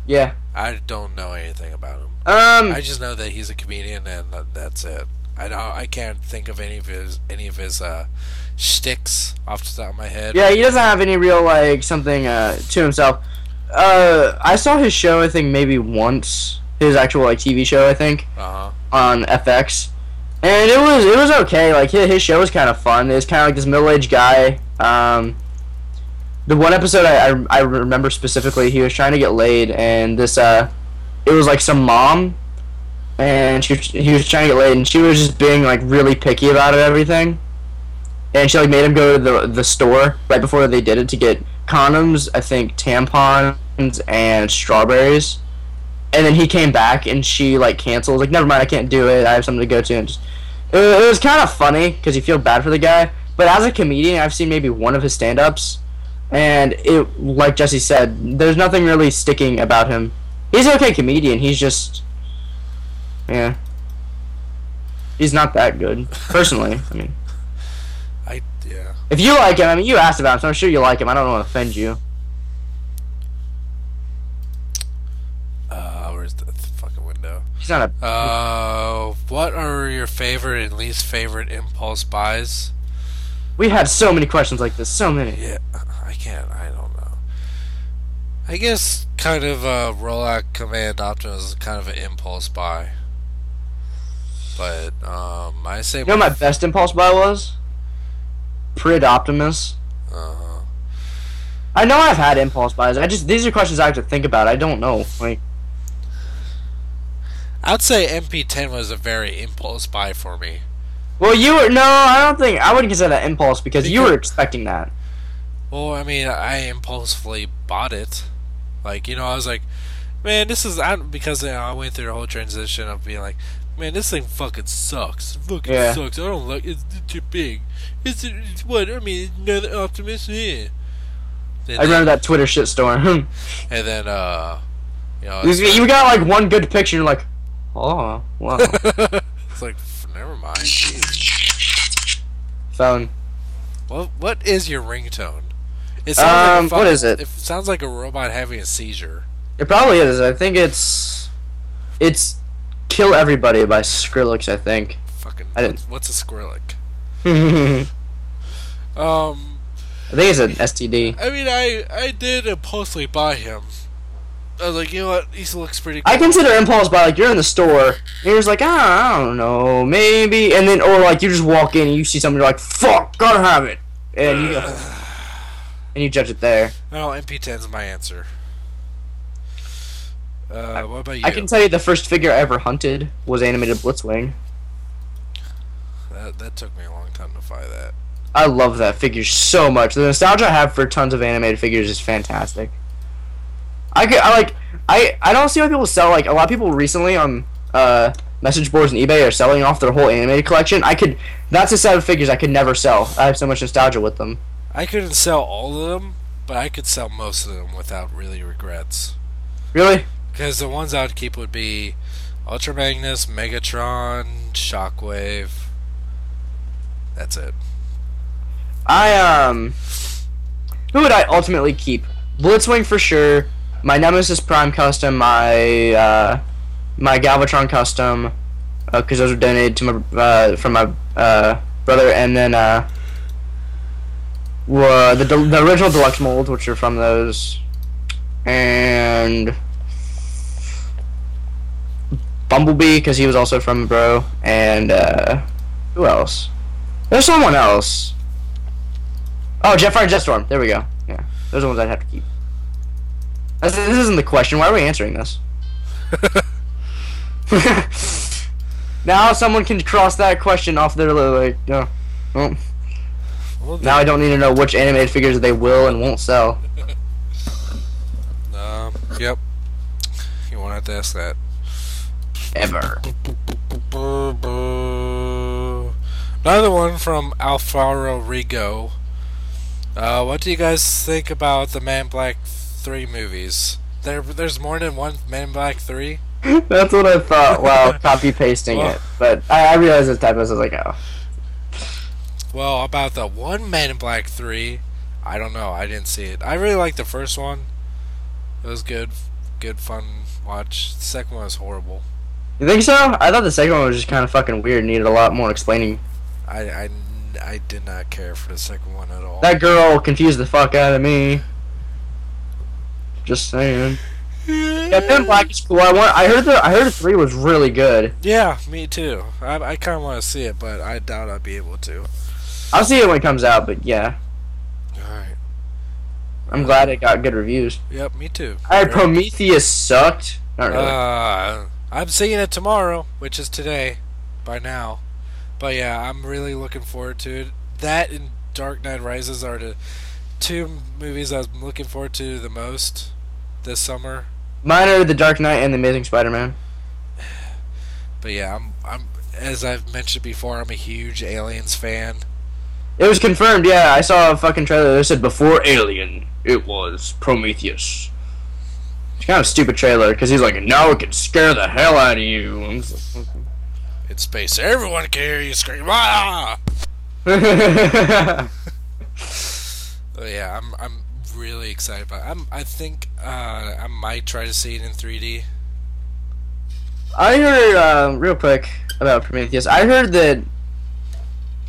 Yeah. I don't know anything about him. I just know that he's a comedian, and that's it. I can't think of any of his shticks off the top of my head. Yeah, he doesn't have any real something to himself. I saw his show, I think maybe once. His actual TV show, I think, on FX, and it was okay. Like his show was kind of fun. It was kind of like this middle-aged guy. The one episode I remember specifically, he was trying to get laid, and this it was like some mom, and he was trying to get laid, and she was just being like really picky about it, everything, and she like made him go to the store right before they did it to get condoms, I think tampons and strawberries, and then he came back and she like canceled, like never mind, I can't do it, I have something to go to, and it was kind of funny because you feel bad for the guy, but as a comedian, I've seen maybe one of his stand-ups. And it, like Jesse said, there's nothing really sticking about him. He's an okay comedian. He's just, yeah, he's not that good. Personally, I mean, yeah. If you like him, I mean, you asked about him, so I'm sure you like him. I don't want to offend you. Where's the fucking window? He's not a. What are your favorite and least favorite impulse buys? We had so many questions like this. So many. Yeah. I don't know. I guess kind of rollout command Optimism is kind of an impulse buy. But I say you know what my best impulse buy was? Prid Optimus. I know I've had impulse buys. These are questions I have to think about. I don't know. Like I'd say MP10 was a very impulse buy for me. Well, I wouldn't consider that impulse because you were expecting that. Well, I mean, I impulsively bought it. Like, I was like, man, this is... because I went through the whole transition of being like, man, this thing fucking sucks. It fucking sucks. I don't like it. It's too big. It's what? I mean, another Optimus here. I remember that Twitter shitstorm. And then, you got, like, one good picture, and you're like, oh, wow. It's like, never mind. Jeez. Phone. What is your ringtone? It sounds what is it? It sounds like a robot having a seizure. It probably is. I think it's "Kill Everybody" by Skrillex. I think. Fucking. What's a Skrillex? I think it's an STD. I mean, I did impulsively buy him, I was like, you know what? He looks pretty cool. I consider impulse by like you're in the store and you're just like, I don't know, maybe, and then or like you just walk in and you see something, you're like, fuck, gotta have it, and you go, and you judge it there. No, MP10's my answer. What about you? I can tell you the first figure I ever hunted was animated Blitzwing. That took me a long time to find that. I love that figure so much. The nostalgia I have for tons of animated figures is fantastic. I don't see why people sell, like, a lot of people recently on message boards and eBay are selling off their whole animated collection. That's a set of figures I could never sell. I have so much nostalgia with them. I couldn't sell all of them, but I could sell most of them without really regrets. Really? Because the ones I would keep would be Ultra Magnus, Megatron, Shockwave. That's it. Who would I ultimately keep? Blitzwing for sure. My Nemesis Prime custom. My Galvatron custom. Because those were donated to my from my brother, and then the original deluxe mold, which are from those, and Bumblebee because he was also from Bro, and who else? There's someone else. Oh, Jetfire and Jetstorm. There we go. Yeah, those are the ones I'd have to keep. This isn't the question. Why are we answering this? Now someone can cross that question off their like. Well, now I don't need to know which animated figures they will and won't sell. Yep. You won't have to ask that. Ever. Another one from Alfaro Rigo. What do you guys think about the Man in Black 3 movies? There's more than one Man in Black 3? That's what I thought while copy-pasting it. But I realized it's typos, I was like, oh. Well, about the one Man in Black 3, I don't know. I didn't see it. I really liked the first one. It was good, fun watch. The second one was horrible. You think so? I thought the second one was just kind of fucking weird. Needed a lot more explaining. I did not care for the second one at all. That girl confused the fuck out of me. Just saying. Yeah, Man in Black is cool. I heard 3 was really good. Yeah, me too. I kind of want to see it, but I doubt I'll be able to. I'll see it when it comes out, but yeah. Alright. I'm glad it got good reviews. Yep, me too. Alright, Prometheus sucked. Not really. I'm seeing it tomorrow, which is today, by now. But yeah, I'm really looking forward to it. That and Dark Knight Rises are the 2 movies I'm looking forward to the most this summer. Mine are The Dark Knight and The Amazing Spider-Man. But yeah, I'm as I've mentioned before, I'm a huge Aliens fan. It was confirmed, yeah. I saw a fucking trailer that said before Alien, it was Prometheus. It's kind of a stupid trailer because he's like, now it can scare the hell out of you. In space, everyone can hear you scream. Ah! But yeah, I'm really excited about it. I think I might try to see it in 3D. I heard real quick about Prometheus. I heard that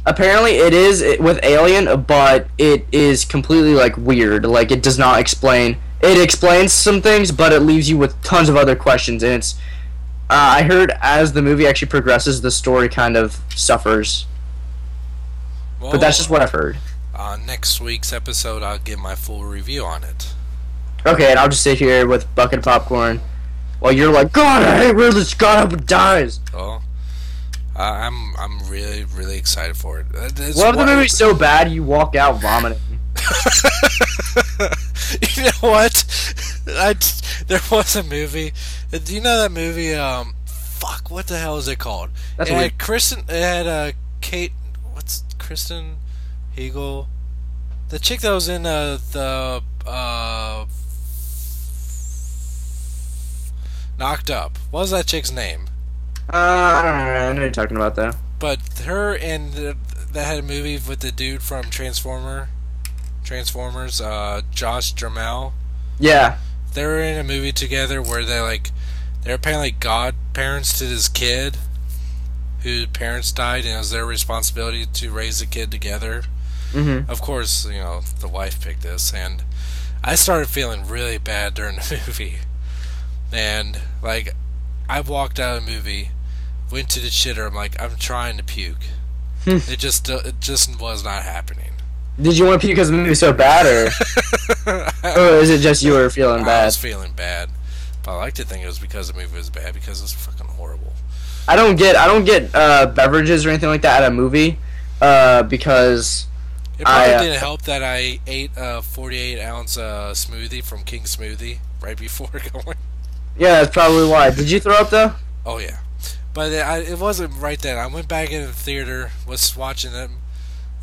apparently it is with Alien, but it is completely like weird. Like it does not explain. It explains some things, but it leaves you with tons of other questions. And it's I heard as the movie actually progresses, the story kind of suffers. Well, but that's just what I've heard. Next week's episode, I'll give my full review on it. Okay, and I'll just sit here with a bucket of popcorn while you're like, God, I hate Ridley Scott, I hope it dies. Well, I'm really, really excited for it. What if the movie's so bad you walk out vomiting? You know what? There was a movie. Do you know that movie? Fuck, what the hell is it called? That's it weird. had Kristen. It had Kate. What's Kristen Hegel? The chick that was in the Knocked Up. What was that chick's name? I don't know. I know you're talking about that. But her and that had a movie with the dude from Transformers, Josh Duhamel. Yeah. They were in a movie together where they're apparently godparents to this kid whose parents died, and it was their responsibility to raise the kid together. Mm-hmm. Of course, the wife picked this, and I started feeling really bad during the movie. And like, I walked out of the movie, went to the shitter. I'm like, I'm trying to puke. It just was not happening. Did you want to puke because the movie was so bad, or is it just you were feeling bad? I was feeling bad, but I like to think it was because the movie was bad, because it was fucking horrible. I don't get beverages or anything like that at a movie, because it probably didn't help that I ate a 48-ounce smoothie from King Smoothie right before going. Yeah, that's probably why. Did you throw up though? Oh yeah, but it wasn't right then. I went back into the theater, was watching it,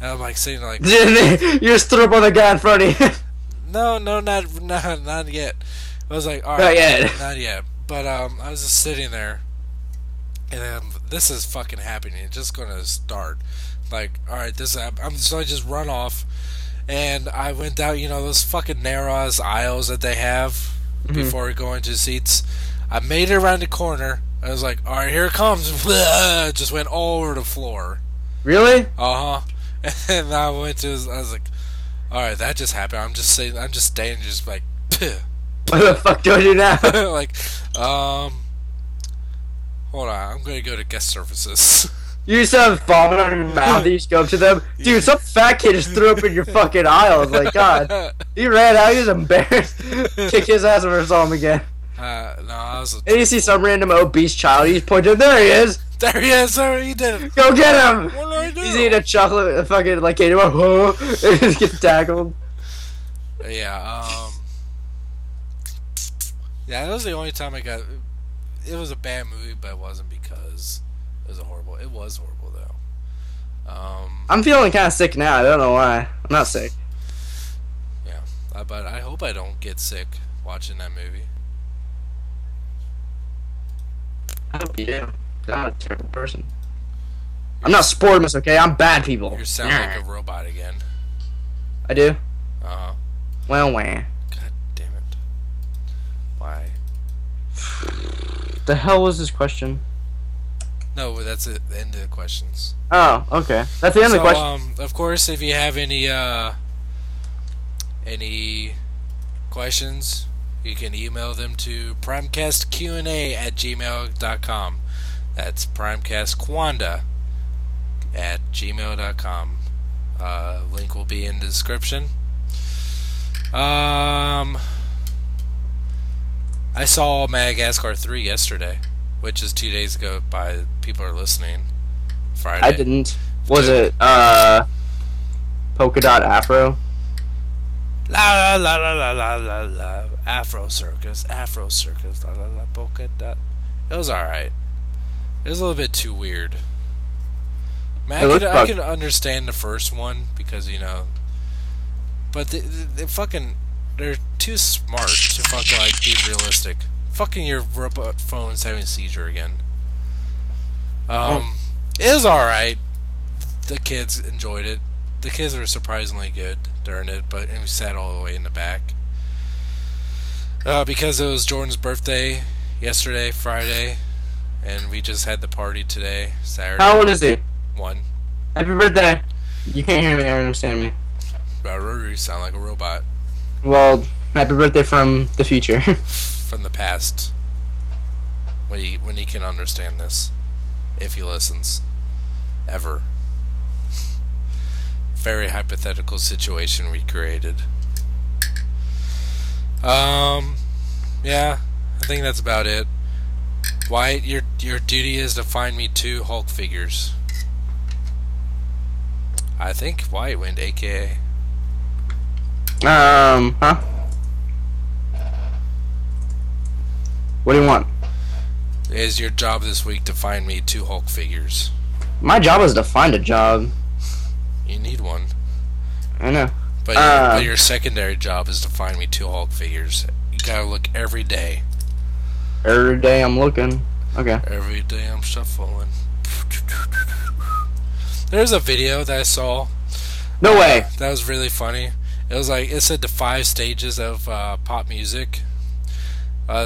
and I'm like sitting like, you just threw up on the guy in front of you. No, not yet. I was like, all right, not yet. But I was just sitting there, and this is fucking happening. It's just gonna start. Like, all right, so I just run off, and I went down, those fucking narrow ass aisles that they have before we go into seats. I made it around the corner. I was like, all right, here it comes. Just went all over the floor. Really? And then I was like, all right, that just happened. I'm just staying, just like, what the fuck do I do now? like, hold on, I'm gonna go to guest services. You just have vomit on your mouth. You just go up to them, dude. Some fat kid just threw up in your fucking aisle. I was like, God, he ran out. He was embarrassed. Kick his ass when I saw him again. No, I was. And you see some random obese child. He just pointed. There he is. There he is. There he did it. Go get him. What do I do? He's eating a chocolate, fucking like candy bar. And he just gets tackled. Yeah. Yeah, that was the only time I got. It was a bad movie, but it wasn't because it was horrible. It was horrible though. I'm feeling kind of sick now. I don't know why. I'm not sick. Yeah, but I hope I don't get sick watching that movie. I hope you do. I'm not a terrible person. I'm not Sportimus, okay? I'm bad people. You sound like a robot again. I do? Uh-huh. Well, wah. God damn it. Why? The hell was this question? No, but that's it. The end of the questions. Oh, okay. That's the end of the question. Of course, if you have any questions, you can email them to primecastqa@gmail.com. That's primecastquanda@gmail.com. Link will be in the description. I saw Madagascar 3 yesterday, which is 2 days ago by people are listening. Friday. I didn't. Was it Polka Dot Afro? La la la la la la la. Afro Circus, la la la, polka dot. It was alright. It was a little bit too weird. I could understand the first one because, but they fucking, they're too smart to fucking like be realistic. Fucking your robot phone's having a seizure again. It was alright. The kids enjoyed it. The kids were surprisingly good during it, but we sat all the way in the back. Because it was Jordan's birthday yesterday, Friday, and we just had the party today, Saturday. How old is he? 1. Happy birthday. You can't hear me or understand me. You sound like a robot. Well, happy birthday from the future. From the past. When he can understand this. If he listens. Ever. Very hypothetical situation we created. Yeah, I think that's about it. Wyatt, your duty is to find me 2 Hulk figures. I think Wyatt went AKA. Huh? What do you want? It is your job this week to find me 2 Hulk figures. My job is to find a job. You need one. I know. But your secondary job is to find me 2 Hulk figures. You gotta look every day. Every day I'm looking. Okay. Every day I'm shuffling. There's a video that I saw. No way. That was really funny. It was like, it said the 5 stages of pop music.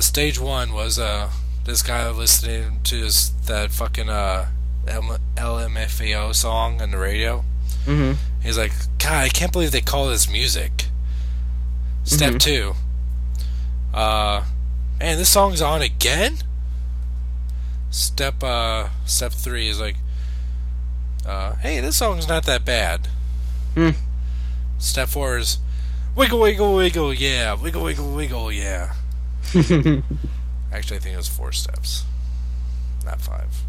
Stage 1 was this guy listening to that fucking LMFAO song on the radio. Mm-hmm. He's like, God, I can't believe they call this music. Step 2. Man, this song's on again? Step 3 is like, hey, this song's not that bad. Step 4 is, wiggle, wiggle, wiggle, yeah. Wiggle, wiggle, wiggle, yeah. Actually, I think it was 4 steps. Not 5.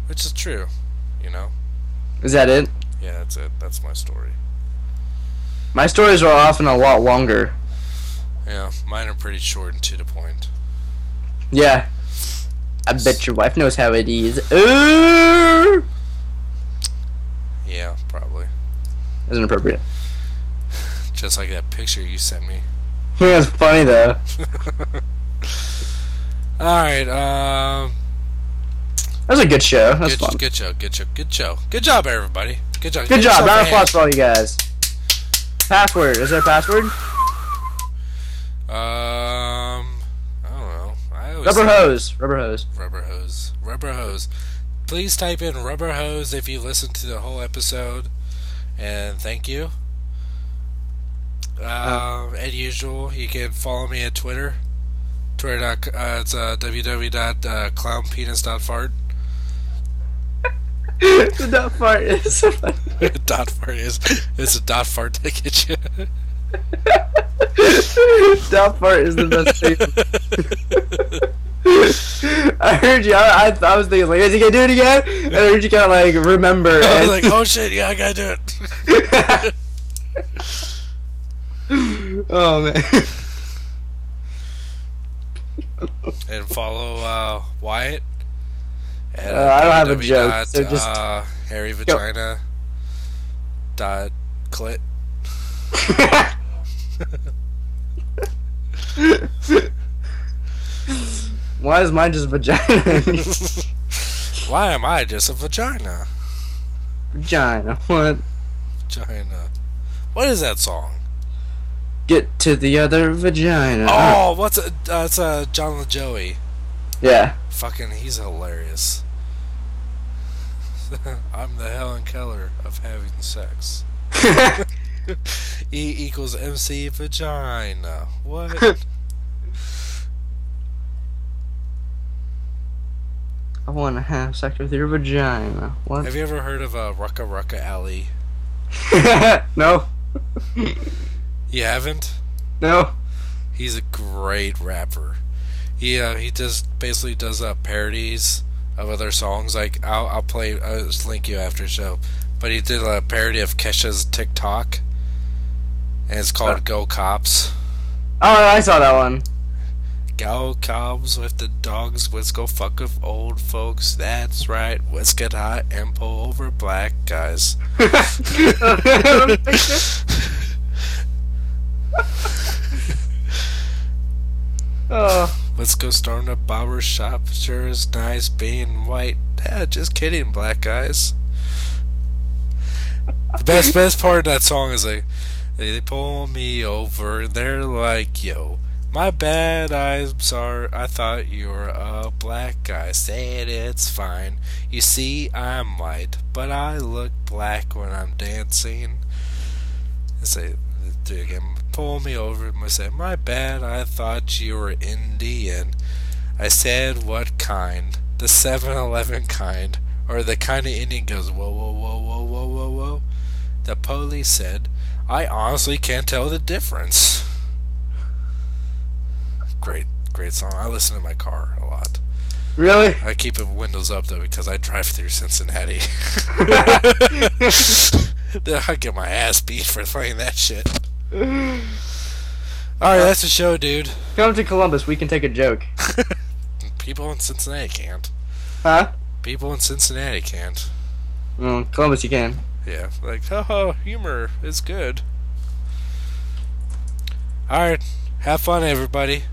Which is true, you know? Is that it? Yeah, that's it. That's my story. My stories are often a lot longer. Yeah, mine are pretty short and to the point. Yeah. I bet your wife knows how it is. Ooh! Yeah, probably. Isn't appropriate. Just like that picture you sent me. That's funny though. Alright, That was a good show. That's fun. Good show. Good job, everybody. Good job. Good job. Round of applause for all you guys. Password. Is there a password? I don't know. Rubber hose. Rubber hose. Rubber hose. Rubber hose. Please type in rubber hose if you listened to the whole episode. And thank you. As usual, you can follow me at Twitter. Twitter. It's www.clownpenis.fart. The dot fart is so funny. Dot fart is. It's a dot fart to get you. Dot fart is the best thing. I heard you. I was thinking like, is he gonna do it again? And I heard you kind of like remember. I was like, oh shit, yeah, I gotta do it. Oh man. And follow Wyatt. At, I don't have a joke, so just hairy vagina. Dot clit. Why is mine just vagina? Why am I just a vagina? Vagina. What? Vagina. What is that song? Get to the other vagina. Oh, what's it? It's John LaJoey. Yeah. Fucking, he's hilarious. I'm the Helen Keller of having sex. E equals MC vagina. What? I want to have sex with your vagina. What? Have you ever heard of Rucka Rucka Ali? No. You haven't? No. He's a great rapper. He just basically does parodies of other songs. Like I'll just link you after the show. But he did a parody of Kesha's TikTok, and it's called "Go Cops." Oh, I saw that one. Go cops with the dogs, let's go fuck with old folks. That's right, let's get hot and pull over black guys. Oh. Let's go storm the barber shop. Sure is nice being white. Yeah, just kidding, black guys. The best part of that song is like, they pull me over and they're like, yo, my bad, I'm sorry, I thought you were a black guy. Said it's fine. You see, I'm white, but I look black when I'm dancing. And say, do it again. Pull me over and I say, my bad, I thought you were Indian. I said, what kind? The 7-Eleven kind, or the kind of Indian goes, whoa, whoa, whoa, whoa, whoa, whoa, whoa. The police said, I honestly can't tell the difference. Great song. I listen to my car a lot. Really? I keep the windows up though because I drive through Cincinnati. I get my ass beat for playing that shit. Alright, that's the show, dude. Come to Columbus, we can take a joke. People in Cincinnati can't. Huh? People in Cincinnati can't. Columbus, you can. Yeah, like, haha, humor is good. Alright, have fun, everybody.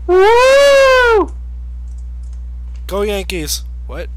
Woo! Go Yankees. What?